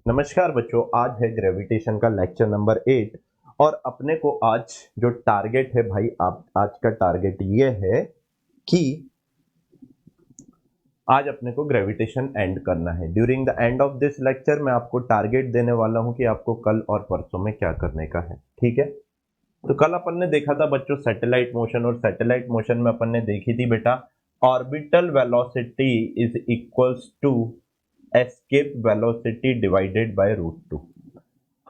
नमस्कार बच्चों, आज है ग्रेविटेशन का लेक्चर नंबर 8 और अपने को आज जो टारगेट है भाई, आप आज का टारगेट ये है कि आज अपने को ग्रेविटेशन एंड करना है। During the end of this lecture मैं आपको टारगेट देने वाला हूं कि आपको कल और परसों में क्या करने का है। ठीक है, तो कल अपन ने देखा था बच्चों सैटेलाइट मोशन, और सैटेलाइट मोशन में अपन ने देखी थी बेटा orbital velocity is equals to escape velocity divided by √2।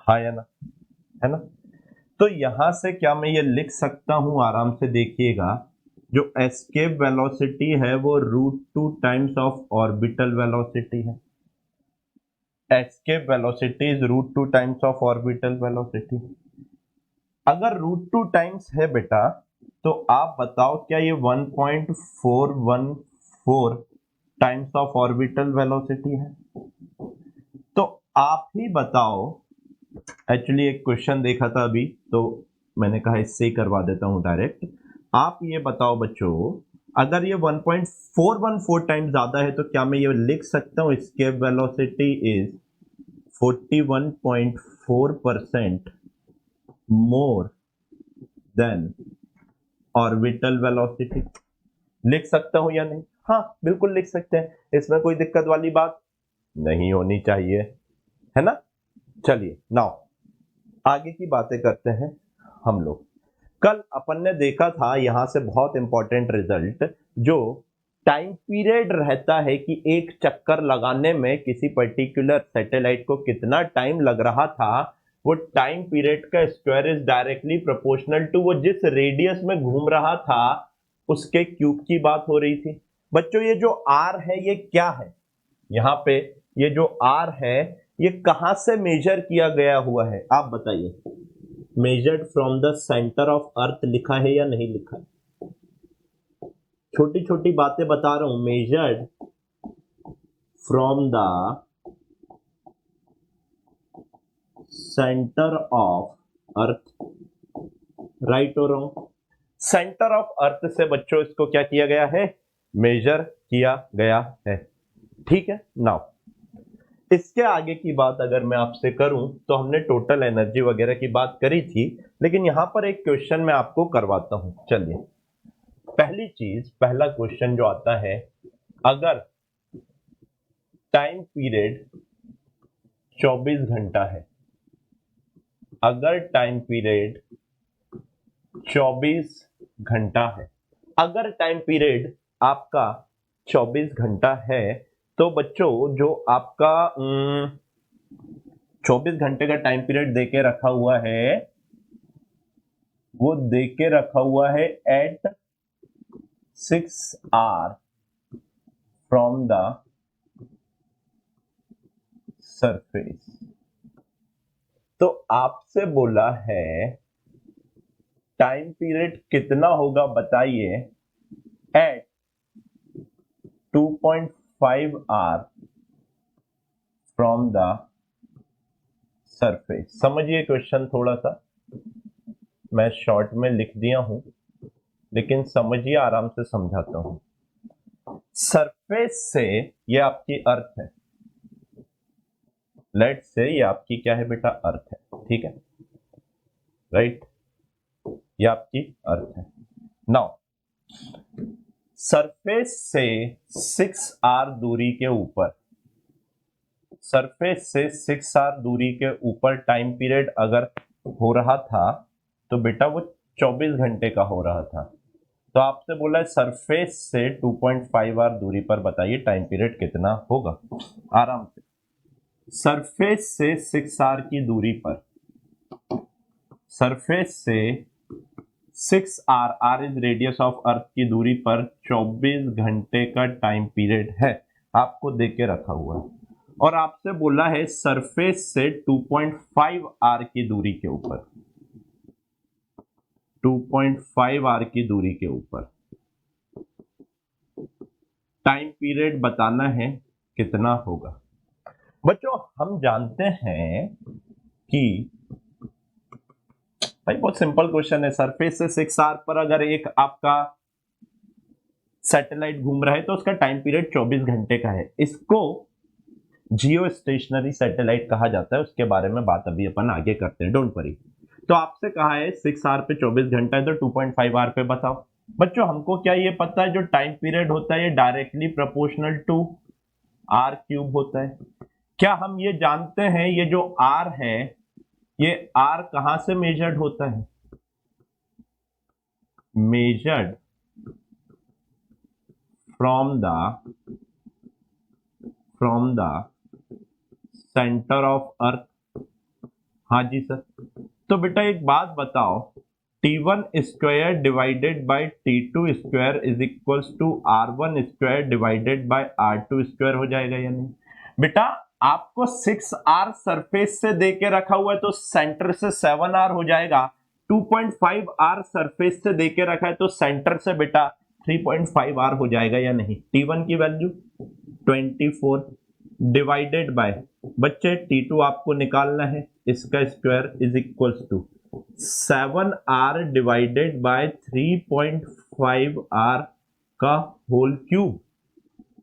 हाँ या ना, है ना। तो यहां से क्या मैं ये लिख सकता हूं, आराम से देखिएगा, जो एस्केप वेलोसिटी है वो √2 टाइम्स ऑफ ऑर्बिटल वेलोसिटी है। Escape velocity is √2 times of orbital velocity. अगर √2 टाइम्स है बेटा, तो आप बताओ क्या ये 1.414 टाइम्स ऑफ ऑर्बिटल वेलोसिटी है? तो आप ही बताओ। एक्चुअली एक क्वेश्चन देखा था अभी, तो मैंने कहा इससे ही करवा देता हूं डायरेक्ट। आप ये बताओ बच्चों, अगर ये 1.414 टाइम्स ज्यादा है तो क्या मैं ये लिख सकता हूं escape velocity is 41.4% more than orbital velocity? लिख सकता हूं या नहीं? हाँ, बिल्कुल लिख सकते हैं, इसमें कोई दिक्कत वाली बात नहीं होनी चाहिए, है ना। चलिए नाउ आगे की बातें करते हैं हम लोग। कल अपन ने देखा था यहां से बहुत इंपॉर्टेंट रिजल्ट, जो टाइम पीरियड रहता है कि एक चक्कर लगाने में किसी पर्टिकुलर सैटेलाइट को कितना टाइम लग रहा था, वो टाइम पीरियड का square is directly proportional to वो जिस रेडियस में घूम रहा था उसके क्यूब की बात हो रही थी। बच्चों ये जो आर है ये क्या है? यहाँ पे ये जो आर है ये कहां से मेजर किया गया हुआ है, आप बताइए। Measured from the centre of अर्थ लिखा है या नहीं लिखा है? छोटी छोटी बातें बता रहा हूं। Measured from the centre of earth, right और रॉन्ग? सेंटर ऑफ अर्थ से बच्चों इसको क्या किया गया है? मेजर किया गया है। ठीक है। नाउ इसके आगे की बात अगर मैं आपसे करूं तो हमने टोटल एनर्जी वगैरह की बात करी थी, लेकिन यहां पर एक क्वेश्चन मैं आपको करवाता हूं। चलिए, पहली चीज, पहला क्वेश्चन जो आता है, अगर टाइम पीरियड 24 घंटा है, अगर टाइम पीरियड 24 घंटा है, अगर टाइम पीरियड आपका 24 घंटा है, तो बच्चों जो आपका 24 घंटे का टाइम पीरियड देके रखा हुआ है, वो देके रखा हुआ है at 6 hour from the surface. तो आपसे बोला है टाइम पीरियड कितना होगा बताइए at 2.5 hour from the surface. समझिए क्वेश्चन थोड़ा सा, मैं शॉर्ट में लिख दिया हूं, लेकिन समझिए, आराम से समझाता हूं। सरफेस से ये आपकी अर्थ है, लेट से ये आपकी क्या है बेटा? अर्थ है। ठीक है, राइट, ये आपकी अर्थ है। नाउ सरफेस से 6 आर दूरी के ऊपर, सरफेस से 6 आर दूरी के ऊपर टाइम पीरियड अगर हो रहा था तो बेटा वो 24 घंटे का हो रहा था। तो आपसे बोला है सरफेस से 2.5 आर दूरी पर बताइए टाइम पीरियड कितना होगा। आराम से, सरफेस से 6 आर की दूरी पर, सरफेस से 6 R, R is radius of earth की दूरी पर 24 घंटे का टाइम पीरियड है, आपको देके रखा हुआ है। और आपसे बोला है सरफेस से 2.5 आर की दूरी के ऊपर, 2.5 आर की दूरी के ऊपर टाइम पीरियड बताना है कितना होगा। बच्चों हम जानते हैं कि भाई बहुत सिंपल क्वेश्चन है, सरफेस से 6 आर पर अगर एक आपका सैटेलाइट घूम रहा है तो उसका टाइम पीरियड 24 घंटे का है। इसको जियो स्टेशनरी सैटेलाइट कहा जाता है, उसके बारे में बात अभी अपन आगे करते हैं, डोंट वरी। तो आपसे कहा है 6 आवर पे 24 घंटा है, तो 2.5 आवर पे बताओ। बच्चों हमको क्या ये पता है, जो टाइम पीरियड होता है ये directly proportional to are cube होता है। क्या हम ये जानते हैं ये जो आर है, ये आर कहां से मेजर्ड होता है? Measured from the centre of earth. हाँ जी सर। तो बेटा एक बात बताओ, T1 square divided by T2 square is equals to R1 square divided by R2 square हो जाएगा या नहीं? बेटा आपको 6R सरफेस से दे के रखा हुआ है तो सेंटर से 7R हो जाएगा। 2.5R सरफेस से दे के रखा है तो सेंटर से बेटा 3.5R हो जाएगा या नहीं? T1 की वैल्यू 24 डिवाइडेड बाय, बच्चे T2 आपको निकालना है, इसका square is equals to 7R divided by 3.5R का होल क्यूब।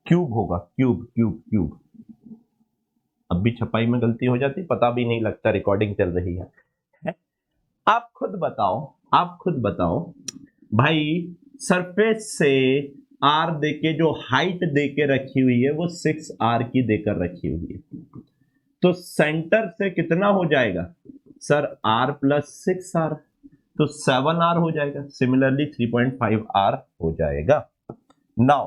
क्यूब होगा, क्यूब क्यूब क्यूब। अब भी छपाई में गलती हो जाती, पता भी नहीं लगता रिकॉर्डिंग चल रही है। आप खुद बताओ भाई, सरफेस से आर देके जो हाइट देके रखी हुई है वो 6R की देकर रखी हुई है, तो सेंटर से कितना हो जाएगा सर? R प्लस 6R, तो 7R हो जाएगा। सिमिलरली 3.5R हो जाएगा। नाउ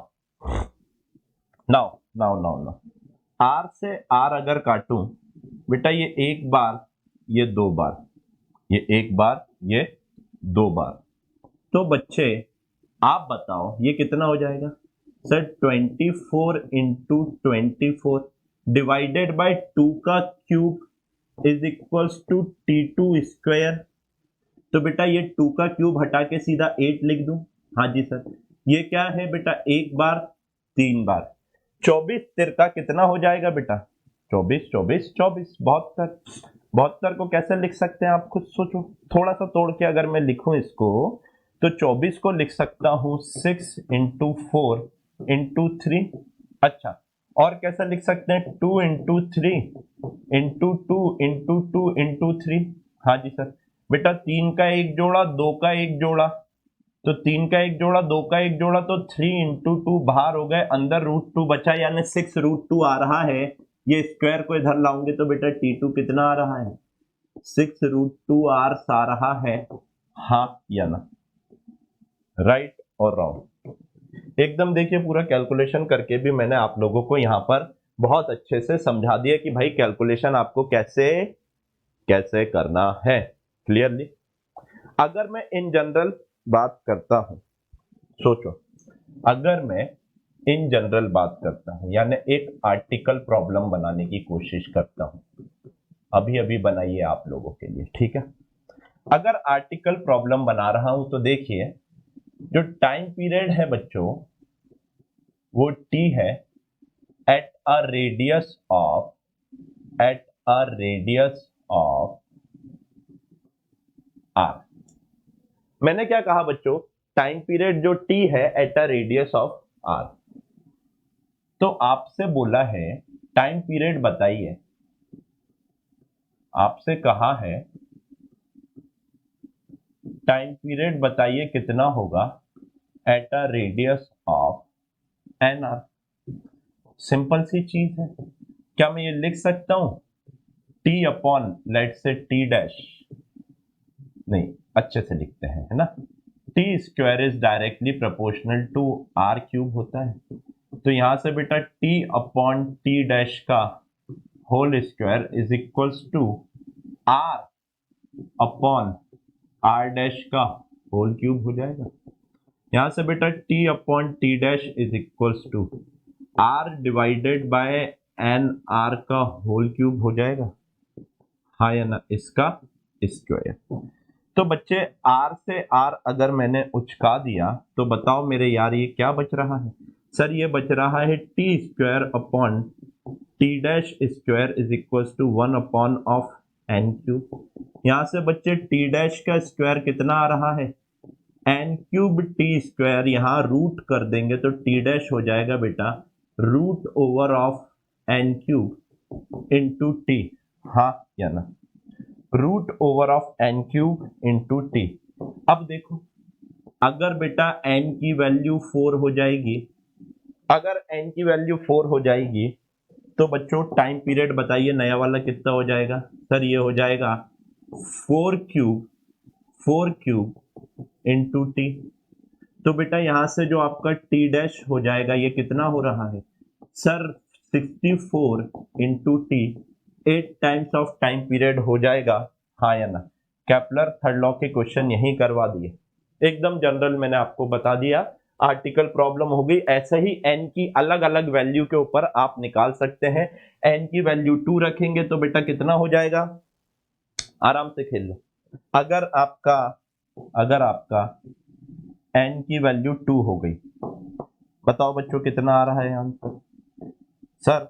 R से R अगर काटूं बेटा, ये एक बार, ये दो बार, ये एक बार, ये दो बार, तो बच्चे आप बताओ ये कितना हो जाएगा सर? 24 इंटू 24 डिवाइडेड बाय 2 का cube is equals to T2 square. तो बेटा ये 2 का क्यूब हटा के सीधा 8 लिख दूं? हाँ जी सर। ये क्या है बेटा? एक बार, तीन बार, 24 तिरका कितना हो जाएगा बेटा? 24 24 24 72। 72 को कैसे लिख सकते हैं आप खुद सोचो। थोड़ा सा तोड़ के अगर मैं लिखूं इसको, तो 24 को लिख सकता हूं 6 इंटू 4 इंटू 3। अच्छा, और कैसा लिख सकते हैं? 2 इंटू 3 इंटू 2 इंटू 2 इंटू 3। हाँ जी सर। बेटा 3 का एक जोड़ा, 2 का एक जोड़ा, तो 3 का एक जोड़ा, 2 का एक जोड़ा, तो 3 इंटू 2 बाहर हो गए, अंदर √2 बचा, यानी 6√2 आ रहा है। ये स्क्वायर को इधर लाऊंगे तो बेटा T2 कितना आ रहा है? 6√2R आ रहा है। हाँ या ना? राइट और रॉन्ग? एकदम देखिए, पूरा कैलकुलेशन करके भी मैंने आप लोगों को यहां पर बहुत अच्छे से समझा दिया कि भाई कैलकुलेशन आपको कैसे कैसे करना है क्लियरली। अगर मैं इन जनरल बात करता हूं, सोचो, अगर मैं इन जनरल बात करता हूं, यानी एक आर्टिकल प्रॉब्लम बनाने की कोशिश करता हूं, अभी अभी बनाइए आप लोगों के लिए, ठीक है? अगर आर्टिकल प्रॉब्लम बना रहा हूं तो देखिए, जो टाइम पीरियड है बच्चों वो T है eight a radius of R। मैंने क्या कहा बच्चों? टाइम पीरियड जो T है eight a radius of R। तो आपसे बोला है टाइम पीरियड बताइए, आपसे कहा है टाइम पीरियड बताइए कितना होगा at a radius of NR। Simple सी चीज है। क्या मैं ये लिख सकता हूं T अपॉन लेट से T डैश? नहीं, अच्छे से लिखते हैं, है ना? T square is directly proportional to R cube होता है, तो यहां से बेटा T अपॉन T डैश का whole square is equals to R upon R dash का होल क्यूब हो जाएगा। यहां से बेटा T upon T dash is equals to R divided by N R का होल क्यूब हो जाएगा। हाँ या ना? इसका स्क्वायर। तो बच्चे R से R अगर मैंने उचका दिया तो बताओ मेरे यार ये क्या बच रहा है? सर ये बच रहा है T square upon T dash square is equals to 1 upon of N cube. यहां से बच्चे T डैश का स्क्वायर कितना आ रहा है? N क्यूब T स्क्वायर, यहां रूट कर देंगे तो T डैश हो जाएगा बेटा root over of N cube. Into T, हाँ या ना, root over of N cube into T. अब देखो, अगर बेटा n की वैल्यू 4 हो जाएगी, अगर n की वैल्यू 4 हो जाएगी तो बच्चों टाइम पीरियड बताइए नया वाला कितना हो जाएगा। सर ये हो जाएगा 4 क्यूब इंटू टी। तो बेटा यहां से जो आपका टी डैश हो जाएगा ये कितना हो रहा है sir, 64 into T, 8 times of time period हो जाएगा, हाँ या ना। केपलर थर्ड लॉ के क्वेश्चन यही करवा दिए, एकदम जनरल मैंने आपको बता दिया। आर्टिकल प्रॉब्लम हो गई, ऐसे ही एन की अलग अलग वैल्यू के ऊपर आप निकाल सकते हैं। एन की वैल्यू 2 रखेंगे तो बेटा कितना हो जाएगा, आराम से खेल लो। अगर आपका एन की वैल्यू 2 हो गई, बताओ बच्चों कितना आ रहा है आंसर। सर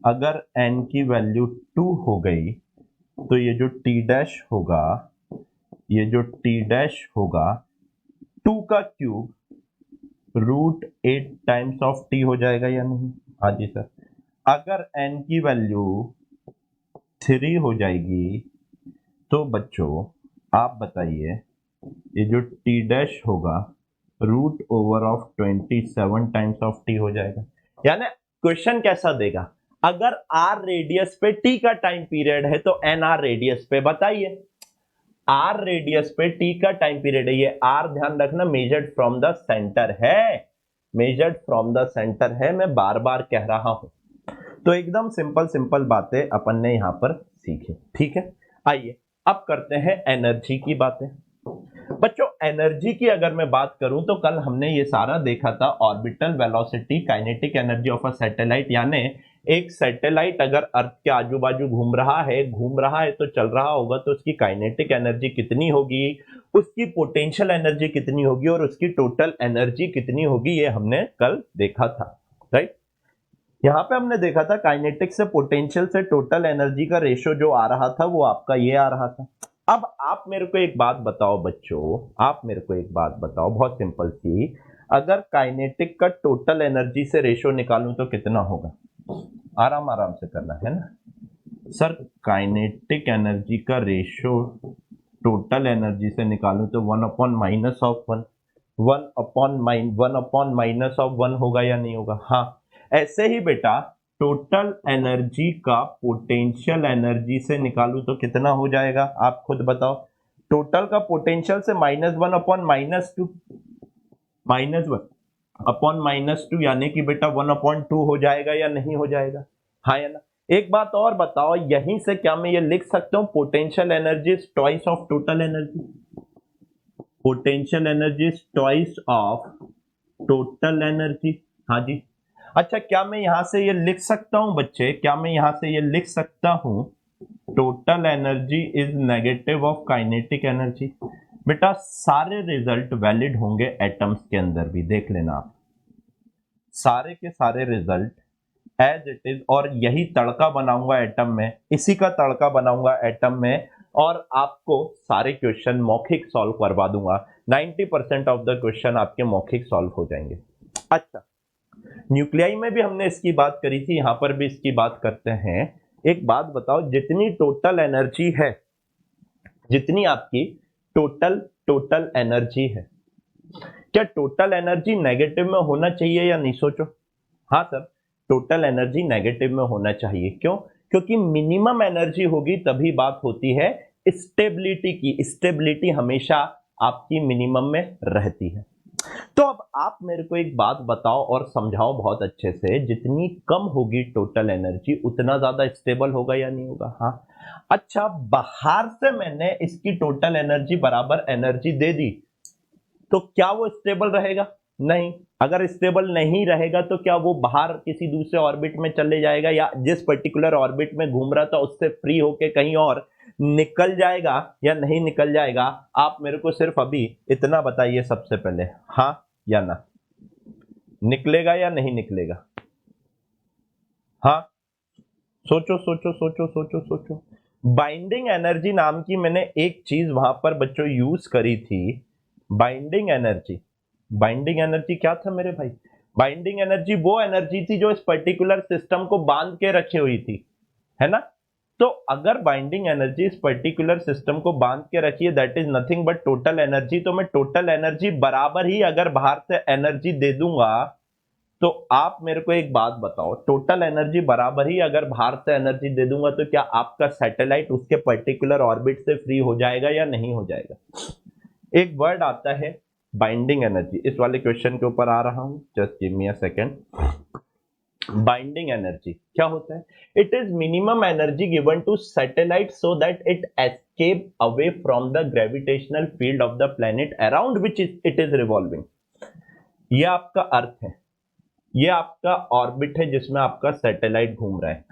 अगर एन की वैल्यू 2 हो गई तो ये जो टी डैश होगा, ये जो टी डैश होगा 2 का cube root 8 times of T हो जाएगा या नहीं। हाँ जी सर। अगर एन की वैल्यू 3 हो जाएगी तो बच्चों आप बताइए ये जो टी डैश होगा root over of 27 times of T हो जाएगा। यानी क्वेश्चन कैसा देगा, अगर आर रेडियस पे टी का टाइम पीरियड है तो एन आर रेडियस पे बताइए। आर रेडियस पे टी का टाइम पीरियड है, ये आर ध्यान रखना मेजर्ड फ्रॉम द सेंटर है, मेजर्ड फ्रॉम द सेंटर है, मैं बार बार कह रहा हूं। तो एकदम सिंपल सिंपल बातें अपन ने यहां पर सीखी, ठीक है। आइए अब करते हैं एनर्जी की बातें। बच्चों एनर्जी की अगर मैं बात करूं तो कल हमने ये सारा देखा था, orbital velocity, kinetic energy of a satellite, यानी एक सैटेलाइट अगर अर्थ के आजू बाजू घूम रहा है तो चल रहा होगा तो उसकी काइनेटिक एनर्जी कितनी होगी, उसकी पोटेंशियल एनर्जी कितनी होगी और उसकी टोटल एनर्जी कितनी होगी, ये हमने कल देखा था, राइट। यहां पे हमने देखा था काइनेटिक से पोटेंशियल से टोटल एनर्जी का रेशो जो आ रहा था वो आपका ये आ रहा था। अब आप मेरे को एक बात बताओ बच्चों, आप मेरे को एक बात बताओ बहुत सिंपल सी, अगर काइनेटिक का टोटल एनर्जी से रेशो निकालूं तो कितना होगा, आराम आराम से करना है ना सर। काइनेटिक एनर्जी का रेशो टोटल एनर्जी से निकालूं तो 1/-1 1/-1 होगा या नहीं होगा। हाँ, ऐसे ही बेटा टोटल एनर्जी का पोटेंशियल एनर्जी से निकालूं तो कितना हो जाएगा, आप खुद बताओ। टोटल का पोटेंशियल से -1/-2, -1/-2 यानी कि बेटा 1/2 हो जाएगा या नहीं हो जाएगा, हाँ या ना। एक बात और बताओ, यहीं से क्या मैं ये लिख सकता हूं potential energy is twice of total energy, potential energy is twice of total energy, हाँ जी। अच्छा क्या मैं यहां से ये लिख सकता हूं बच्चे, क्या मैं यहां से ये लिख सकता हूं total energy is negative of kinetic energy. बेटा सारे रिजल्ट वैलिड होंगे एटम्स के अंदर भी, देख लेना आप, सारे के सारे रिजल्ट एज इट इज, और यही तड़का बनाऊंगा एटम में, इसी का तड़का बनाऊंगा एटम में और आपको सारे क्वेश्चन मौखिक सॉल्व करवा दूंगा। 90% ऑफ द क्वेश्चन आपके मौखिक सॉल्व हो जाएंगे। अच्छा न्यूक्लियाई में भी हमने इसकी बात करी थी, यहां पर भी इसकी बात करते हैं। एक बात बताओ, जितनी टोटल एनर्जी है, जितनी आपकी टोटल टोटल एनर्जी है, क्या टोटल एनर्जी नेगेटिव में होना चाहिए या नहीं, सोचो। हाँ सर, टोटल एनर्जी नेगेटिव में होना चाहिए, क्यों, क्योंकि मिनिमम एनर्जी होगी तभी बात होती है स्टेबिलिटी की, स्टेबिलिटी हमेशा आपकी मिनिमम में रहती है। तो अब आप मेरे को एक बात बताओ और समझाओ बहुत अच्छे से, जितनी कम होगी टोटल एनर्जी उतना ज्यादा स्टेबल होगा या नहीं होगा। हाँ, अच्छा बाहर से मैंने इसकी टोटल एनर्जी बराबर एनर्जी दे दी तो क्या वो स्टेबल रहेगा, नहीं। अगर स्टेबल नहीं रहेगा तो क्या वो बाहर किसी दूसरे ऑर्बिट में चले जाएगा या जिस पर्टिकुलर ऑर्बिट में घूम रहा था उससे फ्री होके कहीं और निकल जाएगा या नहीं निकल जाएगा। आप मेरे को सिर्फ अभी इतना बताइए सबसे पहले, हाँ या ना, निकलेगा या नहीं निकलेगा। हाँ, सोचो सोचो सोचो सोचो सोचो। बाइंडिंग एनर्जी नाम की मैंने एक चीज वहां पर बच्चों यूज करी थी, बाइंडिंग एनर्जी। बाइंडिंग एनर्जी क्या था मेरे भाई, बाइंडिंग एनर्जी वो एनर्जी थी जो इस पर्टिकुलर सिस्टम को बांध के रखी हुई थी, है ना। तो अगर बाइंडिंग एनर्जी इस पर्टिकुलर सिस्टम को बांध के रखी है, that is nothing but total energy, तो मैं टोटल एनर्जी बराबर ही अगर बाहर से एनर्जी दे दूंगा, तो आप मेरे को एक बात बताओ, टोटल एनर्जी बराबर ही अगर बाहर से एनर्जी दे दूंगा तो क्या आपका सैटेलाइट उसके पर्टिकुलर ऑर्बिट से फ्री हो जाएगा या नहीं हो जाएगा। एक वर्ड आता है बाइंडिंग एनर्जी, इस वाले क्वेश्चन के ऊपर आ रहा हूं, just give me a second. Binding energy क्या होता है? It is minimum energy given to satellite so that it escape away from the gravitational field of the planet around which it is revolving. ये आपका अर्थ है, ये आपका orbit है जिसमें आपका सैटेलाइट घूम रहा है,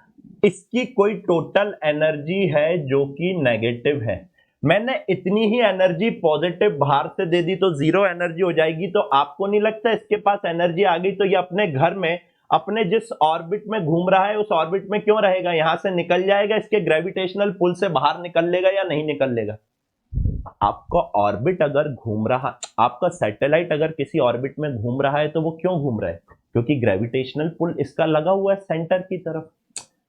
इसकी कोई टोटल एनर्जी है जो कि नेगेटिव है। मैंने इतनी ही एनर्जी पॉजिटिव बाहर से दे दी तो जीरो एनर्जी हो जाएगी, तो आपको नहीं लगता इसके पास एनर्जी आ गई तो ये अपने घर में अपने जिस ऑर्बिट में घूम रहा है उस ऑर्बिट में क्यों रहेगा, यहां से निकल जाएगा, इसके ग्रेविटेशनल पुल से बाहर निकल लेगा या नहीं निकल लेगा। आपका ऑर्बिट अगर घूम रहा, आपका सैटेलाइट अगर किसी ऑर्बिट में घूम रहा है तो वो क्यों घूम रहा है? क्योंकि ग्रेविटेशनल पुल इसका लगा हुआ है सेंटर की तरफ।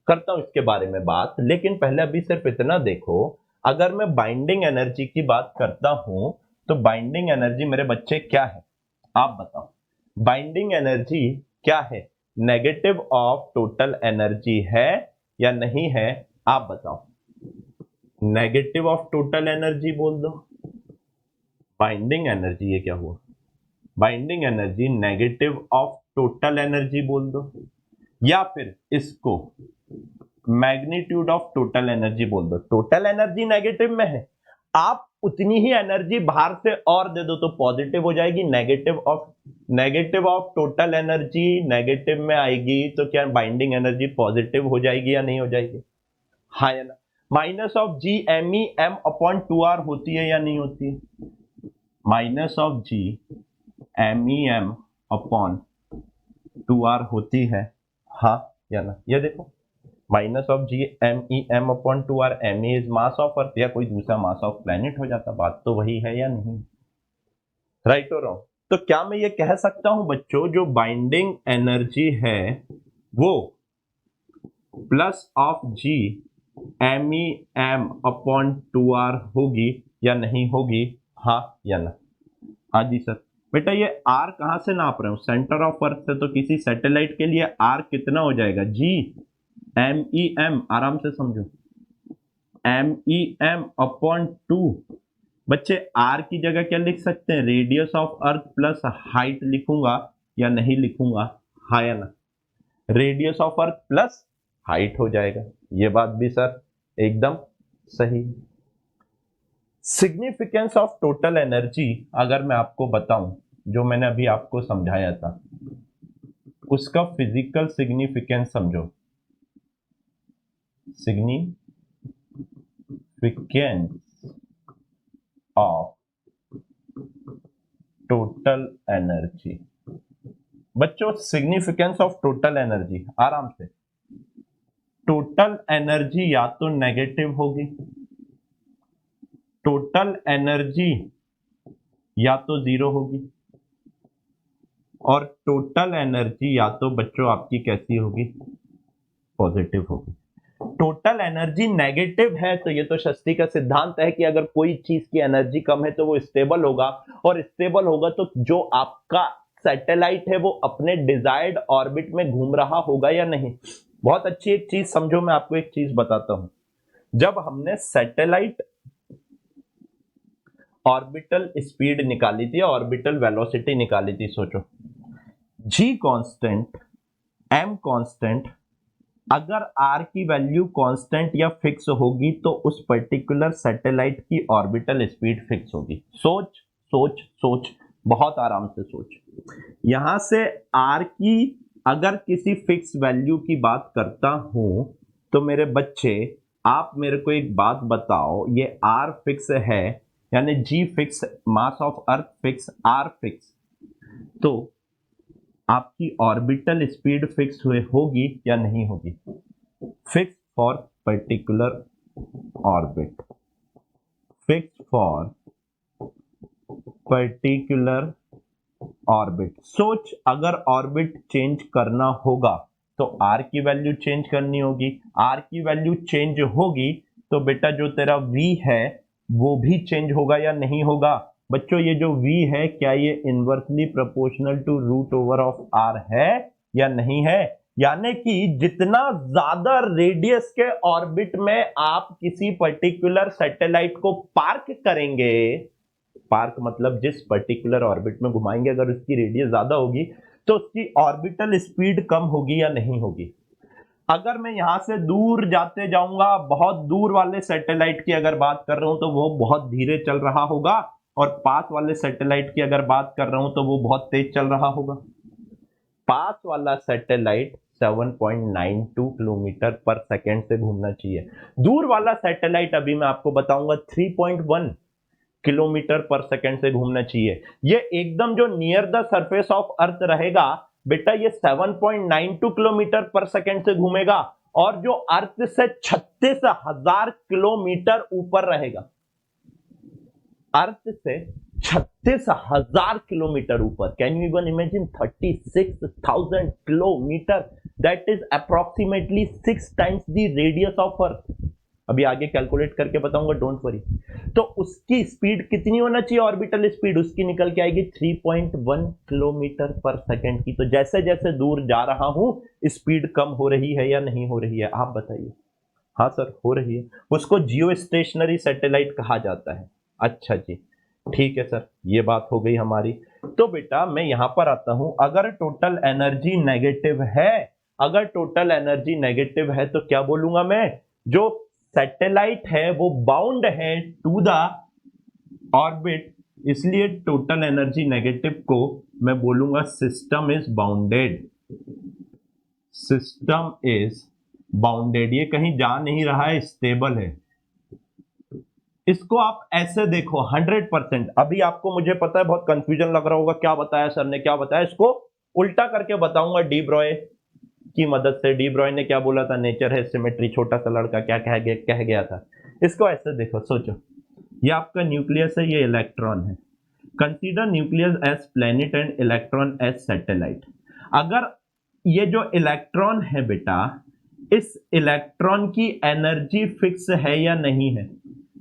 करता हूं इसके बारे में बात, लेकिन पहले अभी सिर्फ इतना देखो, अगर मैं बाइंडिंग एनर्जी की बात करता हूं तो बाइंडिंग एनर्जी मेरे बच्चे क्या है, आप बताओ। बाइंडिंग एनर्जी क्या है? नेगेटिव ऑफ टोटल एनर्जी है या नहीं है, आप बताओ। नेगेटिव ऑफ टोटल एनर्जी बोल दो। बाइंडिंग एनर्जी, ये क्या हुआ? Binding energy negative of total energy बोल दो, या फिर इसको मैग्नीट्यूड ऑफ टोटल एनर्जी बोल दो। टोटल एनर्जी नेगेटिव में है, आप उतनी ही एनर्जी बाहर से और दे दो तो पॉजिटिव हो जाएगी। Negative of total energy negative में आएगी तो क्या बाइंडिंग एनर्जी पॉजिटिव हो जाएगी या नहीं हो जाएगी? हाँ या ना। Minus of G M E M upon 2r होती है या नहीं होती है? Minus of G M E M upon 2r होती है, हाँ या ना। ये देखो, minus of G M E M upon 2r, M E is mass of earth या कोई दूसरा मास ऑफ प्लेनेट हो जाता, बात तो वही है या नहीं? राइट और रॉन्ग? तो क्या मैं ये कह सकता हूं बच्चों, जो बाइंडिंग एनर्जी है वो plus of G M E M upon 2r होगी या नहीं होगी, हाँ या ना? हाँ जी सर। बेटा ये r कहां से नाप रहे हो? सेंटर ऑफ अर्थ से, तो किसी सैटेलाइट के लिए r कितना हो जाएगा? जी एम ई एम, आराम से समझो, एम ई एम अपॉन 2। बच्चे r की जगह क्या लिख सकते हैं? Radius of earth plus height लिखूंगा या नहीं लिखूंगा, हाँ या ना? Radius of earth plus height हो जाएगा, ये बात भी सर एकदम सही। सिग्निफिकेंस ऑफ टोटल एनर्जी अगर मैं आपको बताऊं, जो मैंने अभी आपको समझाया था, उसका फिजिकल सिग्निफिकेंस समझो। सिग्निफिकेंस ऑफ टोटल एनर्जी, बच्चों सिग्निफिकेंस ऑफ टोटल एनर्जी, आराम से। टोटल एनर्जी या तो नेगेटिव होगी, टोटल एनर्जी या तो जीरो होगी, और टोटल एनर्जी या तो बच्चों आपकी कैसी होगी? पॉजिटिव होगी। टोटल एनर्जी नेगेटिव है तो ये तो शक्ति का सिद्धांत है कि अगर कोई चीज की एनर्जी कम है तो वो स्टेबल होगा, और स्टेबल होगा तो जो आपका सैटेलाइट है वो अपने डिजायर्ड ऑर्बिट में घूम रहा होगा या नहीं। बहुत अच्छी एक चीज समझो, मैं आपको एक चीज बताता हूं। जब हमने सैटेलाइट ऑर्बिटल स्पीड निकाली थी, ऑर्बिटल वेलोसिटी निकाली थी, सोचो जी कांस्टेंट, एम कांस्टेंट, अगर r की वैल्यू कांस्टेंट या फिक्स होगी तो उस पर्टिकुलर सैटेलाइट की ऑर्बिटल स्पीड फिक्स होगी। सोच सोच सोच, बहुत आराम से सोच। यहां से r की अगर किसी फिक्स वैल्यू की बात करता हूं तो मेरे बच्चे आप मेरे को एक बात बताओ, ये r फिक्स है यानी g fix, mass of earth fix, r fix, तो आपकी ऑर्बिटल स्पीड फिक्स हुए होगी या नहीं होगी? Fix for particular orbit, fix for particular orbit. सोच, अगर ऑर्बिट चेंज करना होगा तो आर की वैल्यू चेंज करनी होगी। आर की वैल्यू चेंज होगी तो बेटा जो तेरा वी है वो भी चेंज होगा या नहीं होगा? बच्चों ये जो वी है क्या ये inversely proportional to root over of are है या नहीं है? यानी कि जितना ज्यादा रेडियस के ऑर्बिट में आप किसी पर्टिकुलर सैटेलाइट को पार्क करेंगे, पार्क मतलब जिस पर्टिकुलर ऑर्बिट में घुमाएंगे, अगर उसकी रेडियस ज्यादा होगी तो उसकी ऑर्बिटल स्पीड कम होगी या नहीं होगी? अगर मैं यहां से दूर जाते जाऊंगा, बहुत दूर वाले सैटेलाइट की अगर बात कर रहा हूं तो वो बहुत धीरे चल रहा होगा, और पास वाले सैटेलाइट की अगर बात कर रहा हूं तो वो बहुत तेज चल रहा होगा। पास वाला सैटेलाइट 7.92 किलोमीटर पर सेकेंड से घूमना चाहिए। दूर वाला सैटेलाइट अभी मैं आपको बताऊंगा 3.1 किलोमीटर पर सेकेंड से घूमना चाहिए। ये एकदम जो नियर द सरफेस ऑफ अर्थ रहेगा बेटा ये 7.92 किलोमीटर पर सेकेंड से घूमेगा, और जो अर्थ से 36,000 किलोमीटर ऊपर रहेगा, अर्थ से 36,000 किलोमीटर ऊपर। Can you even imagine 36,000 kilometre? That is approximately 6 times the radius of अर्थ। अभी आगे कैलकुलेट करके बताऊंगा, डोंट वरी। तो उसकी स्पीड कितनी होना चाहिए? ऑर्बिटल स्पीड उसकी निकल के आएगी 3.1 किलोमीटर पर सेकेंड की। तो जैसे जैसे दूर जा रहा हूं स्पीड कम हो रही है या नहीं हो रही है? आप बताइए। हाँ सर हो रही है। उसको जियो स्टेशनरी सैटेलाइट कहा जाता है। अच्छा जी, ठीक है सर, ये बात हो गई हमारी। तो बेटा मैं यहां पर आता हूं, अगर टोटल एनर्जी नेगेटिव है, अगर टोटल एनर्जी नेगेटिव है तो क्या बोलूंगा मैं? जो सैटेलाइट है वो बाउंड है टू द ऑर्बिट, इसलिए टोटल एनर्जी नेगेटिव को मैं बोलूंगा system is bounded. System is bounded, ये कहीं जा नहीं रहा है, स्टेबल है। इसको आप ऐसे देखो 100%। अभी आपको मुझे पता है बहुत कंफ्यूजन लग रहा होगा, क्या बताया सर ने, क्या बताया? इसको उल्टा करके बताऊंगा डी ब्रॉय की मदद से। डी ब्रॉय ने क्या बोला था? नेचर है सिमेट्री। छोटा सा लड़का क्या कह गया था? इसको ऐसे देखो, सोचो, ये आपका न्यूक्लियस है, ये इलेक्ट्रॉन है। Consider nucleus as planet and electron as satellite. अगर ये जो इलेक्ट्रॉन है बेटा, इस इलेक्ट्रॉन की एनर्जी फिक्स है या नहीं है,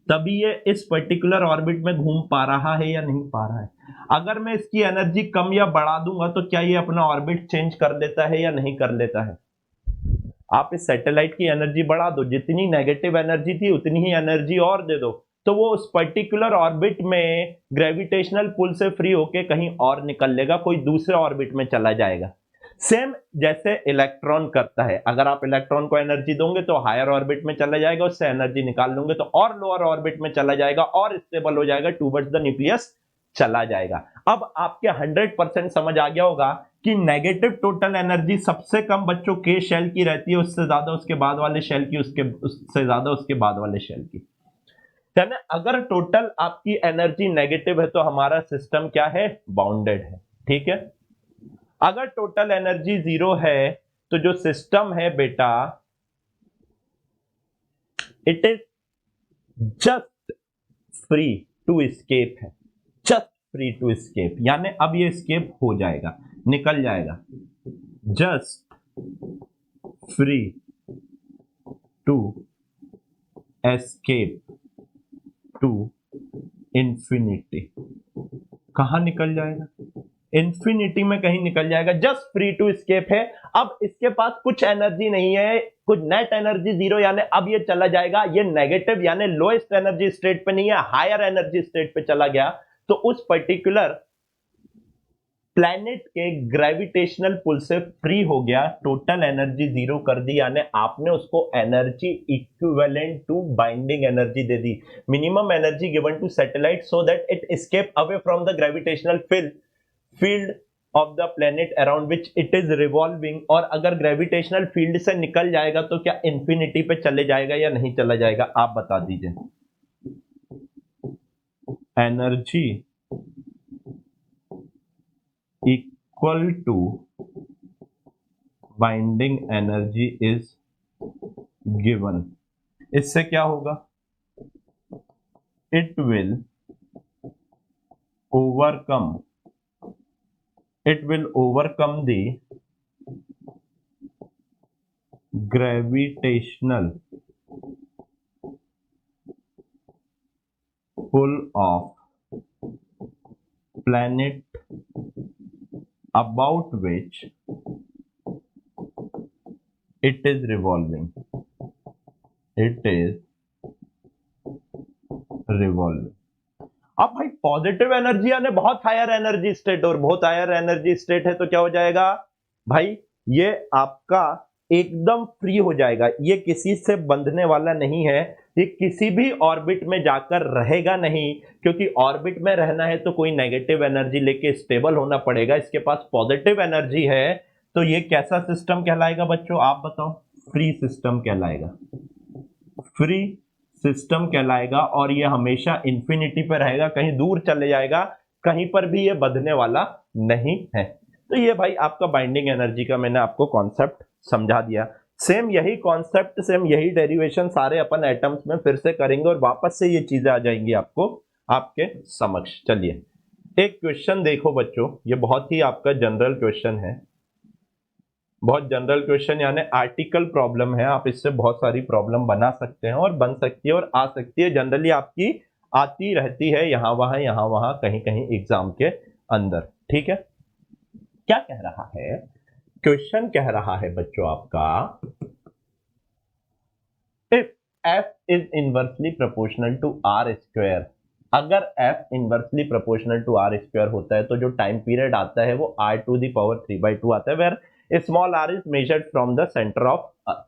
तभी ये इस पर्टिकुलर ऑर्बिट में घूम पा रहा है या नहीं पा रहा है। अगर मैं इसकी एनर्जी कम या बढ़ा दूंगा तो क्या ये अपना ऑर्बिट चेंज कर देता है या नहीं कर लेता है? आप इस सैटेलाइट की एनर्जी बढ़ा दो, जितनी नेगेटिव एनर्जी थी उतनी ही एनर्जी और दे दो, तो वो उस पर्टिकुलर ऑर्बिट में ग्रेविटेशनल पुल से फ्री होके कहीं और निकल लेगा, कोई दूसरे ऑर्बिट में चला जाएगा। सेम जैसे इलेक्ट्रॉन करता है, अगर आप इलेक्ट्रॉन को एनर्जी दोगे तो हायर ऑर्बिट में चला जाएगा, उससे एनर्जी निकाल लोगे तो और लोअर ऑर्बिट में चला जाएगा और स्टेबल हो जाएगा, टूवर्ड्स द न्यूक्लियस चला जाएगा। अब आपके 100% समझ आ गया होगा कि नेगेटिव टोटल एनर्जी सबसे कम बच्चों के शेल की रहती है, उससे ज्यादा उसके बाद वाले शेल की, उससे ज्यादा उसके बाद वाले शेल की। यानी अगर टोटल आपकी एनर्जी नेगेटिव है तो हमारा सिस्टम क्या है? बाउंडेड है। ठीक है। अगर टोटल एनर्जी 0 है तो जो सिस्टम है बेटा, it is just free to escape है, जस्ट फ्री टू एस्केप। यानी अब ये एस्केप हो जाएगा, निकल जाएगा। Just free to escape to infinity. कहां निकल जाएगा? इंफिनिटी में कहीं निकल जाएगा। जस्ट फ्री टू एस्केप है। अब इसके पास कुछ एनर्जी नहीं है, कुछ नेट एनर्जी 0, यानी अब ये चला जाएगा, ये नेगेटिव यानी लोएस्ट एनर्जी स्टेट पे नहीं है, हायर एनर्जी स्टेट पे चला गया। तो उस पर्टिकुलर प्लैनेट के ग्रेविटेशनल पुल से फ्री हो गया, टोटल एनर्जी 0 कर दी, यानी आपने उसको energy equivalent to binding energy दे दी। Minimum energy given to satellite so that it escape away from the gravitational field of the planet around which it is revolving. और अगर ग्रेविटेशनल फील्ड से निकल जाएगा तो क्या इंफिनिटी पे चले जाएगा या नहीं चला जाएगा? आप बता दीजिए। Energy equal to binding energy is given. इससे क्या होगा? It will overcome it will overcome the gravitational pull of planet about which it is revolving. It is revolving. अब भाई पॉजिटिव एनर्जी यानी बहुत हायर एनर्जी स्टेट, और बहुत higher energy state है तो क्या हो जाएगा भाई, ये आपका एकदम फ्री हो जाएगा, ये किसी से बंधने वाला नहीं है, ये किसी भी ऑर्बिट में जाकर रहेगा नहीं, क्योंकि ऑर्बिट में रहना है तो कोई नेगेटिव एनर्जी लेके स्टेबल होना पड़ेगा, इसके पास पॉजिटिव एनर्जी है, तो ये कैसा सिस्टम कहलाएगा बच्चों, आप बताओ। फ्री सिस्टम कहलाएगा, फ्री सिस्टम कहलाएगा, और ये हमेशा इंफिनिटी पे रहेगा, कहीं दूर चले जाएगा, कहीं पर भी ये बंधने वाला नहीं है। तो ये भाई आपका बाइंडिंग एनर्जी का मैंने आपको कॉन्सेप्ट समझा दिया। सेम यही कॉन्सेप्ट, सेम यही डेरिवेशन सारे अपन एटम्स में फिर से करेंगे और वापस से ये चीजें आ जाएंगी आपको आपके समक्ष। चलिए एक क्वेश्चन देखो बच्चों, ये बहुत ही आपका जनरल क्वेश्चन है, बहुत जनरल क्वेश्चन यानी आर्टिकल प्रॉब्लम है, आप इससे बहुत सारी प्रॉब्लम बना सकते हैं और बन सकती है और आ सकती है, जनरली आपकी आती रहती है यहां वहां कहीं कहीं एग्जाम के अंदर। ठीक है, क्या कह रहा है क्वेश्चन, कह रहा है बच्चों आपका, if f is inversely proportional to r square, अगर f inversely proportional to r square होता है तो जो टाइम पीरियड आता है वो r टू द पावर 3/2 आता है, where small r is measured from the centre of earth.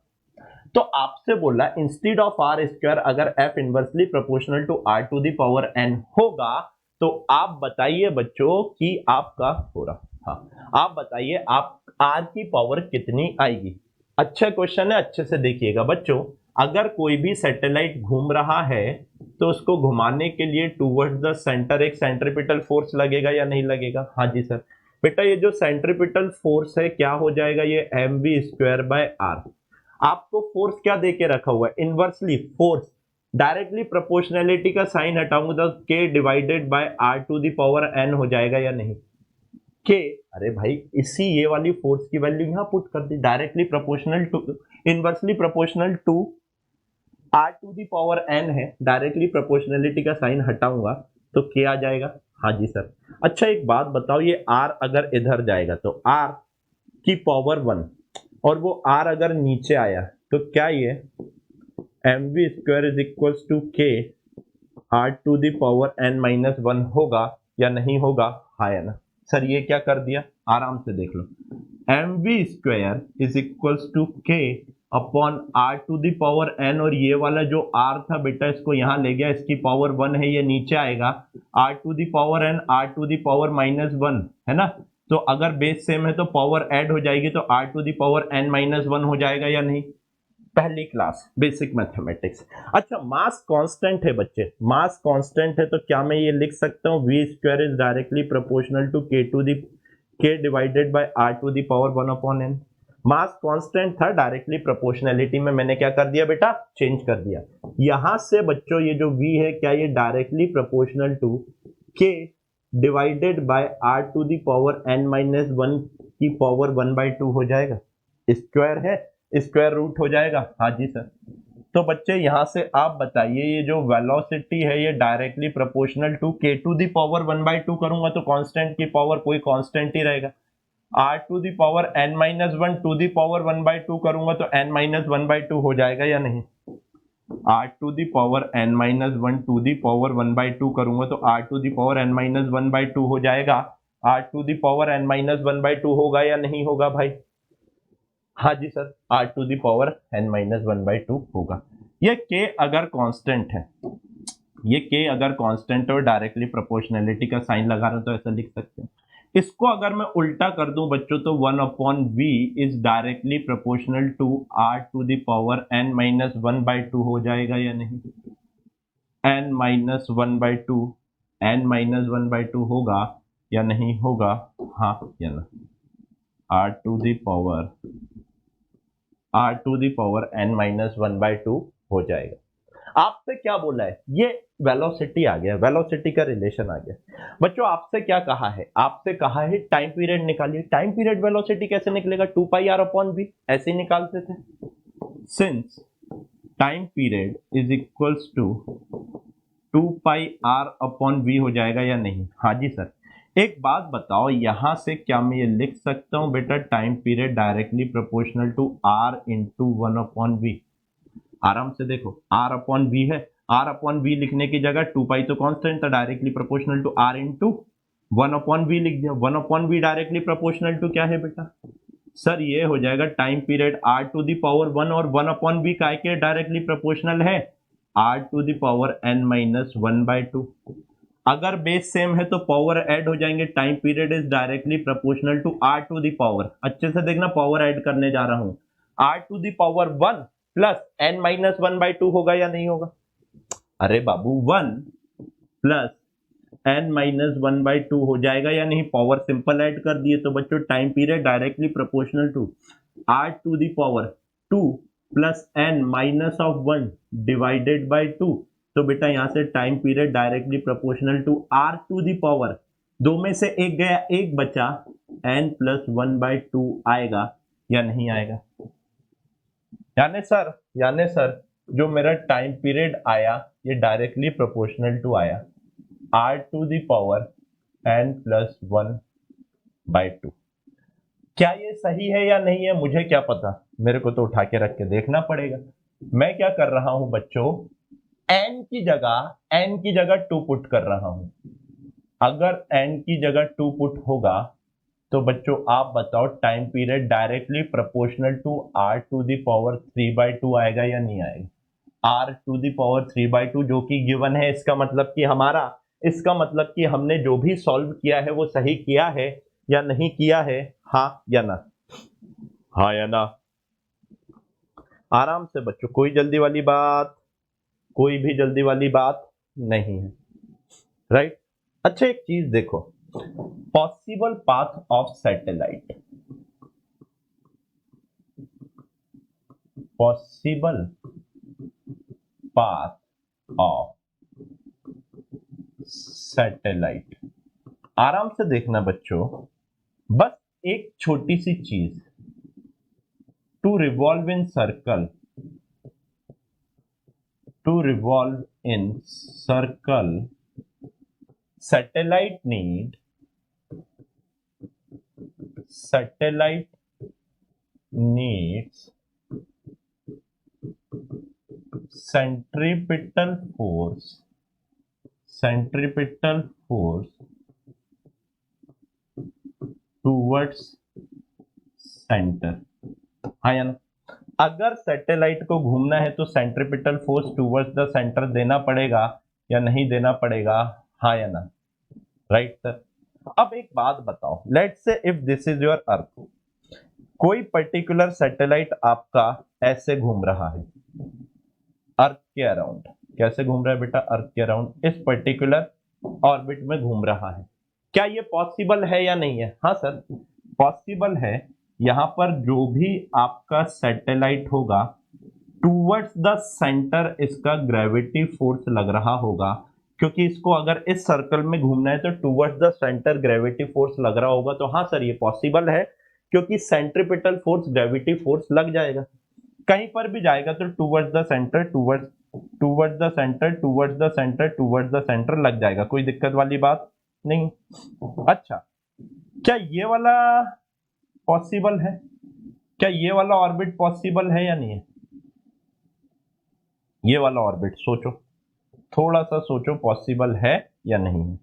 तो आपसे बोला इंस्टेड ऑफ r स्क्वायर अगर f inversely proportional to r to the power n होगा, तो आप बताइए बच्चों कि आपका हो रहा, हाँ आप बताइए आप r की पावर कितनी आएगी। अच्छा क्वेश्चन है, अच्छे से देखिएगा बच्चों, अगर कोई भी सैटेलाइट घूम रहा है तो उसको घुमाने के लिए टूवर्ड्स द सेंटर एक सेंट्रीपिटल फोर्स लगेगा या नहीं लगेगा। हाँ जी सर, बेटा ये जो सेंट्रीपिटल फोर्स है क्या हो जाएगा, ये mv²/r। आपको फोर्स क्या दे के रखा हुआ है, इनवर्सली फोर्स, डायरेक्टली प्रोपोर्शनैलिटी का साइन हटाऊंगा तो k divided by r to the power n हो जाएगा या नहीं। k, अरे भाई इसी ये वाली फोर्स की वैल्यू यहां पुट कर दी, directly proportional to, inversely proportional to r to the power n है, डायरेक्टली प्रोपोर्शनैलिटी का साइन हटाऊंगा तो k आ जाएगा। हाँ जी सर। अच्छा एक बात बताओ, ये r अगर इधर जाएगा तो r की पावर 1 और वो r अगर नीचे आया तो क्या ये mv² is equals to k r to the power n-1 होगा या नहीं होगा, हाँ या ना। सर ये क्या कर दिया, आराम से देख लो, mv² is equals to k upon r to the power n, और ये वाला जो r था बेटा इसको यहां ले गया, इसकी पावर 1 है, ये नीचे आएगा, r to the power n r to the power -1 है ना, तो अगर बेस सेम है तो पावर ऐड हो जाएगी, तो r to the power n-1 हो जाएगा या नहीं। पहली क्लास बेसिक मैथमेटिक्स। अच्छा मास कांस्टेंट है बच्चे, मास कांस्टेंट है तो क्या मैं ये लिख सकता हूँ v² is directly proportional to k divided by r to the power 1/n। Mass constant था, डायरेक्टली प्रोपोर्शनैलिटी में मैंने क्या कर दिया बेटा, चेंज कर दिया। यहां से बच्चों ये जो v है क्या ये directly proportional to k divided by r to the power n-1 की पावर 1/2 हो जाएगा, स्क्वायर है, स्क्वायर रूट हो जाएगा। हाँ जी सर। तो बच्चे यहां से आप बताइए ये जो वेलोसिटी है ये directly proportional to k to the power 1/2 करूंगा तो कांस्टेंट की पावर कोई कांस्टेंट ही रहेगा, r to the power n-1 to the power 1/2 करूंगा तो n-1/2 हो जाएगा या नहीं, r to the power n-1 to the power 1/2 करूंगा तो r to the power n-1/2 हो जाएगा, r to the power n-1/2 होगा या नहीं होगा भाई। हाँ जी sir, r to the power n-1/2 होगा। ये k अगर कांस्टेंट है, ये k अगर कांस्टेंट और डायरेक्टली प्रोपोर्शनैलिटी का साइन लगा रहा हूं तो ऐसा लिख सकते हैं। इसको अगर मैं उल्टा कर दूं बच्चों तो 1/v is directly proportional to r to the power n-1/2 हो जाएगा या नहीं, n-1/2, n-1/2 होगा या नहीं होगा, हाँ या ना, r to the power n-1/2 हो जाएगा। आपसे क्या बोला है, ये वेलोसिटी आ गया, वेलोसिटी का रिलेशन आ गया। बच्चों आपसे क्या कहा है, आपसे कहा है टाइम पीरियड निकालिए। टाइम पीरियड वेलोसिटी कैसे निकलेगा, 2 पाई आर अपॉन वी, ऐसे ही निकालते थे। Since time period is equals to 2 pi R upon V हो जाएगा या नहीं। हाँ जी सर। एक बात बताओ, यहां से क्या मैं ये लिख सकता हूं बेटा, time period directly proportional to R into 1 upon V. आराम से देखो, आर अपॉन वी है, आर अपॉन वी लिखने की जगह 2 पाई तो कांस्टेंट था, directly proportional to R into 1 upon V लिख दिया। 1 upon V directly proportional to क्या है बेटा, सर ये हो जाएगा time period R to the power 1, और 1 अपॉन वी काय के डायरेक्टली प्रोपोर्शनल है R to the power n minus 1/2। अगर बेस सेम है तो पावर ऐड हो जाएंगे, time period is directly proportional to are to the power, अच्छे से देखना पावर ऐड करने जा रहा हूं, R to the power 1 plus n minus 1/2 होगा या नहीं होगा। अरे बाबू 1 प्लस n माइनस 1/2 हो जाएगा या नहीं, पावर सिंपल ऐड कर दिए। तो बच्चों time period directly proportional to are to the power 2 plus n minus of 1 divided by 2। तो बेटा यहां से time period directly proportional to are to the power, दो में से एक गया, एक बचा, n प्लस 1/2 आएगा या नहीं आएगा। यानी सर जो मेरा टाइम पीरियड आया ये डायरेक्टली प्रोपोर्शनल टू आया R to the power n plus 1/2। क्या ये सही है या नहीं है मुझे क्या पता, मेरे को तो उठा के रख के देखना पड़ेगा। मैं क्या कर रहा हूं बच्चों, n की जगह 2 पुट कर रहा हूं। अगर n की जगह 2 पुट होगा तो बच्चों आप बताओ time period directly proportional to are to the power 3/2 आएगा या नहीं आएगा। आर टू द पावर 3/2 जो कि गिवन है, इसका मतलब कि हमने जो भी सॉल्व किया है वो सही किया है या नहीं किया है, हाँ या ना, हाँ या ना। आराम से बच्चों, कोई भी जल्दी वाली बात नहीं है, राइट। अच्छा एक चीज देखो, possible path of satellite, possible path of satellite, आराम से देखना बच्चों, बस एक छोटी सी चीज, to revolve in circle, satellite needs centripetal force towards center, हाँ या ना। अगर सैटेलाइट को घूमना है तो centripetal force towards the centre देना पड़ेगा या नहीं देना पड़ेगा, हाँ या ना, राइट सर। अब एक बात बताओ, let's say if this is your earth, कोई पर्टिकुलर सैटेलाइट आपका ऐसे घूम रहा है अर्थ के अराउंड, कैसे घूम रहा है बेटा, अर्थ के अराउंड इस पर्टिकुलर ऑर्बिट में घूम रहा है। क्या ये पॉसिबल है या नहीं है, हाँ सर पॉसिबल है। यहां पर जो भी आपका सैटेलाइट होगा टूवर्ड्स द सेंटर इसका ग्रेविटी फोर्स लग रहा होगा, क्योंकि इसको अगर इस सर्कल में घूमना है तो towards the centre gravity force लग रहा होगा। तो हाँ सर ये पॉसिबल है, क्योंकि सेंट्रिपिटल फोर्स ग्रेविटी फोर्स लग जाएगा, कहीं पर भी जाएगा तो टूवर्ड्स द सेंटर लग जाएगा, कोई दिक्कत वाली बात नहीं। अच्छा क्या ये वाला पॉसिबल है, क्या ये वाला ऑर्बिट पॉसिबल है या नहीं है, ये वाला ऑर्बिट सोचो, थोड़ा सा सोचो पॉसिबल है या नहीं है।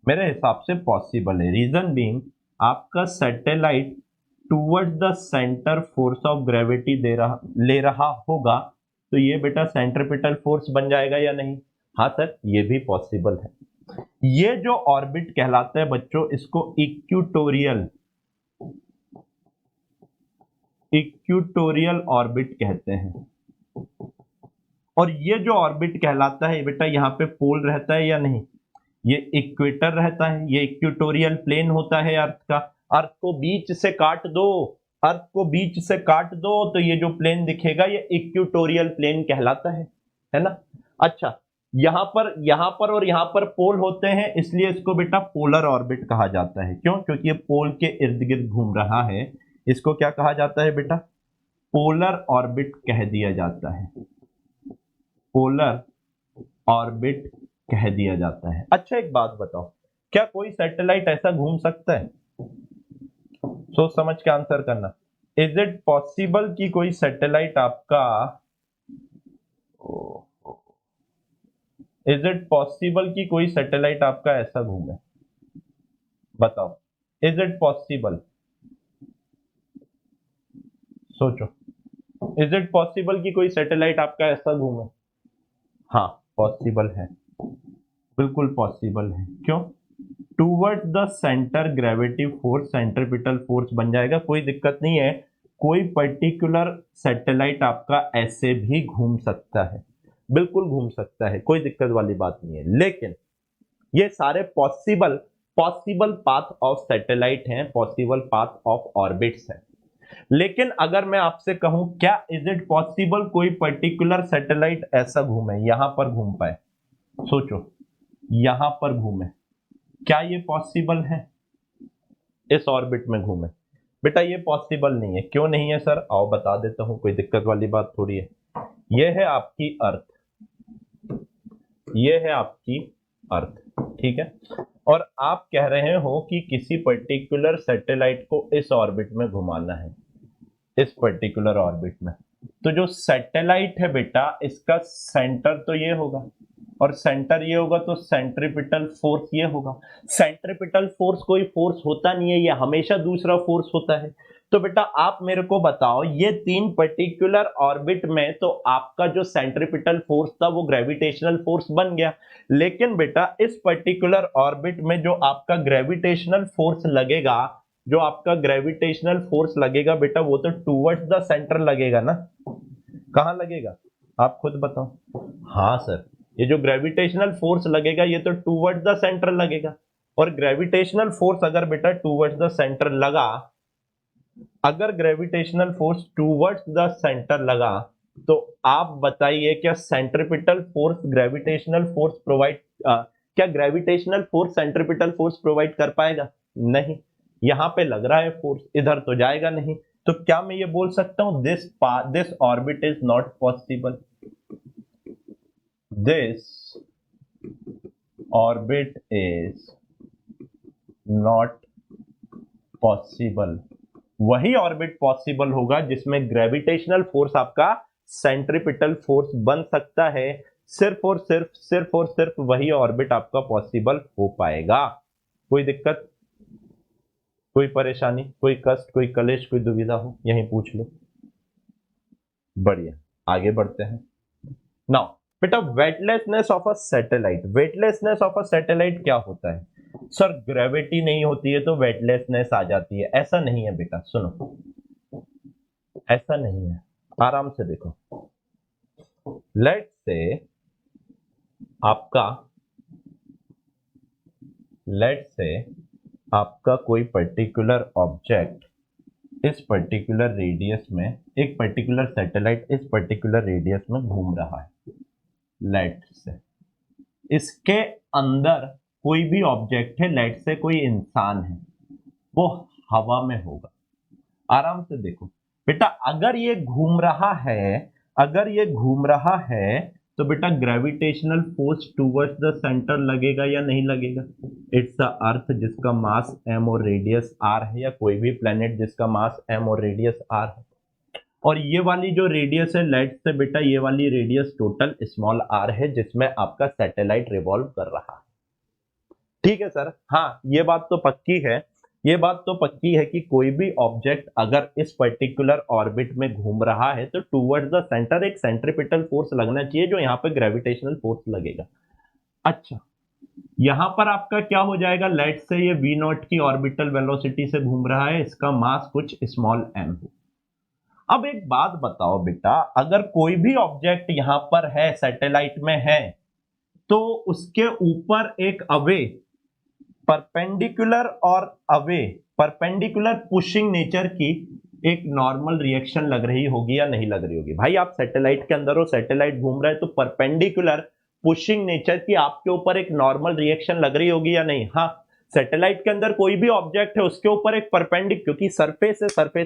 मेरे हिसाब से पॉसिबल है, रीजन बीइंग आपका satellite towards the centre force of gravity ले रहा होगा, तो ये बेटा सेंट्रिपिटल फोर्स बन जाएगा या नहीं, हाँ सर ये भी पॉसिबल है। ये जो ऑर्बिट कहलाता है बच्चों, इसको इक्वेटोरियल ऑर्बिट कहते हैं। और ये जो ऑर्बिट कहलाता है बेटा, यहाँ पे पोल रहता है या नहीं, ये इक्वेटर रहता है, ये इक्वेटोरियल प्लेन होता है अर्थ का। अर्थ को बीच से काट दो तो ये जो प्लेन दिखेगा ये इक्वेटोरियल प्लेन कहलाता है। है ना। अच्छा, यहां पर और यहां पर पोल होते हैं, इसलिए इसको बेटा पोलर ऑर्बिट कहा जाता है। क्यों? क्योंकि ये पोल के इर्द गिर्द घूम रहा है। इसको क्या कहा जाता है बेटा? पोलर ऑर्बिट कह दिया जाता है। पोलर ऑर्बिट कह दिया जाता है। अच्छा, एक बात बताओ, क्या कोई सैटेलाइट ऐसा घूम सकता है? सोच समझ के आंसर करना। इज इट पॉसिबल कि कोई सैटेलाइट आपका, इज इट पॉसिबल कि कोई सैटेलाइट आपका ऐसा घूमे? बताओ, इज इट पॉसिबल? सोचो, इज इट पॉसिबल कि कोई सैटेलाइट आपका ऐसा घूमे? हाँ, पॉसिबल है, बिल्कुल पॉसिबल है। क्यों? Towards the centre gravity force, centripetal force बन जाएगा, कोई दिक्कत नहीं है। कोई पर्टिकुलर सैटेलाइट आपका ऐसे भी घूम सकता है, बिल्कुल घूम सकता है, कोई दिक्कत वाली बात नहीं है। लेकिन ये सारे possible possible path of satellite हैं, पॉसिबल पाथ ऑफ ऑर्बिट्स हैं। लेकिन अगर मैं आपसे कहूं, क्या इज इट पॉसिबल कोई पर्टिकुलर सैटेलाइट ऐसा घूमे, यहां पर घूम पाए? सोचो, यहां पर घूमे, क्या ये पॉसिबल है? इस ऑर्बिट में घूमे? बेटा ये पॉसिबल नहीं है। क्यों नहीं है सर? आओ बता देता हूं, कोई दिक्कत वाली बात थोड़ी है। ये है आपकी अर्थ, ये है आपकी अर्थ, ठीक है। और आप कह रहे हो कि किसी पर्टिकुलर सैटेलाइट को इस ऑर्बिट में घुमाना है, इस पर्टिकुलर ऑर्बिट में। तो जो सैटेलाइट है बेटा, इसका सेंटर तो ये होगा, और सेंटर ये होगा, तो सेंट्रीपिटल फोर्स ये होगा। सेंट्रीपिटल फोर्स कोई फोर्स होता नहीं है, ये हमेशा दूसरा फोर्स होता है। तो बेटा आप मेरे को बताओ, ये तीन पर्टिकुलर ऑर्बिट में तो आपका जो सेंट्रीपिटल फोर्स था वो ग्रेविटेशनल फोर्स बन गया। लेकिन बेटा इस पर्टिकुलर ऑर्बिट में जो आपका ग्रेविटेशनल फोर्स लगेगा, जो आपका ग्रेविटेशनल फोर्स लगेगा बेटा, वो तो टूवर्ड्स द सेंटर लगेगा ना। कहां लगेगा? आप खुद बताओ। हाँ सर, ये जो ग्रेविटेशनल फोर्स लगेगा ये तो टूवर्ड्स द सेंटर लगेगा। और ग्रेविटेशनल फोर्स अगर बेटा टूवर्ड्स द सेंटर लगा, अगर gravitational force towards the centre लगा, तो आप बताइए क्या centripetal force gravitational force provide, क्या gravitational force centripetal force provide कर पाएगा? नहीं। यहां पे लग रहा है फोर्स, इधर तो जाएगा नहीं। तो क्या मैं ये बोल सकता हूं this orbit is not possible, this orbit is not possible? वही ऑर्बिट पॉसिबल होगा जिसमें ग्रेविटेशनल फोर्स आपका सेंट्रीपिटल फोर्स बन सकता है। सिर्फ और सिर्फ वही ऑर्बिट आपका पॉसिबल हो पाएगा। कोई दिक्कत, कोई परेशानी, कोई कष्ट, कोई कलेश, कोई दुविधा हो, यहीं पूछ लो। बढ़िया, आगे बढ़ते हैं। नाउ बेटा, weightlessness of a satellite, weightlessness of a satellite क्या होता है? सर ग्रेविटी नहीं होती है तो वेटलेसनेस आ जाती है, ऐसा नहीं है बेटा। सुनो, ऐसा नहीं है, आराम से देखो। लेट्स से आपका, लेट्स से आपका कोई पर्टिकुलर ऑब्जेक्ट इस पर्टिकुलर रेडियस में, एक पर्टिकुलर सैटेलाइट इस पर्टिकुलर रेडियस में घूम रहा है। लेट्स से इसके अंदर कोई भी ऑब्जेक्ट है, लेट्स से कोई इंसान है, वो हवा में होगा। आराम से देखो बेटा, अगर ये घूम रहा है, अगर ये घूम रहा है, तो बेटा gravitational force towards the centre लगेगा या नहीं लगेगा? इट्स द अर्थ जिसका मास m और रेडियस r है, या कोई भी प्लेनेट जिसका मास m और रेडियस r है। और ये वाली जो रेडियस है लेट्स से बेटा, ये वाली रेडियस टोटल स्मॉल r है जिसमें आपका सैटेलाइट रिवॉल्व कर रहा है। ठीक है सर। हाँ, ये बात तो पक्की है, ये बात तो पक्की है कि कोई भी ऑब्जेक्ट अगर इस पर्टिकुलर ऑर्बिट में घूम रहा है तो टूवर्ड्स द सेंटर एक सेंट्रीपिटल फोर्स लगना चाहिए, जो यहाँ पे ग्रेविटेशनल फोर्स लगेगा। अच्छा, यहां पर आपका क्या हो जाएगा? लेट से ये v नॉट की ऑर्बिटल वेलोसिटी से घूम रहा है, इसका मास कुछ स्मॉल m। अब एक बात बताओ बेटा, अगर कोई भी ऑब्जेक्ट यहां पर है, सैटेलाइट में है, तो उसके ऊपर एक अवे परपेंडिकुलर और अवे, परपेंडिकुलर पुशिंग नेचर की एक नॉर्मल रिएक्शन लग रही होगी या नहीं लग रही होगी? भाई आप सैटेलाइट के अंदर हो, सैटेलाइट घूम रहा है, तो परपेंडिकुलर पुशिंग नेचर की आपके ऊपर एक नॉर्मल रिएक्शन लग रही होगी या नहीं? हाँ, सैटेलाइट के अंदर कोई भी ऑब्जेक्ट है उसके ऊपर एक परपेंडिक, क्योंकि सरफेस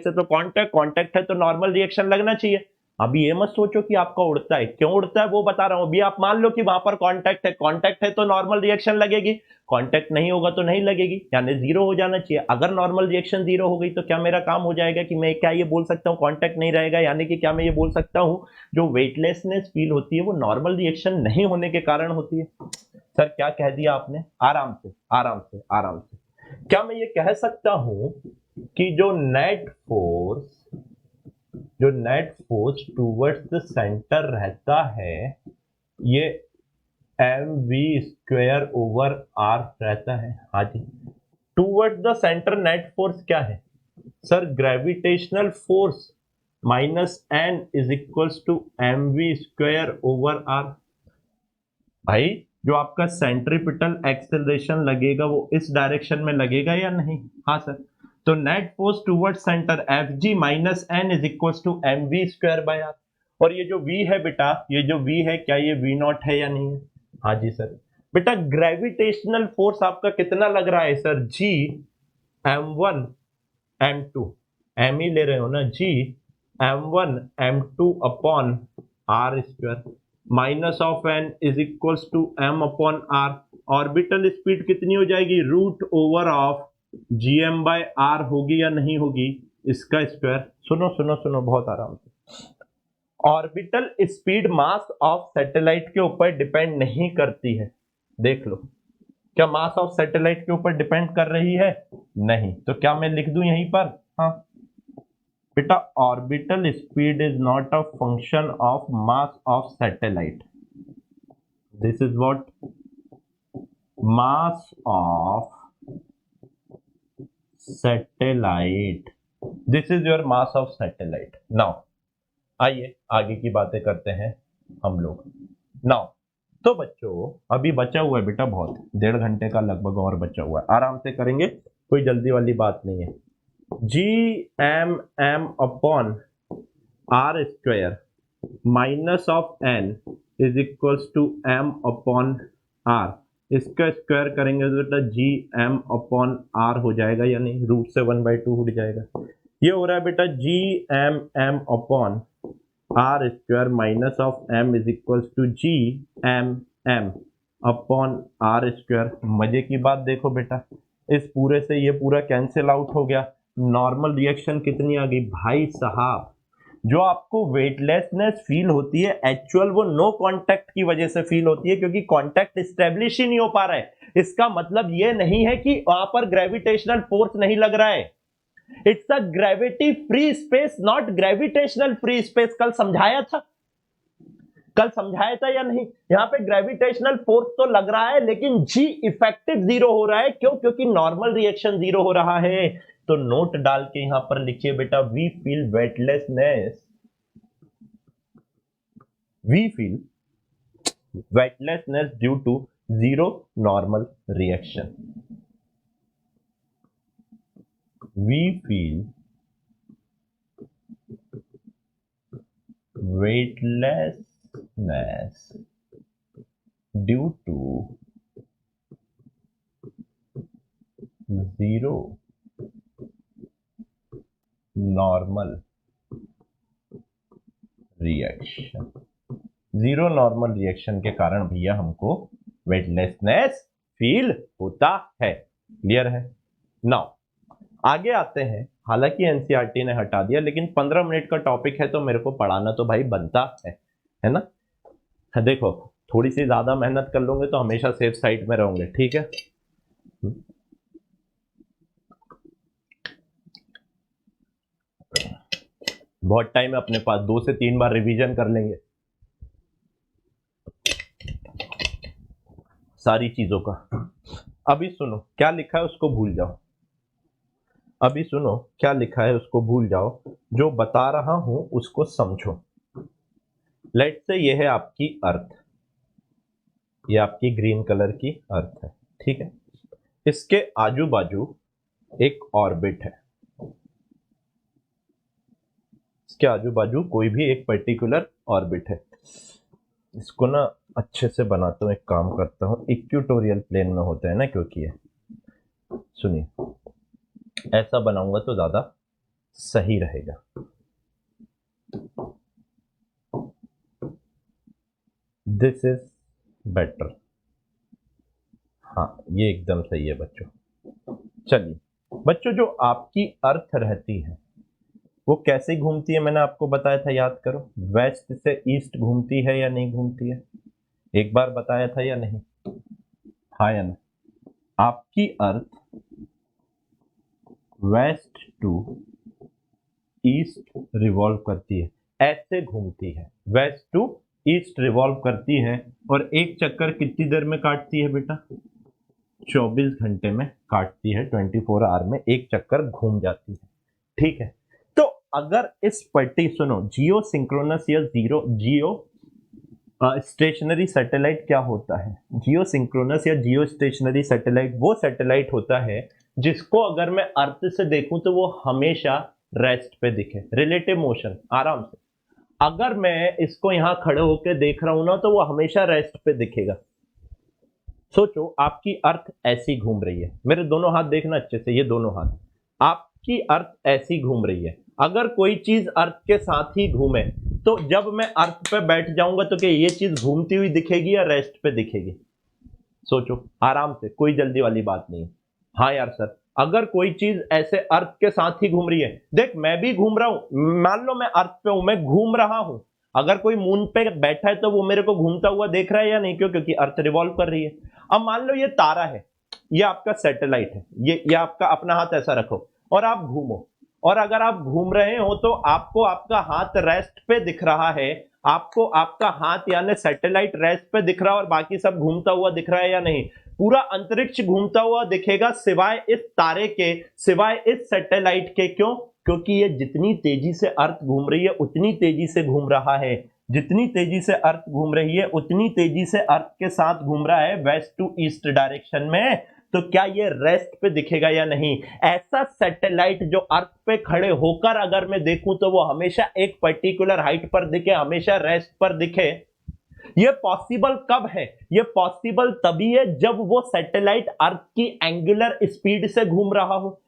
है तो कांटेक्ट है तो नॉर्मल रिएक्शन लगना चाहिए। अभी ये मत सोचो कि आपका उड़ता है, क्यों उड़ता है वो बता रहा हूं। अभी आप मान लो कि वहां पर कांटेक्ट है तो नॉर्मल रिएक्शन लगेगी, कांटेक्ट नहीं होगा तो नहीं लगेगी, यानी जीरो हो जाना चाहिए। अगर नॉर्मल रिएक्शन जीरो हो गई तो क्या मेरा काम हो जाएगा कि मैं क्या ये बोल सकता हूँ कांटेक्ट नहीं रहेगा, यानी कि क्या मैं ये बोल सकता हूँ जो वेटलेसनेस फील होती है वो नॉर्मल रिएक्शन नहीं होने के कारण होती है? सर क्या कह दिया आपने? आराम से आराम से आराम से। क्या मैं ये कह सकता हूं कि जो net force towards the centre रहता है ये mv² रहता है? हाँ जी। Towards the centre net force क्या है sir? Gravitational force minus n is equals to mv²/r। भाई जो आपका सेंट्रीपिटल एक्सेलरेशन लगेगा वो इस डायरेक्शन में लगेगा या नहीं? हाँ सर। तो net force toward centre F G minus N is equal to M V square by R. और ये जो v है बेटा, ये जो v है क्या ये v नॉट है या नहीं है? हाँ जी सर। बेटा ग्रेविटेशनल फोर्स आपका कितना लग रहा है sir? g m1 m2, m ही ले रहे हो ना, g m1 m2 upon r square minus of N is equals to M upon R. Orbital speed कितनी हो जाएगी? Root over of G M by R होगी या नहीं होगी? इसका स्क्वायर। सुनो सुनो सुनो बहुत आराम से। Orbital speed mass of satellite के ऊपर डिपेंड नहीं करती है, देख लो। क्या मास ऑफ सैटेलाइट के ऊपर डिपेंड कर रही है? नहीं। तो क्या मैं लिख दूं यहीं पर? हाँ बेटा, orbital speed is not a function of mass of satellite. This is what? Mass of satellite. This is your mass of satellite. Now आइए आगे की बातें करते हैं हम लोग। नाउ तो बच्चों अभी बचा हुआ है बेटा बहुत, 1.5 घंटे का लगभग और बचा हुआ है, आराम से करेंगे, कोई जल्दी वाली बात नहीं है। G M M upon R square minus of N is equals to M upon R. इसका स्क्वायर करेंगे तो बेटा जी एम अपॉन आर हो जाएगा या नहीं? रूट से 1/2 उड़ जाएगा। ये हो रहा है बेटा G M M upon R square minus of M is equals to G M M upon R square. मजे की बात देखो बेटा, इस पूरे से ये पूरा कैंसिल आउट हो गया। नॉर्मल रिएक्शन कितनी आ गई भाई साहब? जो आपको वेटलेसनेस फील होती है एक्चुअल वो नो कांटेक्ट की वजह से फील होती है, क्योंकि कांटेक्ट स्टेब्लिश ही नहीं हो पा रहा है। इसका मतलब ये नहीं है कि वहां पर ग्रेविटेशनल फोर्स नहीं लग रहा है। It's a gravity free space, not gravitational free space. कल समझाया था या नहीं? यहां पे ग्रेविटेशनल फोर्स तो लग रहा है लेकिन जी इफेक्टिव जीरो हो रहा है। क्यों? क्योंकि नॉर्मल रिएक्शन जीरो हो रहा है। तो नोट डाल के यहां पर लिखिए बेटा, we feel weightlessness due to zero normal reaction. We feel weightlessness due to zero normal reaction. Zero normal reaction के कारण भैया हमको वेटलेसनेस फील होता है। क्लियर है? नाउ आगे आते हैं। हालांकि एनसीईआरटी ने हटा दिया, लेकिन 15 मिनट का टॉपिक है तो मेरे को पढ़ाना तो भाई बनता है ना? देखो थोड़ी सी ज्यादा मेहनत कर लोगे तो हमेशा सेफ साइड में रहोगे, ठीक है? बहुत टाइम है अपने पास, 2 से 3 बार रिवीजन कर लेंगे सारी चीजों का। अभी सुनो क्या लिखा है उसको भूल जाओ। अभी सुनो क्या लिखा है उसको भूल जाओ, जो बता रहा हूं उसको समझो। लेट से ये है आपकी अर्थ, ये आपकी ग्रीन कलर की अर्थ है, ठीक है? इसके आजू बाजू एक ऑर्बिट है। इसके आजू बाजू कोई भी एक पर्टिकुलर ऑर्बिट है। इसको ना अच्छे से बनाता हूँ, एक काम करता हूँ, इक्वेटोरियल प्लेन में होता है ना, क्योंकि ये सुनिए ऐसा बनाऊंगा तो ज्यादा सही रहेगा। This is better. हाँ ये एकदम सही है बच्चों। चलिए बच्चों, जो आपकी अर्थ रहती है वो कैसे घूमती है, मैंने आपको बताया था, याद करो। वेस्ट से ईस्ट घूमती है या नहीं घूमती है, एक बार बताया था या नहीं, हाँ या नहीं। आपकी अर्थ वेस्ट टू ईस्ट रिवॉल्व करती है, ऐसे घूमती है, वेस्ट टू ईस्ट रिवॉल्व करती है। और एक चक्कर कितनी देर में काटती है बेटा, 24 घंटे में काटती है, 24 आवर में एक चक्कर घूम जाती है। ठीक है, तो अगर इस सुनो, जियो सिंक्रोनस या जियो स्टेशनरी सैटेलाइट क्या होता है? जियो सिंक्रोनस या जियो स्टेशनरी सैटेलाइट वो सैटेलाइट होता है जिसको अगर मैं अर्थ से देखूं तो वो हमेशा रेस्ट पे दिखे, रिलेटिव मोशन, आराम से। अगर मैं इसको यहां खड़े होकर देख रहा हूं ना तो वो हमेशा रेस्ट पे दिखेगा। सोचो आपकी अर्थ ऐसी घूम रही है, मेरे दोनों हाथ देखना अच्छे से, ये दोनों हाथ, आपकी अर्थ ऐसी घूम रही है। अगर कोई चीज अर्थ के साथ ही घूमे तो जब मैं अर्थ पे बैठ जाऊंगा तो क्या ये चीज घूमती हुई दिखेगी या रेस्ट पे दिखेगी? सोचो आराम से, कोई जल्दी वाली बात नहीं। हाँ यार सर, अगर कोई चीज ऐसे अर्थ के साथ ही घूम रही है, देख मैं भी घूम रहा हूं, मान लो मैं अर्थ पे हूं, मैं घूम रहा हूं, अगर कोई मून पे बैठा है तो वो मेरे को घूमता हुआ देख रहा है या नहीं? क्यों? क्योंकि अर्थ रिवॉल्व कर रही है। अब मान लो ये तारा है, ये आपका सैटेलाइट है, ये आपका अपना हाथ ऐसा रखो और आप घूमो, और अगर आप घूम रहे हो तो आपको आपका हाथ रेस्ट पे दिख रहा है, आपको आपका हाथ यानी सैटेलाइट रेस्ट पे दिख रहा है और बाकी सब घूमता हुआ दिख रहा है या नहीं? पूरा अंतरिक्ष घूमता हुआ दिखेगा सिवाय इस तारे के, सिवाय इस सैटेलाइट के। क्यों? क्योंकि ये जितनी तेजी से अर्थ घूम रही है उतनी तेजी से घूम रहा है, जितनी तेजी से अर्थ घूम रही है उतनी तेजी से अर्थ के साथ घूम रहा है वेस्ट टू ईस्ट डायरेक्शन में। तो क्या ये रेस्ट पे दिखेगा या नहीं? ऐसा सैटेलाइट जो अर्थ पे खड़े होकर अगर मैं देखूं तो वो हमेशा एक पर्टिकुलर हाइट पर दिखे, हमेशा रेस्ट पर दिखे। ये पॉसिबल कब है? ये पॉसिबल तभी है जब वो सैटेलाइट अर्थ की एंगुलर स्पीड से घूम रहा हो।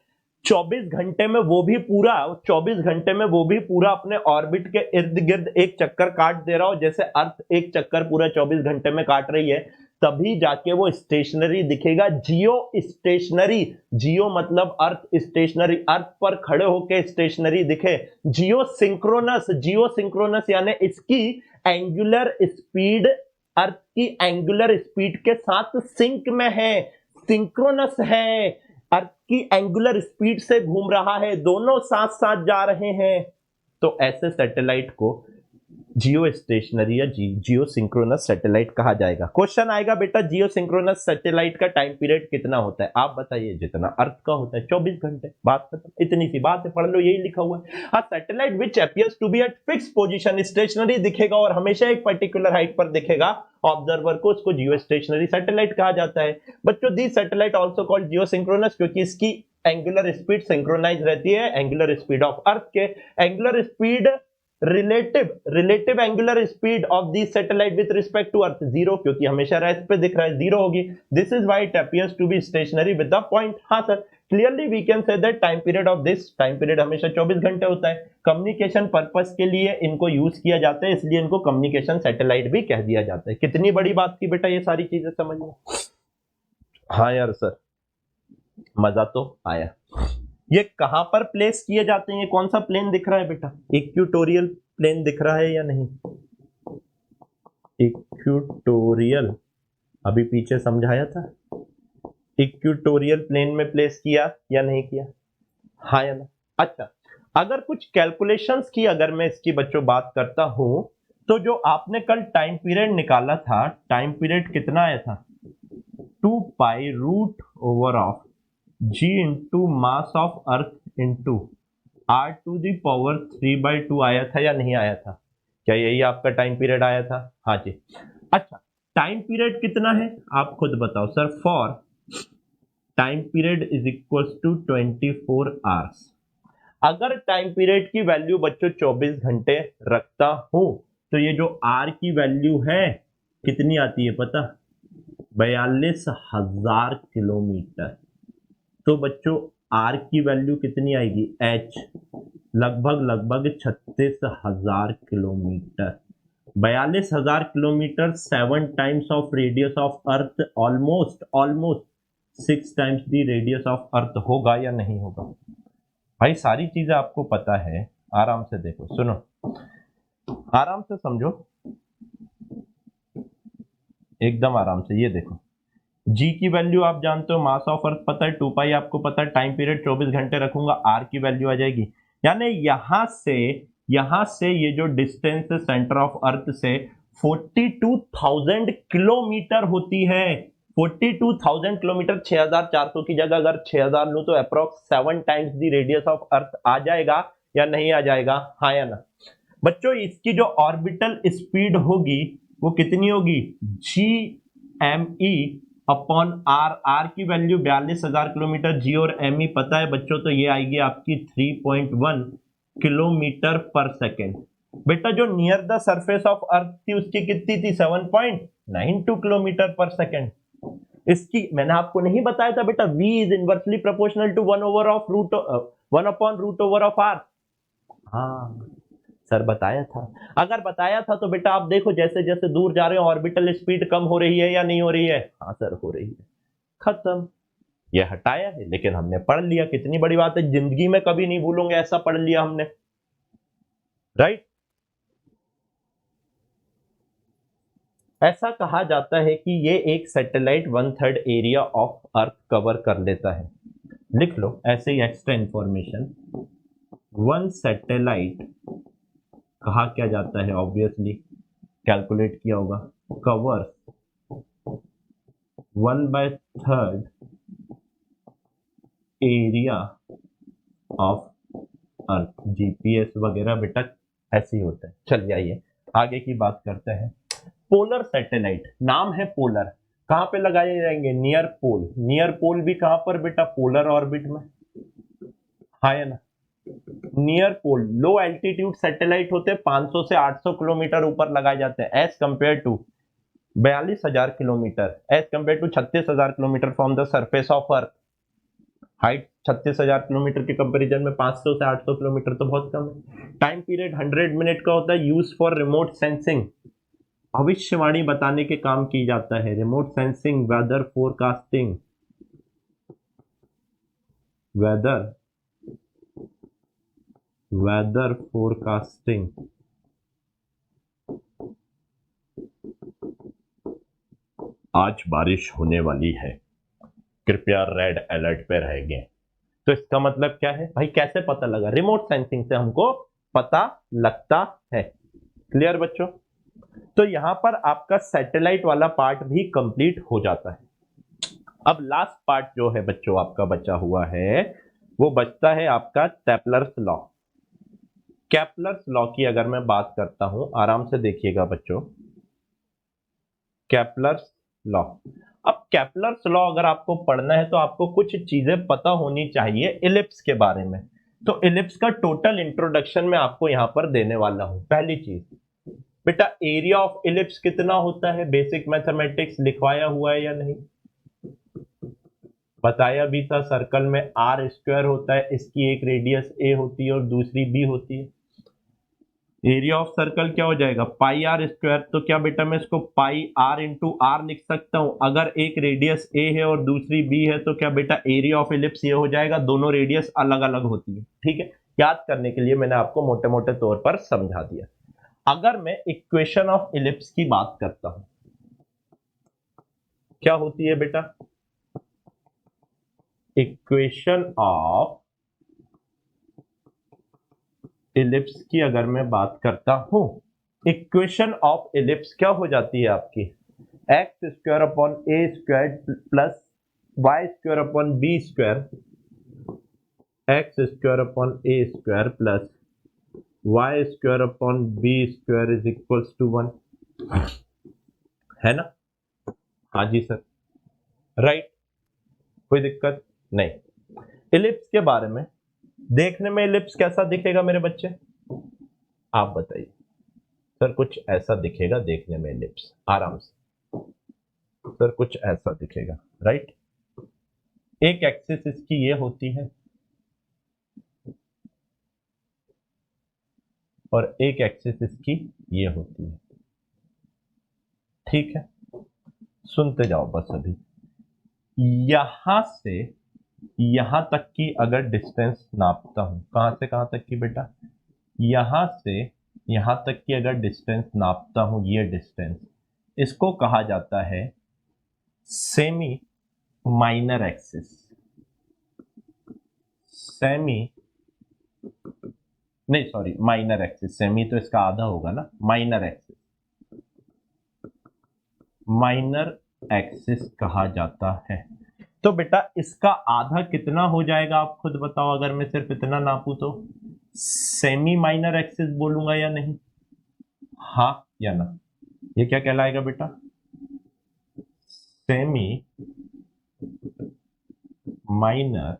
24 घंटे में वो भी पूरा 24 घंटे में वो भी पूरा अपने ऑर्बिट के इर्द गिर्द एक चक्कर काट दे रहा हो, जैसे अर्थ एक चक्कर पूरा 24 घंटे में काट रही है, तभी जाके वो स्टेशनरी दिखेगा। जियो स्टेशनरी, जियो मतलब अर्थ, स्टेशनरी अर्थ पर खड़े होके स्टेशनरी दिखे। जियो सिंक्रोनस यानी इसकी एंगुलर स्पीड अर्थ की एंगुलर स्पीड के साथ सिंक में है, सिंक्रोनस है, अर्थ की एंगुलर स्पीड से घूम रहा है, दोनों साथ साथ जा रहे हैं। तो ऐसे सैटेलाइट को जियो स्टेशनरी या जियो सिंक्रोनस सैटेलाइट कहा जाएगा। क्वेश्चन आएगा बेटा जियो सिंक्रोनस सैटेलाइट का टाइम पीरियड कितना होता है? आप बताइए। जितना अर्थ का होता है, 24 घंटे, बात खत्म, इतनी सी बात है, पढ़ लो, यही लिखा हुआ है। हाँ, satellite which appears to be at fix position, stationary दिखेगा और हमेशा एक पर्टिकुलर हाइट पर दिखेगा ऑब्जर्वर को, उसको जियो स्टेशनरी सैटेलाइट कहा जाता है। बच्चों दी सैटेलाइट ऑल्सो कॉल्ड जियो सिंक्रोनस क्योंकि इसकी एंगुलर स्पीड सिंक्रोनाइज रहती है एंगुलर स्पीड ऑफ अर्थ के angular speed relative angular speed of the satellite with respect to earth zero, क्योंकि हमेशा रेस्ट पे दिख रहा है, जीरो होगी। This is why it appears to be stationary with the point. हाँ sir, clearly we can say that time period of this, time period हमेशा 24 घंटे होता है। कम्युनिकेशन पर्पस के लिए इनको यूज किया जाता है, इसलिए इनको कम्युनिकेशन सैटेलाइट भी कह दिया जाता है। कितनी बड़ी बात थी बेटा ये सारी चीजें समझ में? हाँ यार सर, मजा तो आया। ये कहां पर प्लेस किए जाते हैं? ये कौन सा प्लेन दिख रहा है बेटा? इक्वेटोरियल प्लेन दिख रहा है या नहीं? इक्वेटोरियल, अभी पीछे समझाया था, इक्वेटोरियल प्लेन में प्लेस किया या नहीं किया? हाँ या ना? अच्छा, अगर कुछ कैलकुलेशंस की अगर मैं इसकी बच्चों बात करता हूं तो जो आपने कल टाइम पीरियड निकाला था, टाइम पीरियड कितना आया था? 2 pi root over of g into mass of earth into r to the power 3/2 आया था या नहीं आया था? क्या यही आपका टाइम पीरियड आया था? हाँ जी। अच्छा, टाइम पीरियड कितना है आप खुद बताओ sir. For time period is equal to 24 hours. अगर टाइम पीरियड की वैल्यू बच्चों 24 घंटे रखता हूं तो ये जो आर की वैल्यू है कितनी आती है पता? 42,000 किलोमीटर। तो बच्चों आर की वैल्यू कितनी आएगी? एच लगभग 36,000 kilometre. 42,000 kilometre 7 times of radius of earth, almost 6 times the radius of अर्थ होगा या नहीं होगा? भाई सारी चीजें आपको पता है, आराम से देखो, सुनो, आराम से समझो, एकदम आराम से। ये देखो, जी की वैल्यू आप जानते हो, मास ऑफ अर्थ पता है, 2 पाई आपको पता है, टाइम पीरियड 24 घंटे रखूंगा, आर की वैल्यू आ जाएगी। यानी यहां से ये जो डिस्टेंस है सेंटर ऑफ अर्थ से 42,000 किलोमीटर होती है। 42,000 किलोमीटर, 6,400 की जगह अगर 6,000 लूं तो approx 7 times the radius of earth आ जाएगा या नहीं आ जाएगा? हाँ या ना? बच्चों इसकी जो ऑर्बिटल स्पीड होगी वो कितनी होगी? G M E upon R. R की वैल्यू 42,000 किलोमीटर, जी और एम ई पता है बच्चों, तो ये आएगी आपकी 3.1 किलोमीटर पर सेकेंड। बेटा जो नियर द सरफेस ऑफ अर्थ थी उसकी कितनी थी? 7.92 किलोमीटर पर सेकेंड। इसकी मैंने आपको नहीं बताया था बेटा, v is inversely proportional to 1 upon root over of R. हाँ सर बताया था। अगर बताया था तो बेटा आप देखो, जैसे जैसे दूर जा रहे हो ऑर्बिटल स्पीड कम हो रही है या नहीं हो रही है? हाँ सर हो रही है। खत्म। ये हटाया है लेकिन हमने पढ़ लिया, कितनी बड़ी बात है, जिंदगी में कभी नहीं भूलूंगे ऐसा पढ़ लिया हमने, राइट। ऐसा कहा जाता है कि ये एक satellite 1/3 area of earth cover कर लेता है। लिख लो ऐसे ही एक्स्ट्रा इंफॉर्मेशन, वन सैटेलाइट कहा क्या जाता है, ऑब्वियसली कैलकुलेट किया होगा, cover 1/3 area of earth. GPS वगैरह बेटा ऐसे ही होता है। चलिए आइए आगे की बात करते हैं। पोलर सैटेलाइट, नाम है पोलर, कहां पे लगाए जाएंगे? नियर पोल। नियर पोल भी कहां पर बेटा? पोलर ऑर्बिट में। हाँ या ना? नियर पोल लो एल्टीट्यूड सैटेलाइट होते हैं, 500 से 800 किलोमीटर ऊपर लगाए जाते हैं, as compare to 42,000 kilometre, as compare to 36,000 kilometre from the surface of earth. Height 36,000 kilometre के कंपैरिजन में 500 से 800 किलोमीटर तो बहुत कम है। टाइम पीरियड 100 मिनट का होता है, यूज फॉर रिमोट सेंसिंग, भविष्यवाणी बताने के काम की जाता है। Remote sensing, weather forecasting, weather forecasting. आज बारिश होने वाली है, कृपया रेड अलर्ट पे रहेंगे। तो इसका मतलब क्या है भाई? कैसे पता लगा? रिमोट सेंसिंग से हमको पता लगता है। क्लियर बच्चों? तो यहां पर आपका सैटेलाइट वाला पार्ट भी कंप्लीट हो जाता है। अब लास्ट पार्ट जो है बच्चों आपका बचा हुआ है, वो बचता है आपका केप्लर्स लॉ। केप्लर्स लॉ की अगर मैं बात करता हूं, आराम से देखिएगा बच्चों, केप्लर्स लॉ। अब केप्लर्स लॉ अगर आपको पढ़ना है तो आपको कुछ चीजें पता होनी चाहिए इलिप्स के बारे में। तो इलिप्स का टोटल इंट्रोडक्शन मैं आपको यहां पर देने वाला हूं। पहली चीज बेटा, एरिया ऑफ इलिप्स कितना होता है? बेसिक मैथमेटिक्स लिखवाया हुआ है या नहीं? बताया भी था, सर्कल में आर स्क्वायर होता है, इसकी एक रेडियस ए होती है और दूसरी बी होती है। एरिया ऑफ सर्कल क्या हो जाएगा? पाई आर स्क्वायर। तो क्या बेटा मैं इसको पाई आर इंटू आर लिख सकता हूं? अगर एक रेडियस ए है और दूसरी बी है तो क्या बेटा एरिया ऑफ इलिप्स ये हो जाएगा? दोनों रेडियस अलग अलग होती है, ठीक है। याद करने के लिए मैंने आपको मोटे मोटे तौर पर समझा दिया। अगर मैं इक्वेशन ऑफ इलिप्स की बात करता हूं, क्या होती है बेटा? इक्वेशन ऑफ इलिप्स की अगर मैं बात करता हूं, इक्वेशन ऑफ इलिप्स क्या हो जाती है आपकी? X square upon A square plus Y square upon B square, X square upon A square plus Y square upon B square is equals to 1, है ना? हाँ जी सर, राइट। कोई दिक्कत नहीं। इलिप्स के बारे में देखने में इलिप्स कैसा दिखेगा मेरे बच्चे, आप बताइए। सर कुछ ऐसा दिखेगा देखने में इलिप्स, आराम से सर कुछ ऐसा दिखेगा, राइट। एक एक्सिस इसकी ये होती है और एक एक्सिस इसकी ये होती है, ठीक है। सुनते जाओ बस। अभी यहां से यहां तक की अगर डिस्टेंस नापता हूं, कहां से कहां तक की बेटा, यहां से यहां तक की अगर डिस्टेंस नापता हूं, ये डिस्टेंस, इसको कहा जाता है सेमी माइनर एक्सिस। सेमी नहीं, सॉरी, माइनर एक्सिस। सेमी तो इसका आधा होगा ना, माइनर एक्सिस, माइनर एक्सिस कहा जाता है। तो बेटा इसका आधा कितना हो जाएगा, आप खुद बताओ। अगर मैं सिर्फ इतना नापूं तो सेमी माइनर एक्सिस बोलूंगा या नहीं, हाँ या ना? ये क्या कहलाएगा बेटा, सेमी माइनर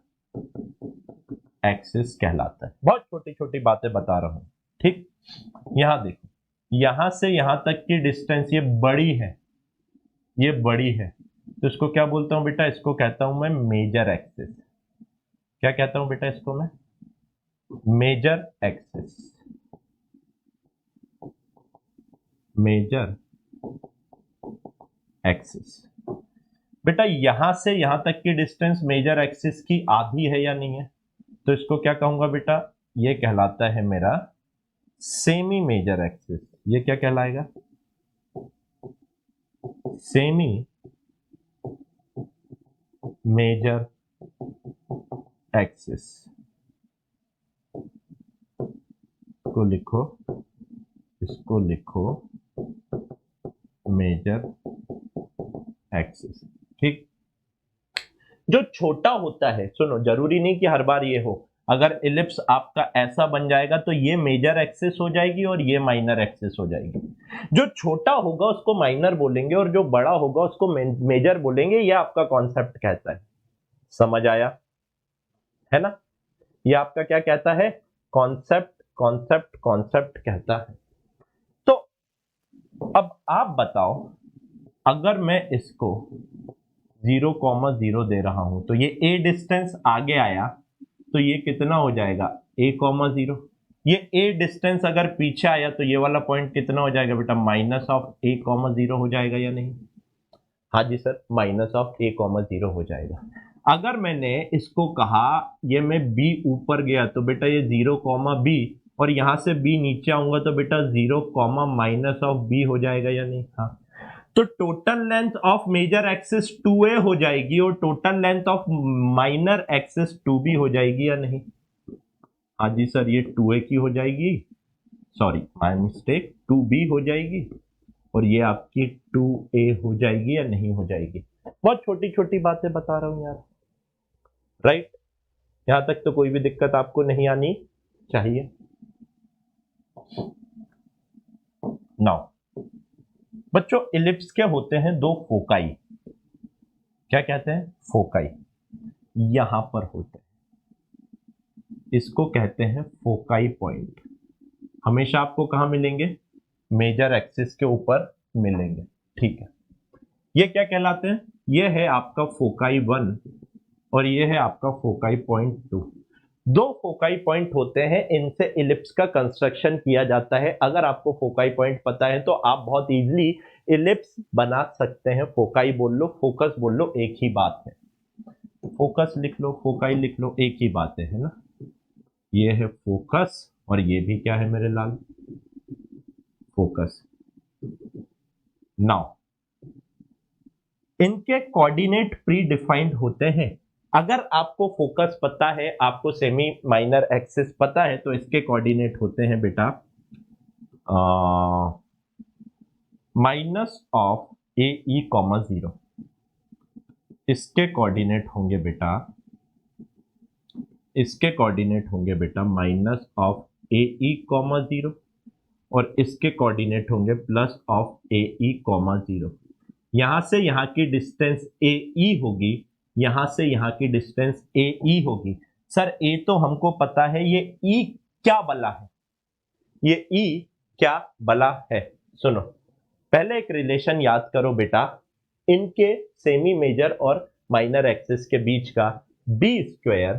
एक्सिस कहलाता है। बहुत छोटी छोटी बातें बता रहा हूं, ठीक। यहां देखो, यहां से यहां तक की डिस्टेंस ये बड़ी है, ये बड़ी है, तो इसको क्या बोलता हूं बेटा, इसको कहता हूं मैं मेजर एक्सिस। क्या कहता हूं बेटा इसको मैं, मेजर एक्सिस। Major axis. बेटा यहां से यहां तक की डिस्टेंस मेजर एक्सिस की आधी है या नहीं है, तो इसको क्या कहूंगा बेटा, ये कहलाता है मेरा सेमी मेजर एक्सिस। ये क्या कहलाएगा, सेमी मेजर एक्सिस। को लिखो, इसको लिखो मेजर एक्सिस, ठीक। जो छोटा होता है, सुनो, जरूरी नहीं कि हर बार ये हो। अगर इलिप्स आपका ऐसा बन जाएगा तो ये मेजर एक्सिस हो जाएगी और ये माइनर एक्सिस हो जाएगी। जो छोटा होगा उसको माइनर बोलेंगे और जो बड़ा होगा उसको मेजर बोलेंगे। ये आपका कॉन्सेप्ट कहता है, समझ आया है ना? ये आपका क्या कहता है, कॉन्सेप्ट कॉन्सेप्ट कॉन्सेप्ट कहता है। तो अब आप बताओ, अगर मैं इसको 0,0 दे रहा हूं तो ये ए डिस्टेंस आगे आया तो ये कितना हो जाएगा, a,0। ये ए डिस्टेंस अगर पीछे आया तो ये वाला पॉइंट कितना हो जाएगा बेटा, माइनस ऑफ a,0 हो जाएगा या नहीं? हाँ जी सर, माइनस ऑफ a,0 हो जाएगा। अगर मैंने इसको कहा ये मैं b ऊपर गया तो बेटा ये 0,b, और यहां से b नीचे आऊंगा तो बेटा 0, माइनस ऑफ b हो जाएगा या नहीं? हाँ। तो total length of major axis 2a हो जाएगी और total length of minor axis 2b हो जाएगी या नहीं? हाँ जी सर, ये 2a की हो जाएगी, सॉरी माय मिस्टेक, 2b हो जाएगी और ये आपकी 2a हो जाएगी या नहीं हो जाएगी? बहुत छोटी छोटी बातें बता रहा हूं यार, राइट। यहां तक तो कोई भी दिक्कत आपको नहीं आनी चाहिए। नाउ बच्चों, इलिप्स के होते हैं दो फोकाई। क्या कहते हैं, फोकाई। यहां पर होते हैं, इसको कहते हैं फोकाई पॉइंट। हमेशा आपको कहां मिलेंगे, मेजर एक्सिस के ऊपर मिलेंगे, ठीक है। ये क्या कहलाते हैं, ये है आपका फोकाई 1 और ये है आपका फोकाई पॉइंट 2। दो फोकाई पॉइंट होते हैं, इनसे इलिप्स का कंस्ट्रक्शन किया जाता है। अगर आपको फोकाई पॉइंट पता है तो आप बहुत इजीली इलिप्स बना सकते हैं। फोकाई बोल लो, फोकस बोल लो, एक ही बात है। फोकस लिख लो, फोकाई लिख लो, एक ही बात है ना? ये है फोकस और ये भी क्या है मेरे लाल, फोकस। नाउ इनके कोऑर्डिनेट प्री डिफाइंड होते हैं। अगर आपको फोकस पता है, आपको सेमी माइनर एक्सिस पता है, तो इसके कोऑर्डिनेट होते हैं बेटा माइनस ऑफ AE,0। इसके कोऑर्डिनेट होंगे बेटा, इसके कोऑर्डिनेट होंगे बेटा माइनस ऑफ AE,0 और इसके कोऑर्डिनेट होंगे प्लस ऑफ AE,0। यहां से यहां की डिस्टेंस AE होगी, यहां से यहां की डिस्टेंस AE होगी। सर ए तो हमको पता है, ये ई क्या बला है, ये ई क्या बला है। सुनो, पहले एक रिलेशन याद करो बेटा, इनके सेमी मेजर और माइनर एक्सिस के बीच का b square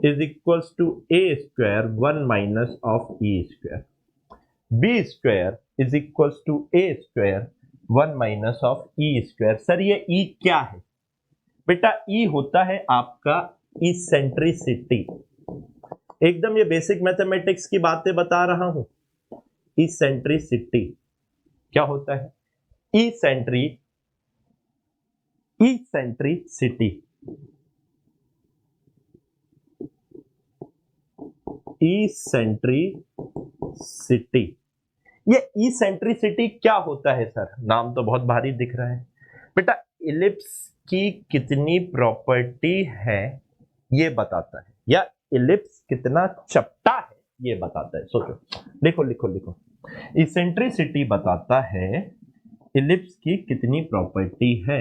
is equals to A square 1 minus of e square. B square is equals to A square 1 minus of e square. Sir ये ई क्या है बेटा? ई होता है आपका इसेंट्रिसिटी। एकदम ये बेसिक मैथमेटिक्स की बातें बता रहा हूं। इसेंट्रिसिटी क्या होता है? इसेंट्रिसिटी ये इसेंट्रिसिटी क्या होता है सर? नाम तो बहुत भारी दिख रहा है बेटा। इलिप्स की कितनी प्रॉपर्टी है ये बताता है, या इलिप्स कितना चपटा है ये बताता है। सोचो, लिखो लिखो लिखो। इसेंट्रिसिटी बताता है इलिप्स की कितनी प्रॉपर्टी है।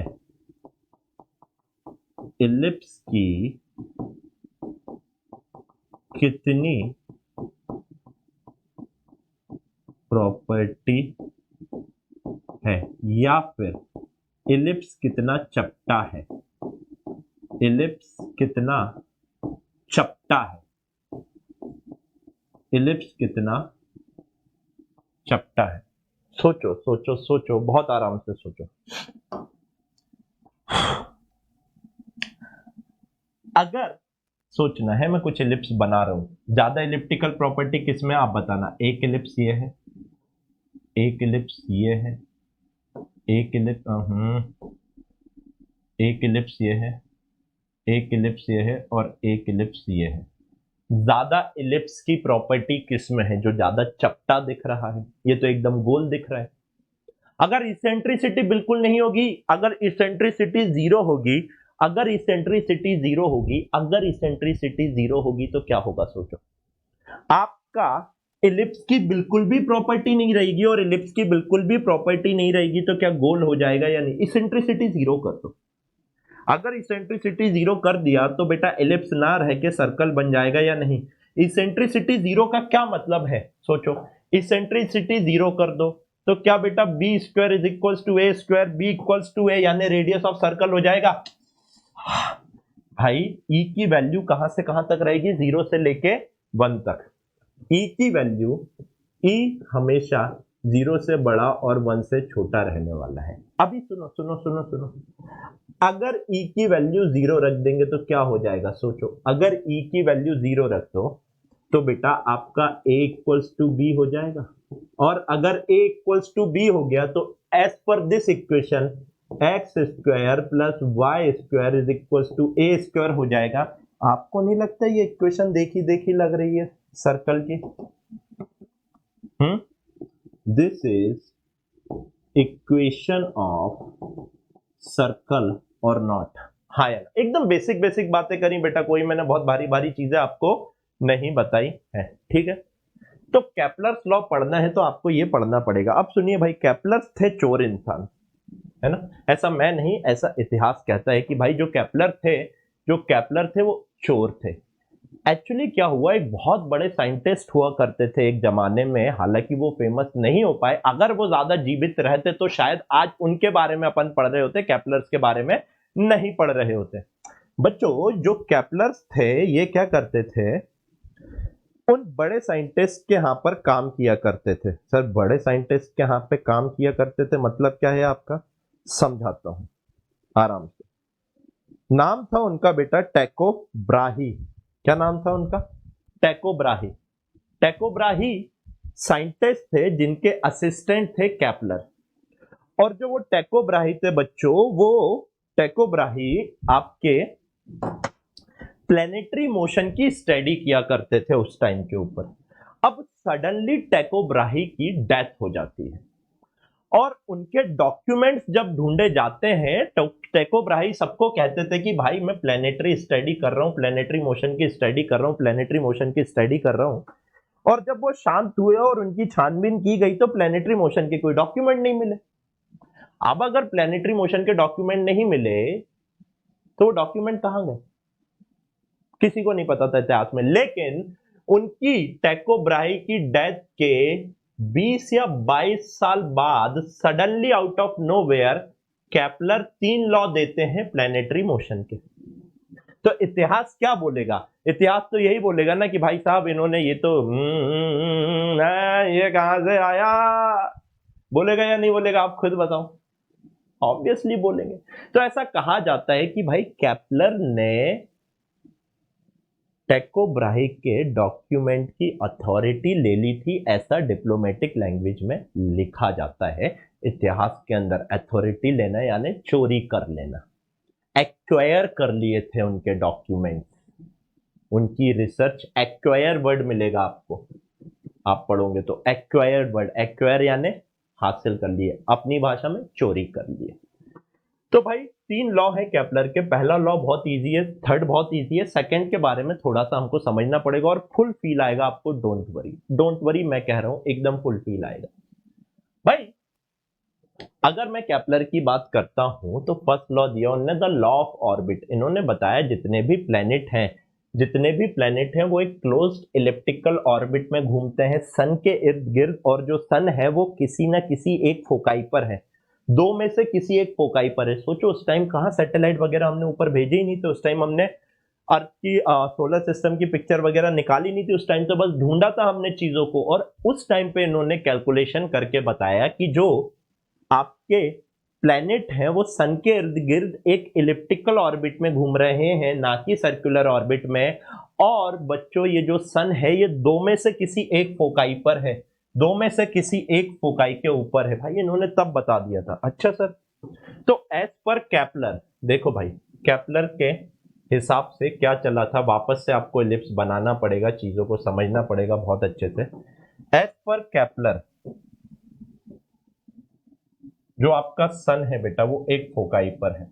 इलिप्स की कितनी प्रॉपर्टी है, या फिर इलिप्स कितना चपटा है। इलिप्स कितना चपटा है। इलिप्स कितना चपटा है। सोचो सोचो सोचो, बहुत आराम से सोचो। अगर सोचना है, मैं कुछ इलिप्स बना रहा हूं, ज्यादा इलिप्टिकल प्रॉपर्टी किसमें आप बताना। एक इलिप्स ये है, एक इलिप्स ये है, एक इलिप्स एक इलिप्स ये है, एक इलिप्स ये है, और एक इलिप्स ये है। ज्यादा इलिप्स की प्रॉपर्टी किसमें है? जो ज्यादा चपटा दिख रहा है। ये तो एकदम गोल दिख रहा है। अगर इसेंट्रिसिटी बिल्कुल नहीं होगी, अगर इसेंट्रिसिटी जीरो होगी, अगर इसेंट्रिसिटी जीरो होगी, अगर इसेंट्रिसिटी जीरो होगी तो क्या होगा? सोचो, आपका इलिप्स की बिल्कुल भी प्रॉपर्टी नहीं रहेगी, और इलिप्स की बिल्कुल भी प्रॉपर्टी नहीं रहेगी तो क्या गोल हो जाएगा या नहीं? इसेंट्रिसिटी जीरो कर दो। अगर इसेंट्रिसिटी जीरो कर दिया तो बेटा इलिप्स ना रह के सर्कल बन जाएगा या नहीं? इसेंट्रिसिटी जीरो का क्या मतलब है? सोचो, इसेंट्रिसिटी जीरो कर दो तो क्या बेटा B square is equals to A square, B equals to A, यानी रेडियस ऑफ सर्कल हो जाएगा। भाई ई की वैल्यू कहां से कहां तक रहेगी? 0 से लेके 1 तक। ई की वैल्यू, ई हमेशा 0 से बड़ा और 1 से छोटा रहने वाला है। अभी सुनो सुनो सुनो सुनो, अगर ई की वैल्यू 0 रख देंगे तो क्या हो जाएगा? सोचो, अगर ई की वैल्यू 0 रख दो तो बेटा आपका a इक्वल्स टू बी हो जाएगा, और अगर a इक्वल्स टू बी हो गया तो as per this equation x square plus Y square is equals to A square हो जाएगा। आपको नहीं लगता ये इक्वेशन देखी देखी लग रही है सर्कल की? This is equation of circle और नॉट। हाँ यार, एकदम बेसिक बेसिक बातें करी बेटा, कोई मैंने बहुत भारी भारी चीजें आपको नहीं बताई है, ठीक है। तो केपलर्स लॉ पढ़ना है तो आपको ये पढ़ना पड़ेगा। अब सुनिए भाई, केपलर्स थे चोर इंसान, है ना? ऐसा मैं नहीं, ऐसा इतिहास कहता है कि भाई जो केपलर थे वो चोर थे। एक्चुअली क्या हुआ, एक बहुत बड़े साइंटिस्ट हुआ करते थे एक जमाने में, हालांकि वो फेमस नहीं हो पाए। अगर वो ज्यादा जीवित रहते तो शायद आज उनके बारे में अपन पढ़ रहे होते, केपलर्स के बारे में नहीं पढ़ रहे होते। बच्चों, जो केपलर्स थे ये क्या करते थे, उन बड़े साइंटिस्ट के यहाँ पर काम किया करते थे। सर, बड़े साइंटिस्ट के यहाँ पे काम किया करते थे मतलब क्या है आपका? समझाता हूं आराम से। नाम था उनका बेटा टैको ब्राही। क्या नाम था उनका? Taco Brahui. Taco Brahui scientist थे जिनके असिस्टेंट थे केपलर। और जो वो टैको ब्राही थे बच्चों, वो टैको ब्राही आपके प्लेनेटरी मोशन की स्टडी किया करते थे उस टाइम के ऊपर। अब सडनली टैको ब्राही की डेथ हो जाती है, और उनके डॉक्यूमेंट्स जब ढूंढे जाते हैं तो टैको ब्राही सबको कहते थे कि भाई मैं प्लेनेटरी स्टडी कर रहा हूं, प्लेनेटरी मोशन की स्टडी कर रहा हूं, प्लेनेटरी मोशन की स्टडी कर रहा हूं। और जब वो शांत हुए और उनकी छानबीन की गई तो प्लेनेटरी मोशन के कोई डॉक्यूमेंट नहीं मिले। अब अगर प्लेनेटरी मोशन के डॉक्यूमेंट नहीं मिले तो वो डॉक्यूमेंट कहां गए? किसी को नहीं पता था इतिहास में। लेकिन उनकी टाइको ब्राहे की डेथ के 20 या 22 साल बाद suddenly out of nowhere Kepler 3 law देते हैं प्लैनेटरी मोशन के। तो इतिहास क्या बोलेगा? इतिहास तो यही बोलेगा ना कि भाई साहब इन्होंने ये तो ये कहां से आया, बोलेगा या नहीं बोलेगा? आप खुद बताओ। ऑब्वियसली बोलेंगे। तो ऐसा कहा जाता है कि भाई केपलर ने टाइको ब्राहे के डॉक्यूमेंट की अथॉरिटी ले ली थी, ऐसा डिप्लोमेटिक लैंग्वेज में लिखा जाता है। इतिहास के अंदर अथॉरिटी लेना यानी चोरी कर लेना, एक्वायर कर लिए थे उनके डॉक्यूमेंट, उनकी रिसर्च। एक्वायर वर्ड मिलेगा आपको, आप पढ़ोगे तो एक्वायर्ड वर्ड, एक्वायर यानी हासिल कर लिए, अपनी भाषा में चोरी कर लिए। तो भाई 3 लॉ है केपलर के। पहला लॉ बहुत इजी है, थर्ड बहुत इजी है, सेकंड के बारे में थोड़ा सा हमको समझना पड़ेगा और फुल फील आएगा आपको। डोंट वरी, डोंट वरी, मैं कह रहा हूं एकदम फुल फील आएगा। भाई अगर मैं केपलर की बात करता हूं तो फर्स्ट लॉ दिया उन्होंने, द लॉ ऑफ ऑर्बिट। इन्होंने बताया जितने भी प्लेनेट हैं वो एक क्लोज्ड इलिप्टिकल ऑर्बिट में घूमते हैं सन के इर्द गिर्द, और जो सन है वो किसी ना किसी एक फोकाई पर है, 2 में से किसी एक फोकाई पर है। सोचो उस टाइम कहां सैटेलाइट वगैरह हमने ऊपर भेजे ही नहीं थे, उस टाइम हमने अर्थ की सोलर सिस्टम की पिक्चर वगैरह निकाली नहीं थी, उस टाइम तो बस ढूंढा था हमने चीजों को। और उस टाइम पे इन्होंने कैलकुलेशन करके बताया कि जो आपके प्लैनेट हैं वो सन के इर्द गिर्द एक इलिप्टिकल ऑर्बिट में घूम रहे हैं, ना कि सर्कुलर ऑर्बिट में। और बच्चों ये जो सन है ये 2 में से किसी एक फोकाई पर है, 2 में से किसी एक फोकाई के ऊपर है। भाई इन्होंने तब बता दिया था। अच्छा सर, तो एज पर केपलर, देखो भाई केपलर के हिसाब से क्या चला था, वापस से आपको एलिप्स बनाना पड़ेगा, चीजों को समझना पड़ेगा बहुत अच्छे से। एज पर केपलर जो आपका सन है बेटा वो एक फोकाई पर है,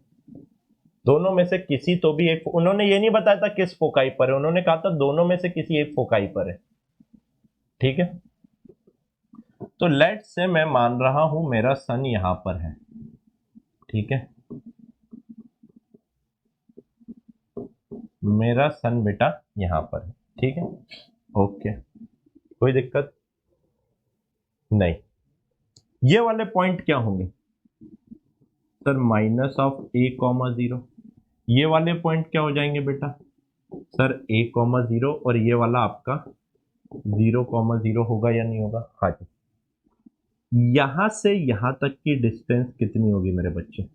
दोनों में से किसी तो भी एक। उन्होंने ये नहीं बताया था किस फोकाई पर है, उन्होंने कहा था दोनों में से किसी एक फोकाई पर है। ठीक है, तो लेट से मैं मान रहा हूं मेरा सन यहां पर है। ठीक है, मेरा सन बेटा यहां पर है। ठीक है, ओके, कोई दिक्कत नहीं। ये वाले पॉइंट क्या होंगे सर? -(a,0). ये वाले पॉइंट क्या हो जाएंगे बेटा सर? a,0, और ये वाला आपका 0,0 होगा या नहीं होगा? हाँ जी। यहां से यहां तक की डिस्टेंस कितनी होगी मेरे बच्चे?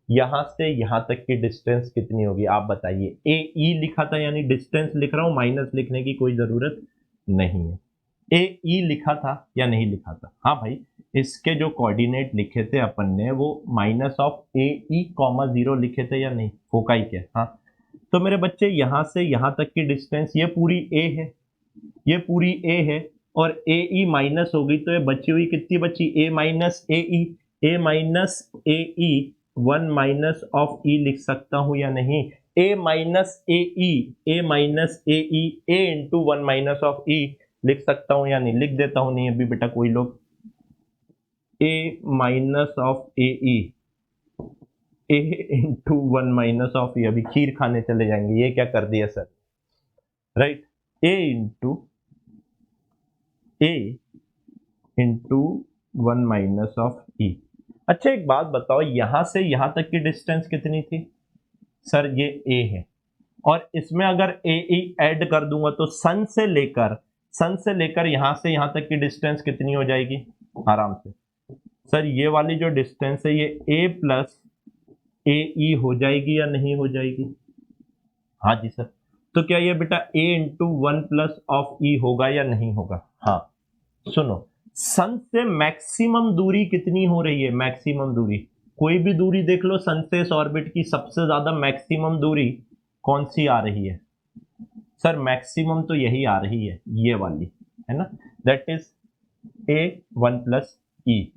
यहां से यहां तक की डिस्टेंस कितनी होगी आप बताइए? ए ई लिखा था यानी डिस्टेंस लिख रहा हूं, माइनस लिखने की कोई जरूरत नहीं है। ए ई लिखा था या नहीं लिखा था? हाँ भाई, इसके जो कोऑर्डिनेट लिखे थे अपन ने वो -(a,e,0) लिखे थे या नहीं? फोकाई के। हाँ, तो मेरे बच्चे यहां से यहां तक की डिस्टेंस ये पूरी ए है, ये पूरी ए है, और ए ई माइनस होगी तो ये बची हुई कितनी बची? A minus A E, A minus A E, 1 minus of E लिख सकता हूं या नहीं? A minus A E, A minus A E, A into 1 minus of E लिख सकता हूं या नहीं? लिख देता हूं नहीं अभी बेटा कोई लोग। A minus of A E, A into 1 minus of E. अभी खीर खाने चले जाएंगे, ये क्या कर दिया sir? Right, A into 1 minus of E. अच्छा एक बात बताओ, यहां से यहां तक की डिस्टेंस कितनी थी सर? ये ए है, और इसमें अगर ए ई ऐड कर दूंगा तो सन से लेकर यहां से यहां तक की डिस्टेंस कितनी हो जाएगी आराम से? सर ये वाली जो डिस्टेंस है ये ए प्लस ए ई हो जाएगी या नहीं हो जाएगी? हाँ जी सर। तो क्या ये बेटा ए इंटू 1 प्लस ऑफ ई होगा या नहीं होगा? हाँ, सुनो, सन से मैक्सिमम दूरी कितनी हो रही है? मैक्सिमम दूरी, कोई भी दूरी देख लो सन से इस ऑर्बिट की, सबसे ज्यादा मैक्सिमम दूरी कौन सी आ रही है सर? मैक्सिमम तो यही आ रही है, ये वाली है ना, दैट इज a1 प्लस ई।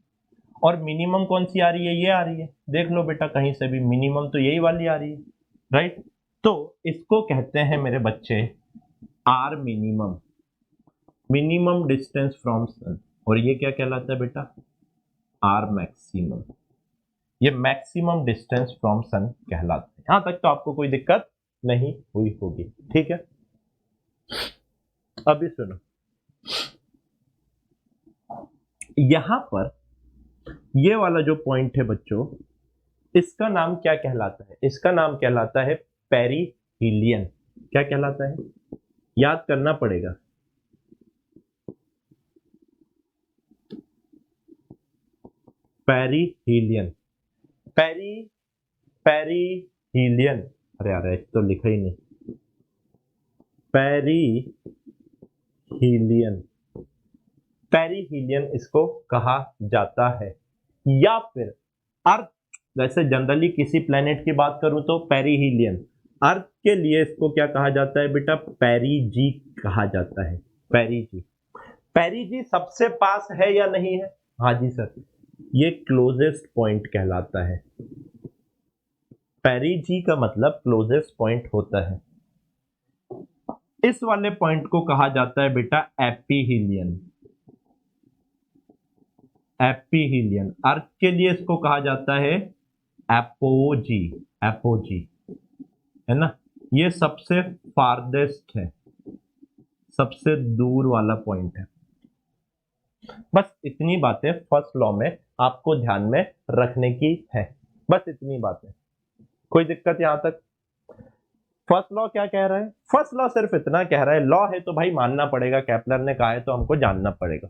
और मिनिमम कौन सी आ रही है? ये आ रही है, देख लो बेटा कहीं से भी, मिनिमम तो यही वाली आ रही है, राइट। तो इसको कहते हैं मेरे बच्चे r minimum, minimum distance from sun. और ये क्या कहलाता है बेटा? R maximum. ये मैक्सिमम डिस्टेंस फ्रॉम सन कहलाता है। यहां तक तो आपको कोई दिक्कत नहीं हुई होगी, ठीक है। अभी सुनो, यहां पर ये वाला जो पॉइंट है बच्चों, इसका नाम क्या कहलाता है? इसका नाम कहलाता है पेरिहीलियन। क्या कहलाता है? याद करना पड़ेगा। पेरिहीलियन, पेरी पेरिहीलियन, अरे यार एक तो लिखा ही नहीं, पेरिहीलियन, पेरिहीलियन इसको कहा जाता है। या फिर अर्थ, वैसे जनरली किसी प्लेनेट की बात करूं तो पेरिहीलियन, अर्थ के लिए इसको क्या कहा जाता है बेटा? पेरिजी कहा जाता है। पेरिजी, पेरिजी सबसे पास है या नहीं है? हाँ जी सर, ये क्लोजेस्ट पॉइंट कहलाता है। पेरिजी का मतलब क्लोजेस्ट पॉइंट होता है। इस वाले पॉइंट को कहा जाता है बेटा एपीहीलियन। एपीहीलियन, अर्थ के लिए इसको कहा जाता है एपोजी। एपोजी है ना, ये सबसे फारदेस्ट है, सबसे दूर वाला पॉइंट है। बस इतनी बातें फर्स्ट लॉ में आपको ध्यान में रखने की है, बस इतनी बातें। कोई दिक्कत यहां तक? फर्स्ट लॉ क्या कह रहा है? फर्स्ट लॉ सिर्फ इतना कह रहा है, लॉ है तो भाई मानना पड़ेगा, केपलर ने कहा है तो हमको जानना पड़ेगा।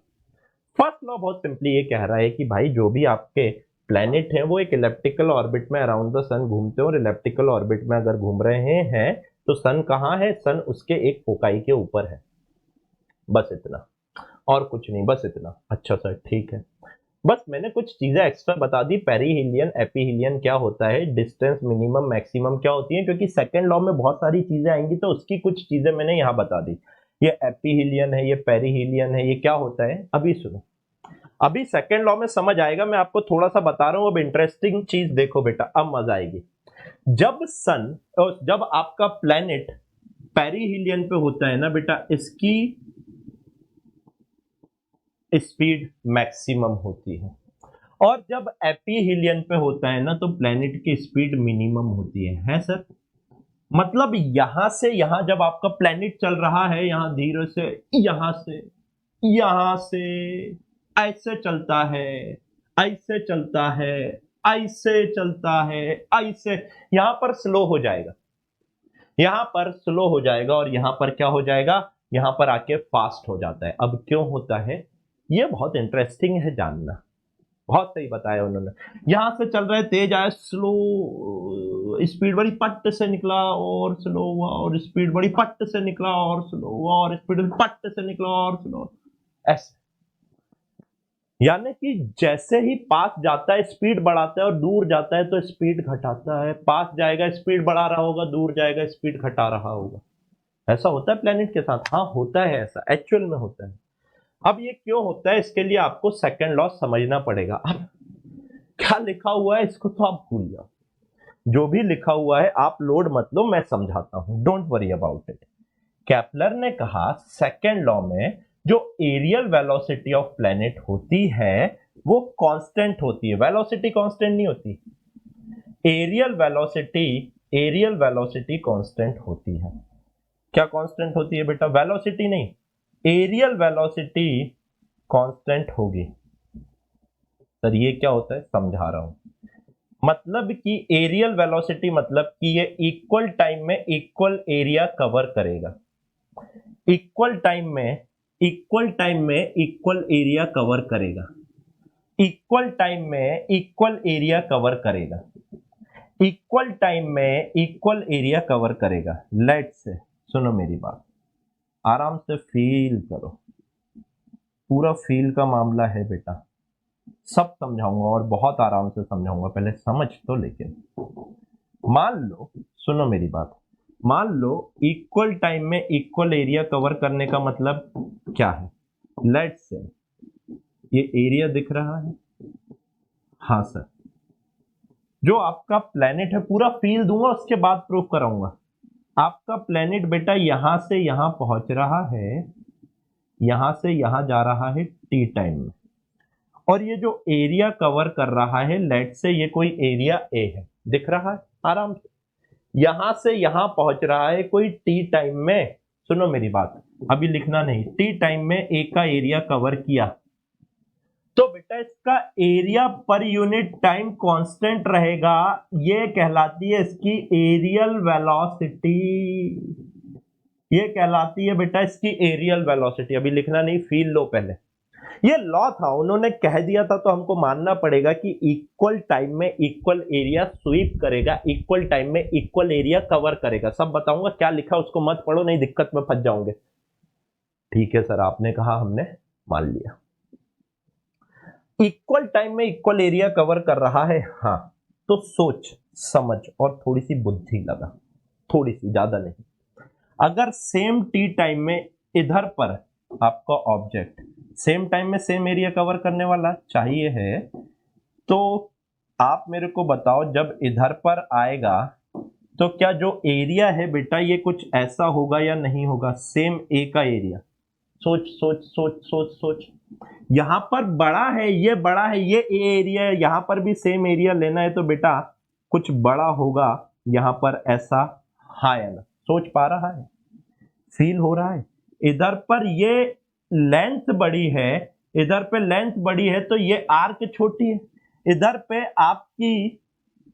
फर्स्ट लॉ बहुत सिंपली ये कह रहा है कि भाई जो भी आपके प्लैनेट हैं वो एक इलेप्टिकल ऑर्बिट में अराउंड द सन घूमते हैं, और इलेप्टिकल ऑर्बिट में अगर घूम रहे हैं तो सन कहाँ है? सन उसके एक फोकाई के ऊपर है। बस इतना, और कुछ नहीं, बस इतना। अच्छा सर ठीक है, बस मैंने कुछ चीजें एक्स्ट्रा बता दी। पेरिहीलियन, एपीहीलियन क्या होता है, डिस्टेंस मिनिमम मैक्सिमम क्या होती है, क्योंकि सेकंड लॉ में बहुत सारी चीजें आएंगी तो उसकी कुछ चीजें मैंने यहाँ बता दी। ये एपीहीलियन है, ये पेरिहीलियन है, ये क्या होता है अभी सुनो। अभी सेकंड लॉ में समझ आएगा, मैं आपको थोड़ा सा बता रहा हूं। अब इंटरेस्टिंग चीज देखो बेटा, अब मजा आएगी। जब सन, जब आपका प्लेनेट पेरिहीलियन पे होता है ना बेटा, इसकी स्पीड मैक्सिमम होती है, और जब एपीहीलियन पे होता है ना तो प्लेनेट की स्पीड मिनिमम होती है सर? मतलब यहां से यहां जब आपका प्लेनेट चल रहा है, यहां धीरे से, यहां से, यहां से ऐसे चलता है, ऐसे चलता है, ऐसे चलता है, ऐसे, यहां पर स्लो हो जाएगा, यहां पर स्लो हो जाएगा, और यहां पर क्या हो जाएगा? यहां पर आके फास्ट हो जाता है। अब क्यों होता है? ये बहुत इंटरेस्टिंग है जानना। बहुत सही बताया उन्होंने। यहां से चल रहे तेज आया, स्लो, स्पीड बड़ी पट्ट से निकला और स्लो हुआ, और स्पीड बड़ी पट्ट से निकला और स्लो हुआ, और स्पीड पट्ट से निकला और स्लो, ऐसे। यानी कि जैसे ही पास जाता है स्पीड बढ़ाता है, और दूर जाता है तो स्पीड घटाता है। पास जाएगा स्पीड बढ़ा रहा होगा, दूर जाएगा स्पीड घटा रहा होगा। ऐसा होता है प्लेनेट के साथ? हाँ होता है, ऐसा एक्चुअल में होता है। अब ये क्यों होता है, इसके लिए आपको सेकंड लॉ समझना पड़ेगा। अब क्या लिखा हुआ है इसको तो आप भूल जाओ, जो भी लिखा हुआ है आप लोड मत लो, मैं समझाता हूं, don't worry about it. Kepler ने कहा सेकंड लॉ में जो एरियल वेलोसिटी ऑफ प्लेनेट होती है वो कांस्टेंट होती है। वेलोसिटी कांस्टेंट नहीं होती, areal velocity, areal velocity constant होती है। क्या कांस्टेंट होती है बेटा? वेलोसिटी नहीं, एरियल वेलोसिटी कांस्टेंट होगी। सर ये क्या होता है? समझा रहा हूं। मतलब कि एरियल वेलोसिटी मतलब कि ये इक्वल टाइम में इक्वल एरिया कवर करेगा, इक्वल टाइम में, इक्वल टाइम में इक्वल एरिया कवर करेगा, इक्वल टाइम में इक्वल एरिया कवर करेगा, इक्वल टाइम में इक्वल एरिया कवर करेगा। लेट से, सुनो मेरी बात, आराम से फील करो, पूरा फील का मामला है बेटा, सब समझाऊंगा और बहुत आराम से समझाऊंगा, पहले समझ तो। लेकिन मान लो, सुनो मेरी बात, मान लो इक्वल टाइम में इक्वल एरिया कवर करने का मतलब क्या है? लेट्स से ये एरिया दिख रहा है, हाँ सर, जो आपका प्लेनेट है, पूरा फील दूंगा उसके बाद प्रूफ कराऊंगा। आपका प्लेनेट बेटा यहां से यहां पहुंच रहा है, यहां से यहां जा रहा है टी टाइम में, और ये जो एरिया कवर कर रहा है, लेट से ये कोई एरिया ए है, दिख रहा है आराम से, यहां से यहां पहुंच रहा है कोई टी टाइम में। सुनो मेरी बात, अभी लिखना नहीं, टी टाइम में ए का एरिया कवर किया, तो बेटा इसका एरिया पर यूनिट टाइम कांस्टेंट रहेगा। ये कहलाती है इसकी एरियल वेलोसिटी, ये कहलाती है बेटा इसकी एरियल वेलोसिटी। अभी लिखना नहीं, फील लो पहले। ये लॉ था, उन्होंने कह दिया था तो हमको मानना पड़ेगा कि इक्वल टाइम में इक्वल एरिया स्वीप करेगा, इक्वल टाइम में इक्वल एरिया कवर करेगा। सब बताऊंगा, क्या लिखा उसको मत पढ़ो, नहीं दिक्कत में फंस जाओगे। ठीक है सर, आपने कहा, हमने मान लिया। इक्वल टाइम में इक्वल एरिया कवर कर रहा है, हाँ, तो सोच समझ और थोड़ी सी बुद्धि लगा, थोड़ी सी, ज्यादा नहीं। अगर सेम टी टाइम में इधर पर आपका ऑब्जेक्ट सेम टाइम में सेम एरिया कवर करने वाला चाहिए है, तो आप मेरे को बताओ, जब इधर पर आएगा तो क्या जो एरिया है बेटा ये कुछ ऐसा होगा या नहीं होगा, सेम ए का एरिया। सोच सोच सोच सोच सोच, यहां पर बड़ा है, ये बड़ा है, ये ए एरिया है, यहां पर भी सेम एरिया लेना है तो बेटा कुछ बड़ा होगा यहां पर, ऐसा, हाँ या ना? सोच पा रहा है, फील हो रहा है? इधर पर ये लेंथ बड़ी है, इधर पे लेंथ बड़ी है तो ये आर्क छोटी है, इधर पे आपकी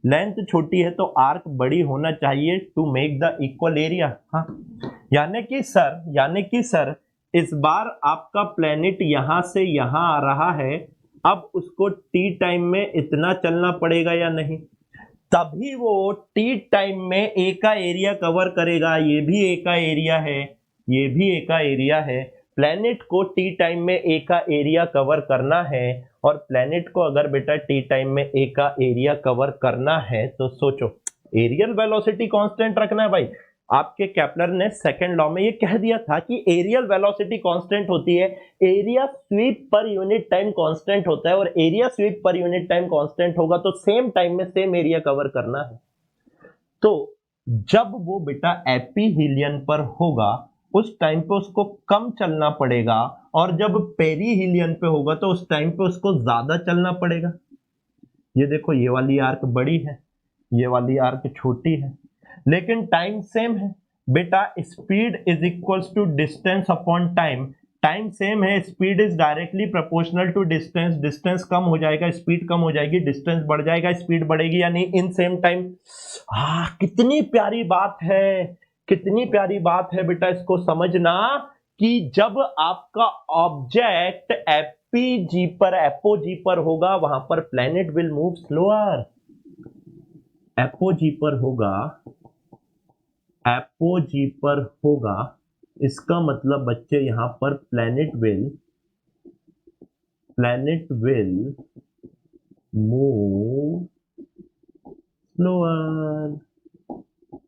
लेंथ छोटी है तो आर्क बड़ी होना चाहिए to make the equal area. हाँ, यानी कि सर इस बार आपका प्लेनेट यहां से यहां आ रहा है, अब उसको टी टाइम में इतना चलना पड़ेगा या नहीं, तभी वो टी टाइम में ए का एरिया कवर करेगा। ये भी ए का एरिया है, ये भी ए का एरिया है। प्लेनेट को टी टाइम में ए का एरिया कवर करना है, और प्लेनेट को अगर बेटा टी टाइम में ए का एरिया कवर करना है तो सोचो, एरियल वेलोसिटी कांस्टेंट रखना है भाई। आपके केपलर ने सेकंड लॉ में ये कह दिया था कि एरियल वेलोसिटी कांस्टेंट होती है, area sweep per unit time constant होता है, और area sweep per unit time constant होगा तो सेम टाइम में सेम एरिया कवर करना है। तो जब वो बेटा एपीहीलियन पर होगा उस टाइम पे उसको कम चलना पड़ेगा, और जब पेरीहीलियन पे होगा तो उस टाइम पे उसको ज्यादा चलना पड़ेगा। ये देखो, ये वाली आर्क बड़ी है, ये वाली आर्क छोटी है, लेकिन टाइम सेम है बेटा। Speed is equals to distance upon time, time same है, speed is directly proportional to distance, distance कम हो जाएगा स्पीड कम हो जाएगी, डिस्टेंस बढ़ जाएगा स्पीड बढ़ेगी, यानी इन सेम टाइम। कितनी प्यारी बात है, कितनी प्यारी बात है बेटा, इसको समझना कि जब आपका ऑब्जेक्ट एपीजी पर एपोजी पर होगा वहां पर planet will move slower. Apogee पर होगा, एपोजी पर होगा, इसका मतलब बच्चे यहां पर planet will move slower,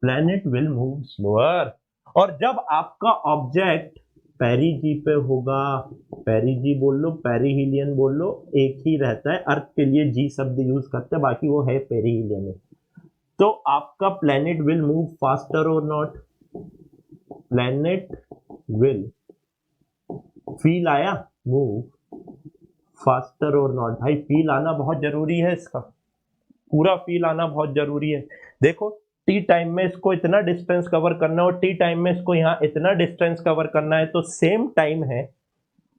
planet will move slower. और जब आपका ऑब्जेक्ट पेरीजी पे होगा, पेरीजी बोल लो, पेरीहीलियन बोल लो, एक ही रहता है, अर्थ के लिए जी शब्द यूज करते हैं, बाकी वो है पेरीहीलियन। तो आपका प्लेनेट विल मूव फास्टर और नॉट, प्लेनेट विल, फील आया, मूव फास्टर और नॉट। भाई फील आना बहुत जरूरी है, इसका पूरा फील आना बहुत जरूरी है। देखो, टी टाइम में इसको इतना डिस्टेंस कवर करना है और टी टाइम में इसको यहाँ इतना डिस्टेंस कवर करना है, तो सेम टाइम है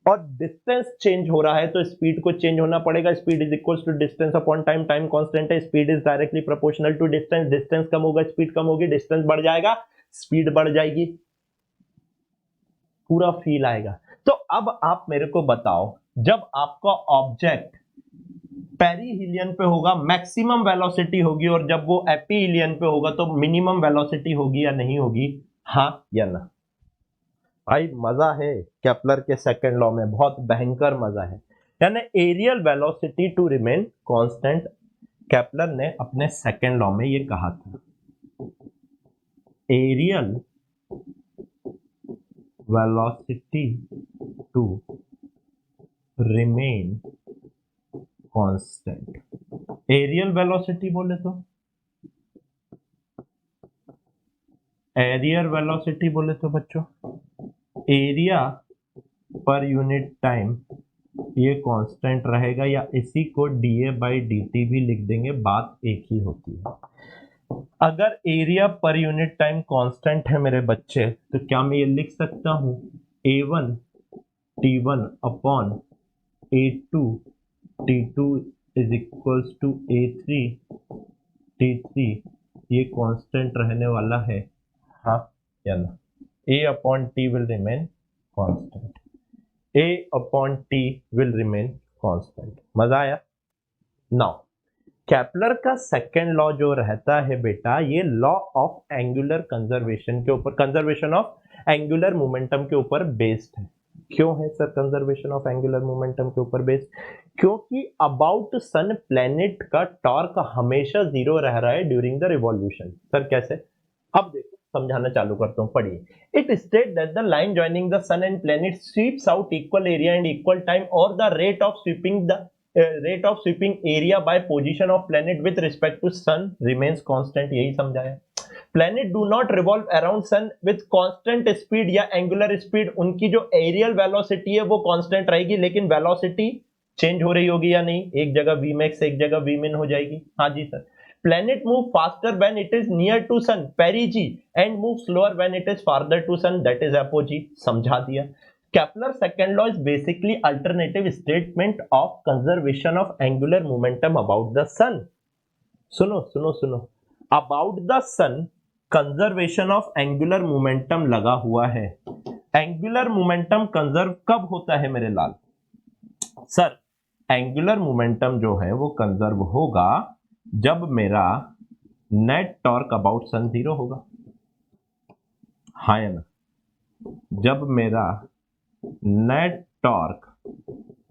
और डिस्टेंस चेंज हो रहा है तो स्पीड को चेंज होना पड़ेगा। Speed is equal to distance upon time, time constant है, speed is directly proportional to distance, distance कम होगा स्पीड कम होगी, डिस्टेंस बढ़ जाएगा स्पीड बढ़ जाएगी, पूरा फील आएगा। तो अब आप मेरे को बताओ, जब आपका ऑब्जेक्ट पेरीहीलियन पे होगा मैक्सिमम वेलोसिटी होगी, और जब वो एपीहीलियन पे होगा तो मिनिमम वेलोसिटी होगी या नहीं होगी, हाँ या ना? भाई मजा है केपलर के सेकंड लॉ में, बहुत भयंकर मजा है। यानी areal velocity to remain constant, Kepler ने अपने सेकंड लॉ में ये कहा था, areal velocity to remain constant. Areal velocity बोले तो, एरियल वेलोसिटी बोले तो बच्चों एरिया पर यूनिट टाइम ये कांस्टेंट रहेगा, या इसी को डीए बाई dt भी लिख देंगे, बात एक ही होती है। अगर एरिया पर यूनिट टाइम कांस्टेंट है मेरे बच्चे, तो क्या मैं ये लिख सकता हूं A1 T1 upon A2 T2 is equals to A3 T3, ये कांस्टेंट रहने वाला है, हाँ या ना? A upon T will remain constant, A upon T will remain constant. मजा आया? नाउ केपलर का सेकेंड लॉ जो रहता है बेटा, ये लॉ ऑफ एंगुलर कंजर्वेशन के ऊपर, कंजर्वेशन ऑफ एंगुलर मोमेंटम के ऊपर बेस्ड है। क्यों है sir conservation of angular momentum के ऊपर बेस्ड? क्योंकि अबाउट सन प्लेनेट का टॉर्क हमेशा जीरो रह रहा है ड्यूरिंग द रिवॉल्यूशन। सर कैसे? अब देखो समझाना चालू करता हूं, पढ़िए। It state that the line joining the sun and planet sweeps out equal area and equal time, और the rate of sweeping area by position of planet with respect to sun remains constant. यही समझाया। Planet do not revolve around sun with constant speed या angular speed. उनकी जो areal velocity है वो constant रहेगी, लेकिन वेलोसिटी चेंज हो रही होगी या नहीं? एक जगह v max एक जगह v min हो जाएगी। हाँ जी sir. Planet move faster when it is near to sun, perigee, and move slower when it is farther to sun, that is apogee। समझा दिया। Kepler's second law is basically alternative statement of conservation of angular momentum about the sun। सुनो सुनो सुनो, about the sun conservation of angular momentum लगा हुआ है। angular momentum conserve कब होता है मेरे लाल? सर एंगुलर मोमेंटम जो है वो कंजर्व होगा जब मेरा net torque about sun zero होगा, हाँ या ना? जब मेरा net torque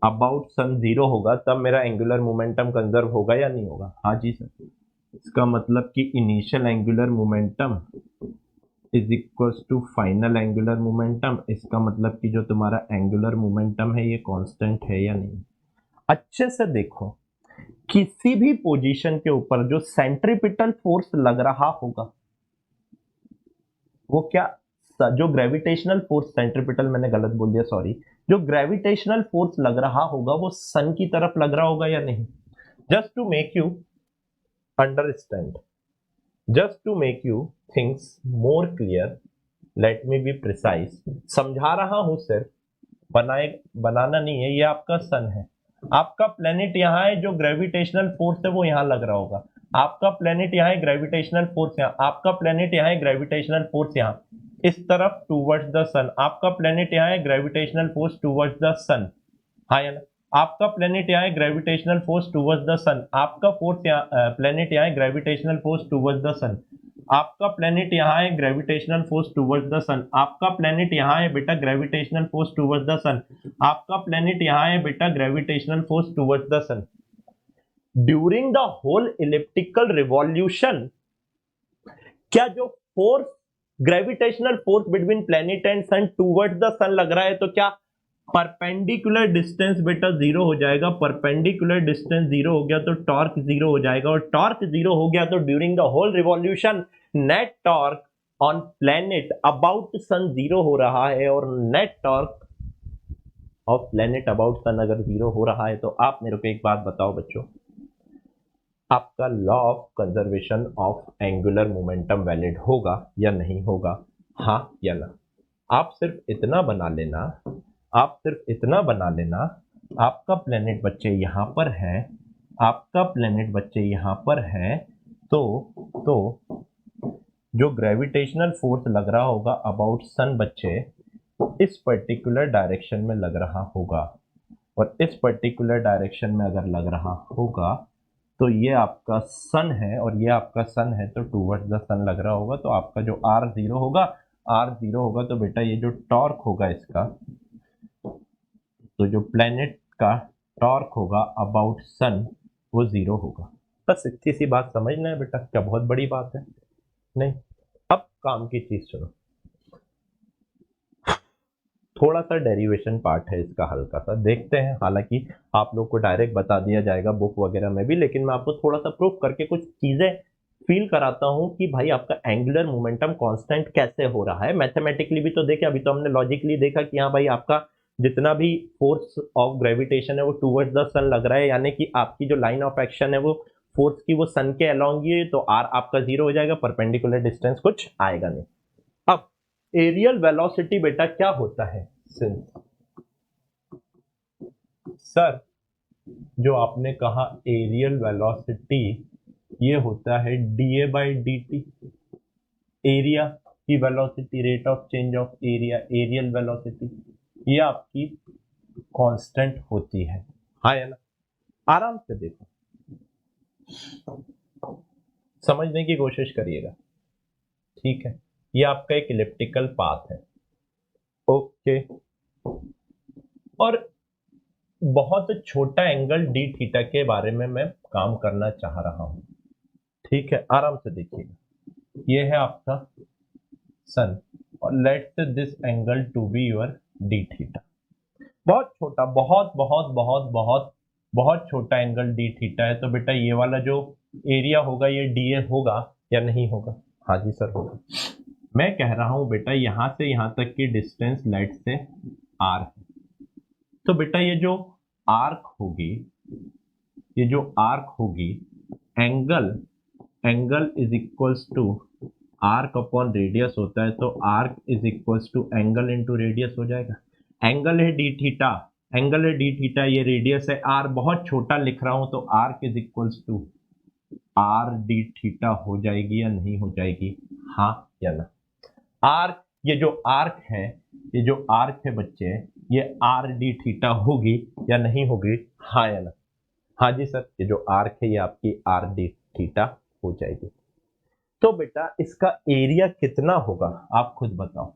about sun zero होगा तब मेरा एंगुलर मोमेंटम कंजर्व होगा या नहीं होगा? हाँ जी सर। इसका मतलब कि initial angular momentum is equals to final angular momentum. इसका मतलब कि जो तुम्हारा एंगुलर मोमेंटम है ये कांस्टेंट है या नहीं? अच्छे से देखो, किसी भी पोजीशन के ऊपर जो सेंट्रीपिटल फोर्स लग रहा होगा वो क्या, जो ग्रेविटेशनल फोर्स, सेंट्रीपिटल मैंने गलत बोल दिया सॉरी, जो ग्रेविटेशनल फोर्स लग रहा होगा वो सन की तरफ लग रहा होगा या नहीं? Just to make you understand, just to make you things more clear, let me be precise. समझा रहा हूं सिर्फ, बनाना नहीं है। ये आपका सन है, आपका प्लेनेट यहाँ है, जो ग्रेविटेशनल फोर्स है वो यहाँ लग रहा होगा। आपका प्लेनेट यहाँ है, ग्रेविटेशनल फोर्स यहाँ, आपका प्लेनेट यहाँ है, ग्रेविटेशनल फोर्स यहाँ इस तरफ टूवर्ड्स द सन। आपका प्लेनेट यहाँ है, gravitational force towards the sun, हाँ या ना? आपका प्लेनेट यहाँ है, gravitational force towards the sun. आपका फोर्स यहाँ, प्लेनेट यहाँ है, gravitational force towards the sun. आपका प्लेनेट यहाँ है, gravitational force towards the sun. आपका प्लेनेट यहाँ है बेटा, gravitational force towards the sun. आपका प्लेनेट यहाँ है बेटा, gravitational force towards the sun. During the whole elliptical revolution, क्या जो force, gravitational force between planet and sun towards the sun लग रहा है, तो क्या परपेंडिकुलर डिस्टेंस बेटा जीरो हो जाएगा। परपेंडिकुलर डिस्टेंस जीरो हो गया तो टॉर्क जीरो हो जाएगा, और टॉर्क जीरो हो गया तो during the whole revolution net torque on planet about sun zero हो रहा है। और net torque of planet about sun अगर जीरो हो रहा है तो आप मेरे को एक बात बताओ बच्चों, आपका law of conservation of angular momentum valid होगा या नहीं होगा? हाँ या ना? आप सिर्फ इतना बना लेना, आप सिर्फ इतना बना लेना, आपका प्लेनेट बच्चे यहाँ पर है, आपका प्लेनेट बच्चे यहाँ पर है, तो जो ग्रेविटेशनल फोर्स लग रहा होगा अबाउट सन बच्चे इस पर्टिकुलर डायरेक्शन में लग रहा होगा, और इस पर्टिकुलर डायरेक्शन में अगर लग रहा होगा तो ये आपका सन है और ये आपका सन है, तो टूवर्ड्स द सन लग रहा होगा। तो आपका जो आर जीरो होगा, आर जीरो होगा तो बेटा ये जो टॉर्क होगा इसका, तो जो प्लेनेट का टॉर्क होगा अबाउट सन वो जीरो होगा। बस इतनी सी बात समझना है बेटा, क्या बहुत बड़ी बात है? नहीं। अब काम की चीज सुनो, थोड़ा सा डेरिवेशन पार्ट है इसका, हल्का सा देखते हैं। हालांकि आप लोग को डायरेक्ट बता दिया जाएगा बुक वगैरह में भी, लेकिन मैं आपको थोड़ा सा प्रूफ करके कुछ चीजें फील कराता हूं कि भाई आपका एंगुलर मोमेंटम कांस्टेंट कैसे हो रहा है। मैथमेटिकली भी तो देखे, अभी तो हमने लॉजिकली देखा कि हाँ भाई आपका जितना भी फोर्स ऑफ ग्रेविटेशन है वो टूवर्ड्स द सन लग रहा है, यानी कि आपकी जो लाइन ऑफ एक्शन है वो फोर्स की वो सन के अलोंग ही है, तो आर आपका जीरो हो जाएगा, परपेंडिकुलर डिस्टेंस कुछ आएगा नहीं। अब एरियल वेलोसिटी बेटा क्या होता है? सिंस सर जो आपने कहा एरियल वेलोसिटी ये होता है da by D T, area की velocity, rate of change of area, areal velocity, ये आपकी कांस्टेंट होती है। हाँ या ना? आराम से देखो, समझने की कोशिश करिएगा, ठीक है। ये आपका एक इलिप्टिकल पाथ है, ओके। और बहुत छोटा एंगल डी थीटा के बारे में मैं काम करना चाह रहा हूं, ठीक है। आराम से देखिएगा, ये है आपका सन और let this angle to be your d theta. बहुत छोटा, बहुत बहुत बहुत बहुत बहुत छोटा एंगल डी थीटा है, तो बेटा ये वाला जो एरिया होगा ये डीए होगा या नहीं होगा? हाँ जी सर होगा। मैं कह रहा हूं बेटा यहां से यहां तक की डिस्टेंस लेट से आर है, तो बेटा ये जो आर्क होगी, ये जो आर्क होगी, angle is equals to arc upon radius होता है, तो arc is equals to angle into radius हो जाएगा। एंगल है डी थीटा, एंगल है डी थीटा, ये रेडियस है आर, बहुत छोटा लिख रहा हूं, तो arc is equals to r d theta हो जाएगी या नहीं हो जाएगी? हाँ या ना? आर्क, ये जो आर्क है, ये जो आर्क है बच्चे, ये आर डी थीटा होगी या नहीं होगी? हाँ या ना? हाँ जी सर, ये जो आर्क है ये आपकी आर डी थीटा हो जाएगी। तो बेटा इसका एरिया कितना होगा आप खुद बताओ।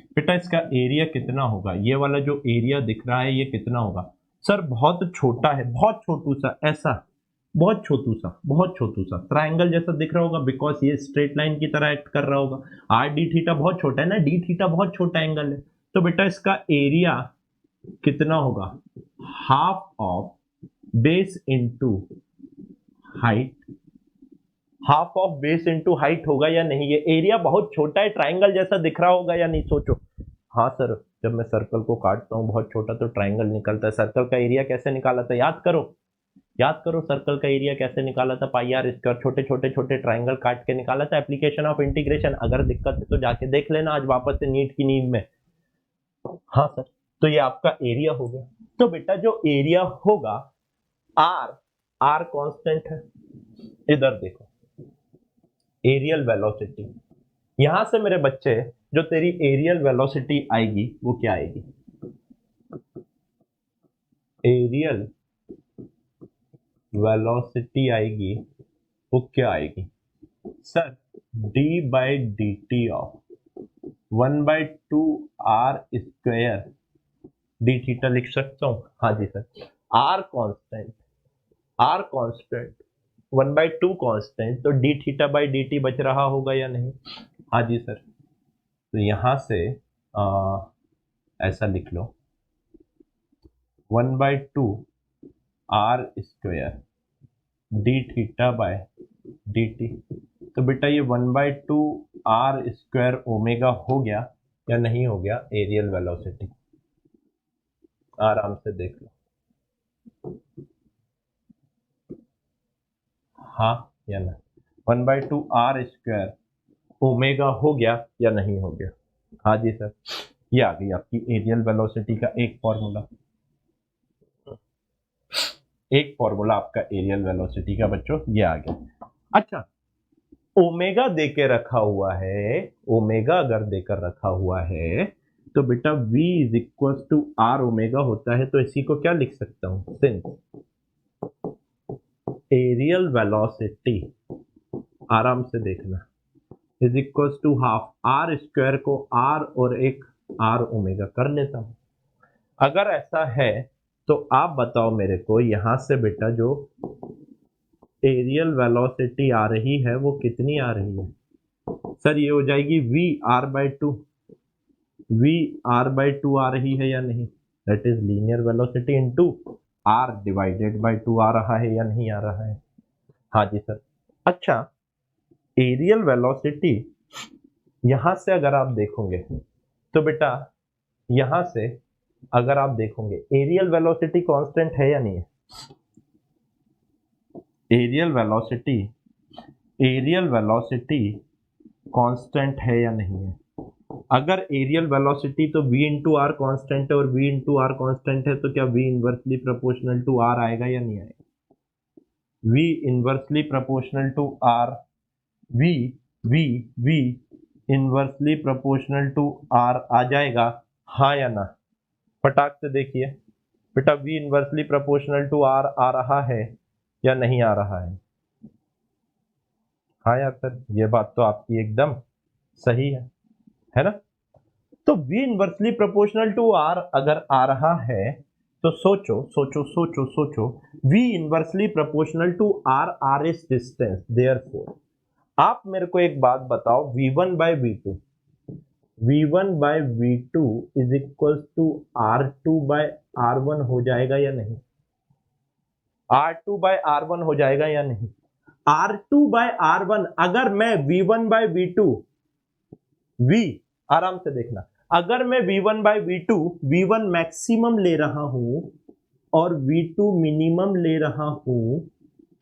बेटा इसका एरिया कितना होगा? ये वाला जो एरिया दिख रहा है ये कितना होगा? सर बहुत छोटा है, बहुत छोटू सा, ऐसा बहुत छोटू सा, बहुत छोटू सा ट्रायंगल जैसा दिख रहा होगा, बिकॉज ये स्ट्रेट लाइन की तरह एक्ट कर रहा होगा। आर डी थीटा बहुत छोटा है ना, डी थीटा बहुत छोटा एंगल है, तो बेटा इसका एरिया कितना होगा? Half of base into height, half of base into height होगा या नहीं? ये एरिया बहुत छोटा है, ट्राइंगल जैसा दिख रहा होगा या नहीं, सोचो। हाँ सर, जब मैं सर्कल को काटता हूँ बहुत छोटा तो ट्राइंगल निकलता है। सर्कल का एरिया कैसे निकाला था, याद करो, याद करो, सर्कल का एरिया कैसे निकाला था? पाई आर स्क्वायर, छोटे छोटे छोटे ट्राइंगल काट के निकाला था, एप्लीकेशन ऑफ इंटीग्रेशन। अगर दिक्कत है तो जाके देख लेना आज वापस से नीट की नींद में। हाँ सर, तो ये आपका एरिया हो गया। तो बेटा जो एरिया होगा, आर, आर कांस्टेंट है। इधर देखो, एरियल वेलोसिटी, यहां से मेरे बच्चे जो तेरी एरियल वेलोसिटी आएगी वो क्या आएगी? एरियल वेलोसिटी आएगी, वो क्या आएगी sir? d by D T of 1/2 are square D theta लिख सकता हूं? हाँ जी sir. R constant, R constant 1/2 constant, तो D theta by D T बच रहा होगा या नहीं? हाँ जी सर। तो यहां से ऐसा लिख लो 1/2 are square D theta by d t. तो बेटा ये 1/2 आर स्क्वायर ओमेगा हो गया या नहीं हो गया एरियल वेलोसिटी? आराम से देख लो, हाँ या ना? 1/2 आर स्क्वायर ओमेगा हो गया या नहीं हो गया? हाँ जी सर। ये आ गई आपकी एरियल वेलोसिटी का एक फॉर्मूला, एक फॉर्मूला आपका एरियल वेलोसिटी का बच्चों ये आ गया। अच्छा, ओमेगा देके रखा हुआ है, ओमेगा अगर देकर रखा हुआ है तो बेटा v is equal to r omega होता है, तो इसी को क्या लिख सकता हूं? सिंस एरियल वेलोसिटी, आराम से देखना, is equal to half r square को आर और एक आर ओमेगा कर लेता हूं। अगर ऐसा है तो आप बताओ मेरे को, यहां से बेटा जो एरियल वेलोसिटी आ रही है वो कितनी आ रही है? सर ये हो जाएगी V R by two, V R by two आ रही है या नहीं? That is linear velocity into R divided by two आ रहा है या नहीं आ रहा है? हाँ जी सर। अच्छा, एरियल वेलोसिटी यहां से अगर आप देखोगे तो बेटा यहां से अगर आप देखोगे एरियल वेलोसिटी कांस्टेंट है या नहीं है? Areal velocity, areal velocity constant है या नहीं है। अगर एरियल वेलोसिटी तो v इंटू आर कॉन्स्टेंट है और v इंटू आर कॉन्स्टेंट है तो क्या v inversely proportional to r आएगा या नहीं आएगा? v inversely proportional to r, v v v inversely proportional to r आ जाएगा, हाँ या ना? फटाक से देखिए बेटा, v inversely proportional to r आ रहा है या नहीं आ रहा है? हाँ यार सर, ये बात तो आपकी एकदम सही है ना? तो v inversely proportional to r अगर आ रहा है तो सोचो सोचो सोचो सोचो, v inversely proportional to r, r is distance, therefore आप मेरे को एक बात बताओ, v1 by v2, v1 by v2 is equal to r2 by r1 हो जाएगा या नहीं? r2 बाय r1 हो जाएगा या नहीं? r2 बाय r1, अगर मैं v1 बाय v2, v आराम से देखना, अगर मैं v1 by v2, v1 maximum ले रहा हूं और v2 मिनिमम ले रहा हूं,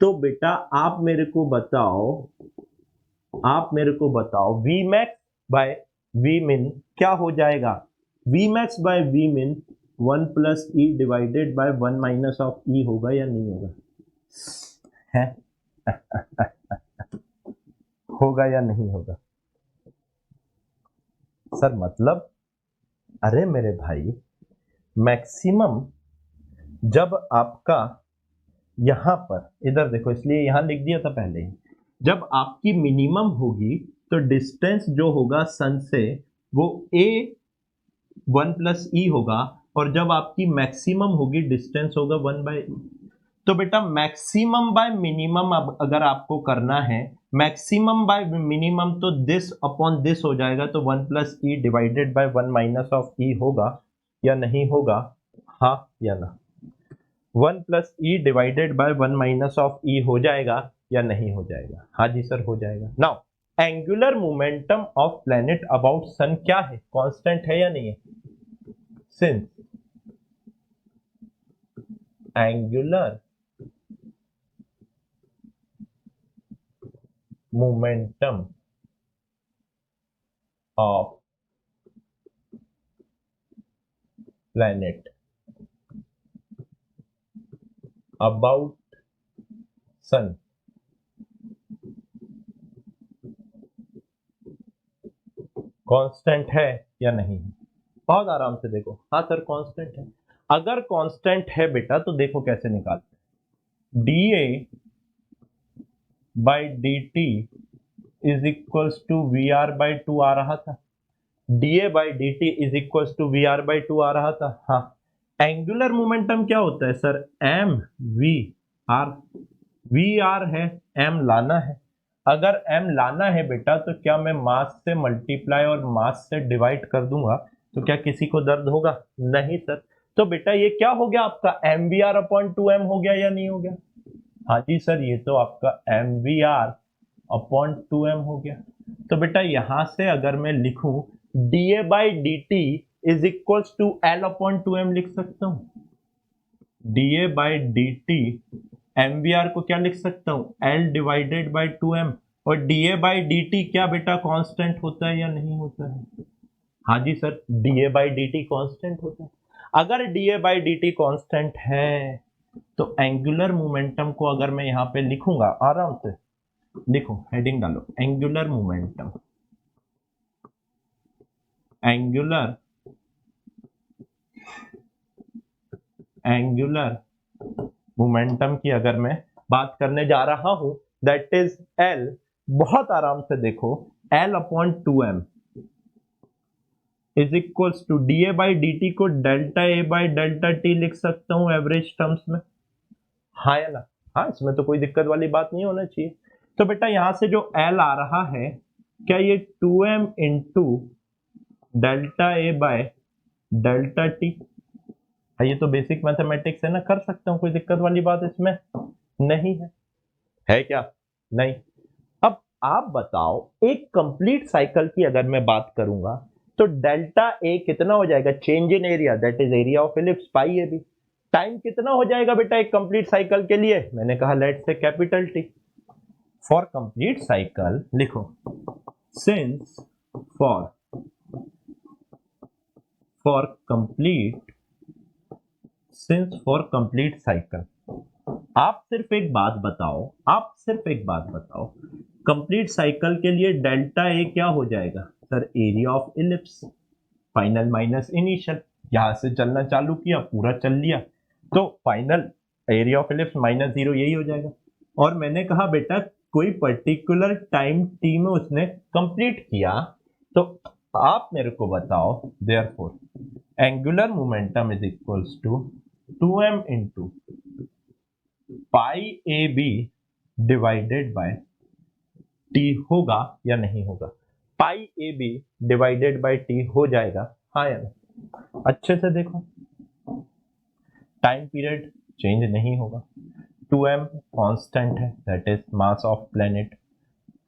तो बेटा आप मेरे को बताओ vmax बाय vmin क्या हो जाएगा? vmax by vmin 1 plus E divided by 1 minus of ई होगा या नहीं होगा? है होगा या नहीं होगा? सर मतलब, अरे मेरे भाई, मैक्सिमम जब आपका यहां पर, इधर देखो, इसलिए यहां लिख दिया था पहले ही, जब आपकी मिनिमम होगी तो डिस्टेंस जो होगा सन से वो a 1 प्लस ई होगा, और जब आपकी मैक्सिमम होगी डिस्टेंस होगा 1 बाय ई। तो बेटा मैक्सिमम बाय मिनिमम अब अगर आपको करना है, मैक्सिमम बाय मिनिमम, तो दिस अपॉन दिस हो जाएगा, तो 1 plus E divided by 1 minus of ई होगा या नहीं होगा? हाँ या ना? 1 plus E divided by 1 minus of e हो जाएगा या नहीं हो जाएगा? हाँ जी सर, हो जाएगा। Now angular momentum of planet about sun क्या है? कांस्टेंट है या नहीं है? Since angular momentum of planet about sun constant है या नहीं? बहुत आराम से देखो, हाँ सर कांस्टेंट है। अगर कांस्टेंट है बेटा तो देखो कैसे निकालते हैं, dA by dt is equals to VR by 2 आ रहा था, dA by dt is equals to VR by 2 आ रहा था। हाँ, एंगुलर मोमेंटम क्या होता है सर? mvr, vr है, m लाना है। अगर m लाना है बेटा तो क्या मैं मास से मल्टीप्लाई और मास से डिवाइड कर दूंगा तो क्या किसी को दर्द होगा? नहीं सर। तो बेटा ये क्या हो गया आपका? mvr अपॉन 2m हो गया या नहीं हो गया? हाँ जी सर, ये तो आपका mvr अपॉन 2m हो गया। तो बेटा यहां से अगर मैं लिखूं dA by dt is equals to L upon 2m लिख सकता हूं। dA बाई dt mvr को क्या लिख सकता हूं? L divided by 2m। और dA बाई dt क्या बेटा कांस्टेंट होता है या नहीं होता है? हाँ जी sir, dA by dt constant होता है। अगर dA बाई dt कांस्टेंट है तो एंगुलर मोमेंटम को अगर मैं यहां पे लिखूंगा, आराम से लिखो, हेडिंग डालो, एंगुलर मोमेंटम, एंगुलर मोमेंटम की अगर मैं बात करने जा रहा हूं, दैट इज L, बहुत आराम से देखो, L upon 2m is equals to dA by dt को delta A by delta t लिख सकता हूं एवरेज टर्म्स में। हाँ या ना? हाँ, इसमें तो कोई दिक्कत वाली बात नहीं होना चाहिए। तो बेटा यहां से जो L आ रहा है, क्या ये 2m into delta A by delta t? ये तो बेसिक मैथमेटिक्स है ना, कर सकता हूं, कोई दिक्कत वाली बात इसमें नहीं है क्या? नहीं। अब आप बताओ, एक कंप्लीट साइकिल की अगर मैं बात करूंगा तो डेल्टा ए कितना हो जाएगा? Change in area, that is area of ellipse, pi AB। Time कितना हो जाएगा बेटा एक कंप्लीट साइकिल के लिए? मैंने कहा लेट से capital T। For complete cycle लिखो सिंस फॉर कंप्लीट साइकिल। आप सिर्फ एक बात बताओ, कंप्लीट साइकिल के लिए डेल्टा ए क्या हो जाएगा sir? Area of ellipse, final minus initial. यहां से चलना चालू किया, पूरा चल लिया, तो final area of ellipse minus 0 यही हो जाएगा। और मैंने कहा बेटा कोई पर्टिकुलर टाइम टी में उसने कंप्लीट किया, तो आप मेरे को बताओ therefore angular momentum is equals to 2m into pi a b divided by t, होगा या नहीं होगा? Pi a b divided by t हो जाएगा, हाँ या नहीं? अच्छे से देखो, टाइम पीरियड चेंज नहीं होगा, 2m कांस्टेंट है, that is mass of planet,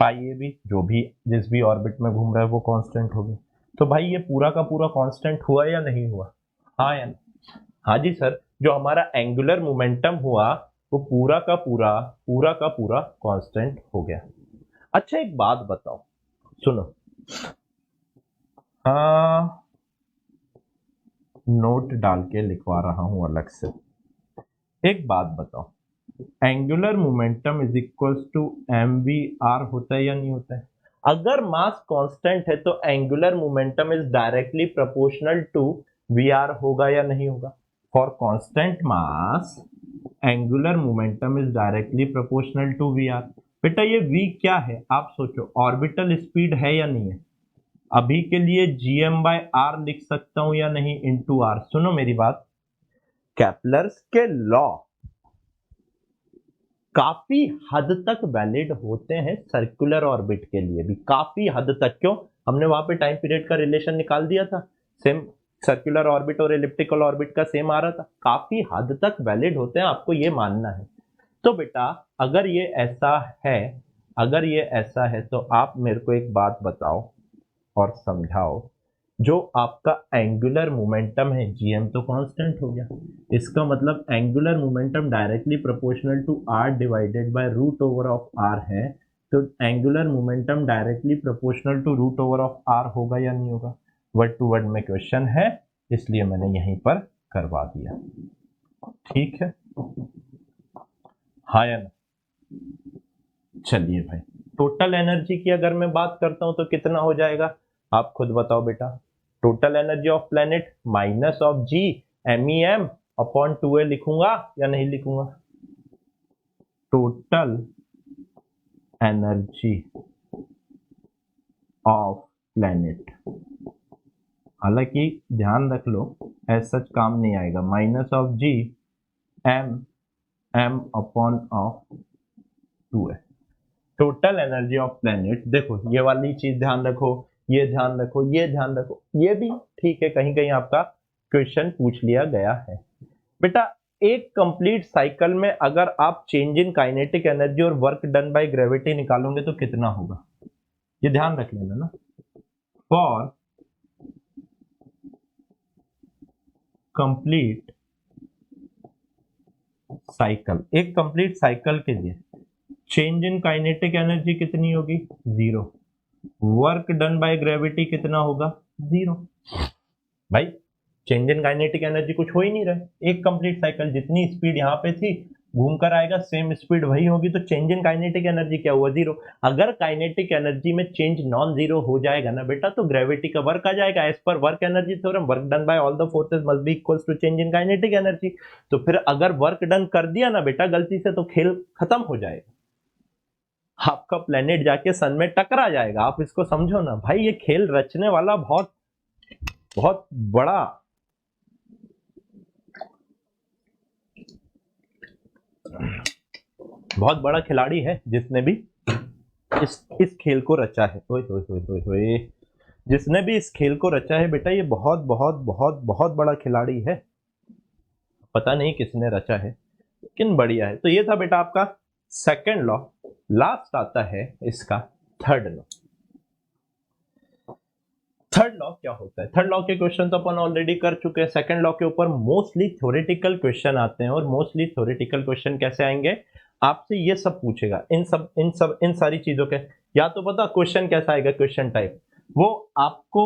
pi a b जो भी जिस भी ऑर्बिट में घूम रहा है वो कांस्टेंट हो गया। तो भाई ये पूरा का पूरा कांस्टेंट हुआ या नहीं हुआ? हाँ या नहीं? हाँ जी सर, जो हमारा एंगुलर मोमेंटम हुआ वो पूरा का पूरा कांस्टेंट हो गया। अच्छा एक बात बताओ, सुनो, नोट डाल के लिखवा रहा हूं अलग से। एक बात बताओ, angular momentum is equals to mvr होता है या नहीं होता है? अगर मास कांस्टेंट है तो angular momentum is directly proportional to vr, होगा या नहीं होगा? For constant mass angular momentum is directly proportional to vr। बेटा ये v क्या है आप सोचो, ऑर्बिटल स्पीड है या नहीं है? अभी के लिए gm/r लिख सकता हूं या नहीं इंटू r? सुनो मेरी बात, केपलर्स के लॉ काफी हद तक वैलिड होते हैं सर्कुलर ऑर्बिट के लिए भी, काफी हद तक। क्यों? हमने वहां पे टाइम पीरियड का रिलेशन निकाल दिया था, सेम सर्कुलर ऑर्बिट और एलिप्टिकल ऑर्बिट का सेम आ रहा था, काफी हद तक वैलिड होते हैं, आपको ये मानना है। तो बेटा अगर ये ऐसा है तो आप मेरे को एक बात बताओ और समझाओ, जो आपका एंगुलर मोमेंटम है जीएम तो कांस्टेंट हो गया, इसका मतलब angular momentum directly proportional to r divided by root over of are है, तो angular momentum directly proportional to root over of r होगा या नहीं होगा? वर्ड टू वर्ड में क्वेश्चन है, इसलिए मैंने यहीं पर करवा दिया, ठीक है? हाँ या ना? चलिए भाई, टोटल एनर्जी की अगर मैं बात करता हूं तो कितना हो जाएगा आप खुद बताओ बेटा। Total energy of planet minus of G MEM upon 2a लिखूंगा या नहीं लिखूंगा? टोटल एनर्जी ऑफ प्लेनेट, हालांकि ध्यान रख लो ऐसा काम नहीं आएगा, minus of G m upon of 2a। Total energy of planet, देखो ये वाली चीज ध्यान रखो, ये ध्यान रखो, ये ध्यान रखो, ये भी ठीक है, कहीं कहीं आपका क्वेश्चन पूछ लिया गया है। बेटा एक कंप्लीट साइकिल में अगर आप चेंज इन काइनेटिक एनर्जी और वर्क डन बाय ग्रेविटी निकालोगे तो कितना होगा, ये ध्यान रख लेना ना। फॉर कंप्लीट साइकिल, एक कंप्लीट साइकिल के लिए चेंज इन काइनेटिक एनर्जी कितनी होगी? 0। वर्क डन बाय ग्रेविटी कितना होगा? 0। भाई चेंज इन काइनेटिक एनर्जी कुछ हो ही नहीं रहा, एक कंप्लीट साइकिल जितनी स्पीड यहाँ पे थी घूम कर आएगा, सेम स्पीड वही होगी, तो चेंज इन काइनेटिक एनर्जी क्या हुआ? 0। अगर काइनेटिक एनर्जी में चेंज नॉन जीरो हो जाएगा ना बेटा, तो ग्रेविटी का वर्क आ जाएगा as per work energy theorem, work done by all the forces must be equals to change in kinetic energy. तो फिर अगर वर्क डन कर दिया ना बेटा गलती से, तो खेल खत्म हो जाएगा, आपका प्लेनेट जाके सन में टकरा जाएगा। आप इसको समझो ना भाई, ये खेल रचने वाला बहुत बहुत बड़ा खिलाड़ी है जिसने भी इस खेल को रचा है। जिसने भी इस खेल को रचा है बेटा, ये बहुत बहुत बहुत बहुत बड़ा खिलाड़ी है, पता नहीं किसने रचा है लेकिन बढ़िया है। तो ये था बेटा आपका सेकंड लॉ। लास्ट आता है इसका थर्ड लॉ। थर्ड लॉ क्या होता है? थर्ड लॉ के क्वेश्चन तो अपन ऑलरेडी कर चुके हैं। सेकंड लॉ के ऊपर मोस्टली थ्योरेटिकल क्वेश्चन आते हैं, और मोस्टली थ्योरेटिकल क्वेश्चन कैसे आएंगे? आपसे ये सब पूछेगा, इन सारी चीजों के या तो पता क्वेश्चन कैसा आएगा, क्वेश्चन टाइप वो आपको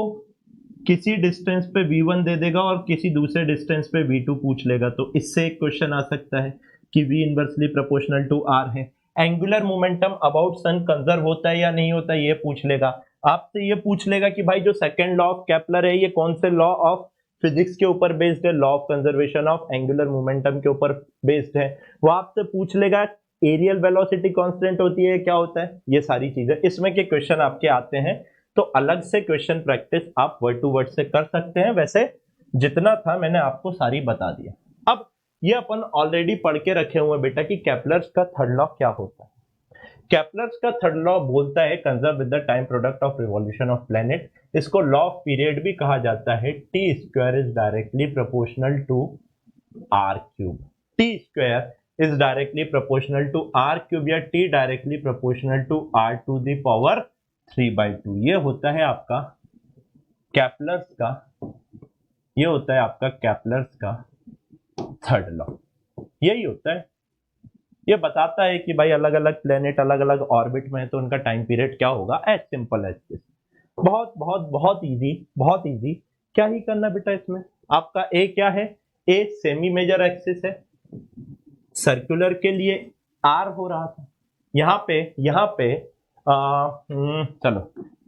किसी डिस्टेंस पे v1 दे देगा और किसी दूसरे डिस्टेंस पे v2 पूछ लेगा। तो इससे एक क्वेश्चन आ सकता है कि v inversely proportional to r है। Angular momentum about sun conserve होता है या नहीं होता है, ये पूछ लेगा आपसे। ये पूछ लेगा कि भाई जो सेकंड लॉ ऑफ केपलर है ये कौन से लॉ ऑफ फिजिक्स के ऊपर बेस्ड है, law of conservation of angular momentum के ऊपर बेस्ड है। वो आपसे पूछ लेगा एरियल वेलोसिटी कांस्टेंट होती है, क्या होता है, ये सारी चीजें इसमें के क्वेश्चन आपके आते हैं। तो अलग से क्वेश्चन प्रैक्टिस आप वर्ड टू वर्ड से कर सकते हैं। वैसे जितना था मैंने आपको सारी बता दिया। अब ये अपन ऑलरेडी पढ़ के रखे हुए बेटा कि केपलर्स का थर्ड लॉ क्या होता है। केपलर्स का थर्ड लॉ बोलता है conserve with the time product of revolution of planet. इसको लॉ ऑफ पीरियड भी कहा जाता है। T square is directly proportional to are cube. T square is directly proportional to are cube या t directly proportional to are to the power 3/2। ये होता है आपका केपलर्स का, ये होता है आपका केपलर्स का थर्ड लॉ। यही होता है, ये बताता है कि भाई अलग अलग प्लेनेट अलग अलग ऑर्बिट में है तो उनका टाइम पीरियड क्या होगा। As simple as this. बहुत बहुत बहुत इजी, बहुत इजी। क्या ही करना बेटा इसमें, आपका ए क्या है, ए सेमी मेजर एक्सिस है। सर्कुलर के लिए आर हो रहा था, यहाँ पे चलो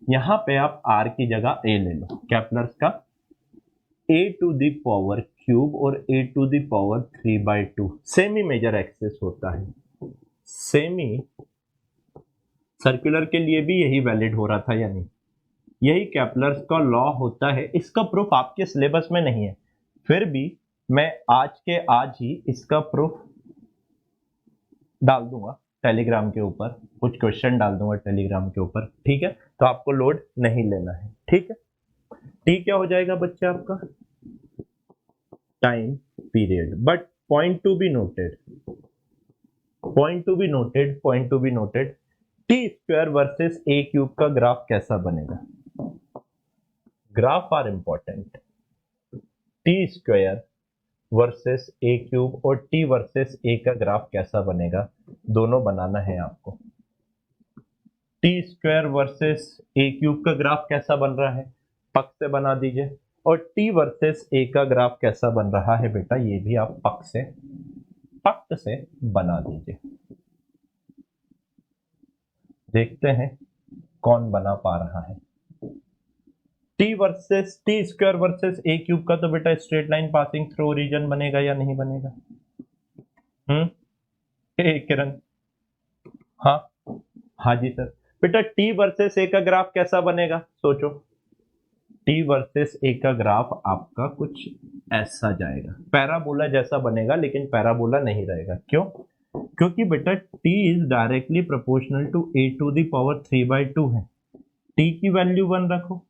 यहाँ पे आप आर की जगह ए ले लो। केपलर्स का a to the power cube और a to the power 3/2 semi major axis होता है। सेमी सर्कुलर के लिए भी यही वैलिड हो रहा था या नहीं, यही केपलर्स का लॉ होता है। इसका प्रूफ आपके सिलेबस में नहीं है, फिर भी मैं आज के आज ही इसका प्रूफ डाल दूंगा टेलीग्राम के ऊपर, कुछ क्वेश्चन डाल दूंगा टेलीग्राम के ऊपर, ठीक है। तो आपको लोड नहीं लेना है, ठीक है। टी क्या हो जाएगा बच्चे आपका, time period. But point to be noted, point to be noted, point to be noted, t square versus a cube का ग्राफ कैसा बनेगा। Graph are important. T square versus a cube और टी वर्सेस ए का graph कैसा बनेगा, दोनों बनाना है आपको। T square versus a cube का ग्राफ कैसा बन रहा है, पक्ष से बना दीजिए। और टी वर्सेस ए का ग्राफ कैसा बन रहा है बेटा, ये भी आप पक्ष से बना दीजिए। देखते हैं कौन बना पा रहा है। T square versus a cube का तो बेटा straight line passing through origin बनेगा या नहीं बनेगा। किरण, हाँ जी सर। बेटा टी वर्सेस ए का ग्राफ कैसा बनेगा, सोचो। टी वर्सेस ए का ग्राफ आपका कुछ ऐसा जाएगा, पैराबोला जैसा बनेगा, लेकिन पैराबोला नहीं रहेगा। क्यों, क्योंकि बेटा t is directly proportional to a to the power 3/2 है। टी की वैल्यू 1 रखो।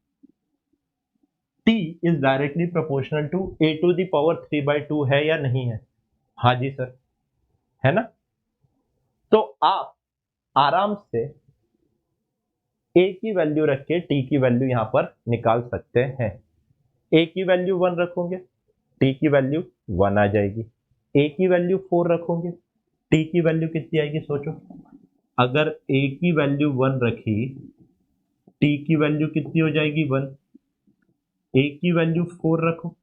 T is directly proportional to a to the power 3/2 है या नहीं है, हाँ जी सर, है ना। तो आप आराम से ए की वैल्यू रख के टी की वैल्यू यहां पर निकाल सकते हैं। ए की वैल्यू 1 रखोगे, टी की वैल्यू 1 आ जाएगी। ए की वैल्यू 4 रखोगे, टी की वैल्यू कितनी आएगी, सोचो। अगर ए की वैल्यू 1 रखी, टी की वैल्यू कितनी हो जाएगी, 1। ए की वैल्यू 4 रखो,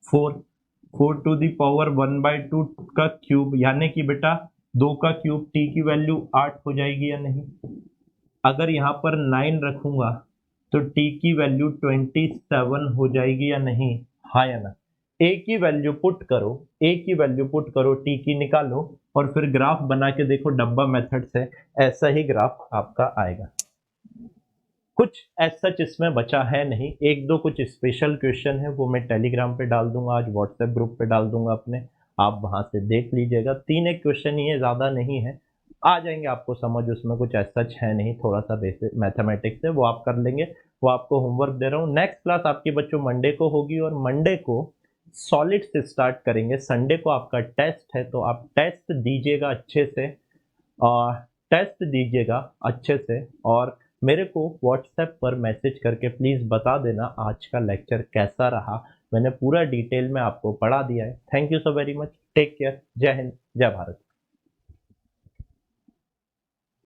4 टू द पावर 1/2 का क्यूब, यानी कि बेटा 2 का क्यूब, टी की वैल्यू 8 हो जाएगी या नहीं। अगर यहाँ पर 9 रखूंगा तो टी की वैल्यू 27 हो जाएगी या नहीं, हाँ या ना। ए की वैल्यू पुट करो, ए की वैल्यू पुट करो, टी की निकालो और फिर ग्राफ बना के देखो डब्बा मेथड से, ऐसा ही ग्राफ आपका आएगा। कुछ ऐसा सच इसमें बचा है नहीं, एक दो कुछ स्पेशल क्वेश्चन है वो मैं टेलीग्राम पे डाल दूंगा, आज व्हाट्सएप ग्रुप पे डाल दूंगा अपने, आप वहां से देख लीजिएगा। 3 एक क्वेश्चन ही है, ज्यादा नहीं है, आ जाएंगे आपको समझ। उसमें कुछ ऐसा सच है नहीं, थोड़ा सा बेसिक मैथमेटिक्स है, वो आप कर लेंगे। वो आपको होमवर्क दे रहा हूँ। नेक्स्ट क्लास आपकी बच्चों मंडे को होगी और मंडे को सॉलिड से स्टार्ट करेंगे। संडे को आपका टेस्ट है, तो आप टेस्ट दीजिएगा अच्छे से, टेस्ट दीजिएगा अच्छे से और मेरे को व्हाट्सएप पर मैसेज करके प्लीज़ बता देना आज का लेक्चर कैसा रहा। मैंने पूरा डिटेल में आपको पढ़ा दिया है। Thank you so very much, take care, जय हिंद, जय भारत।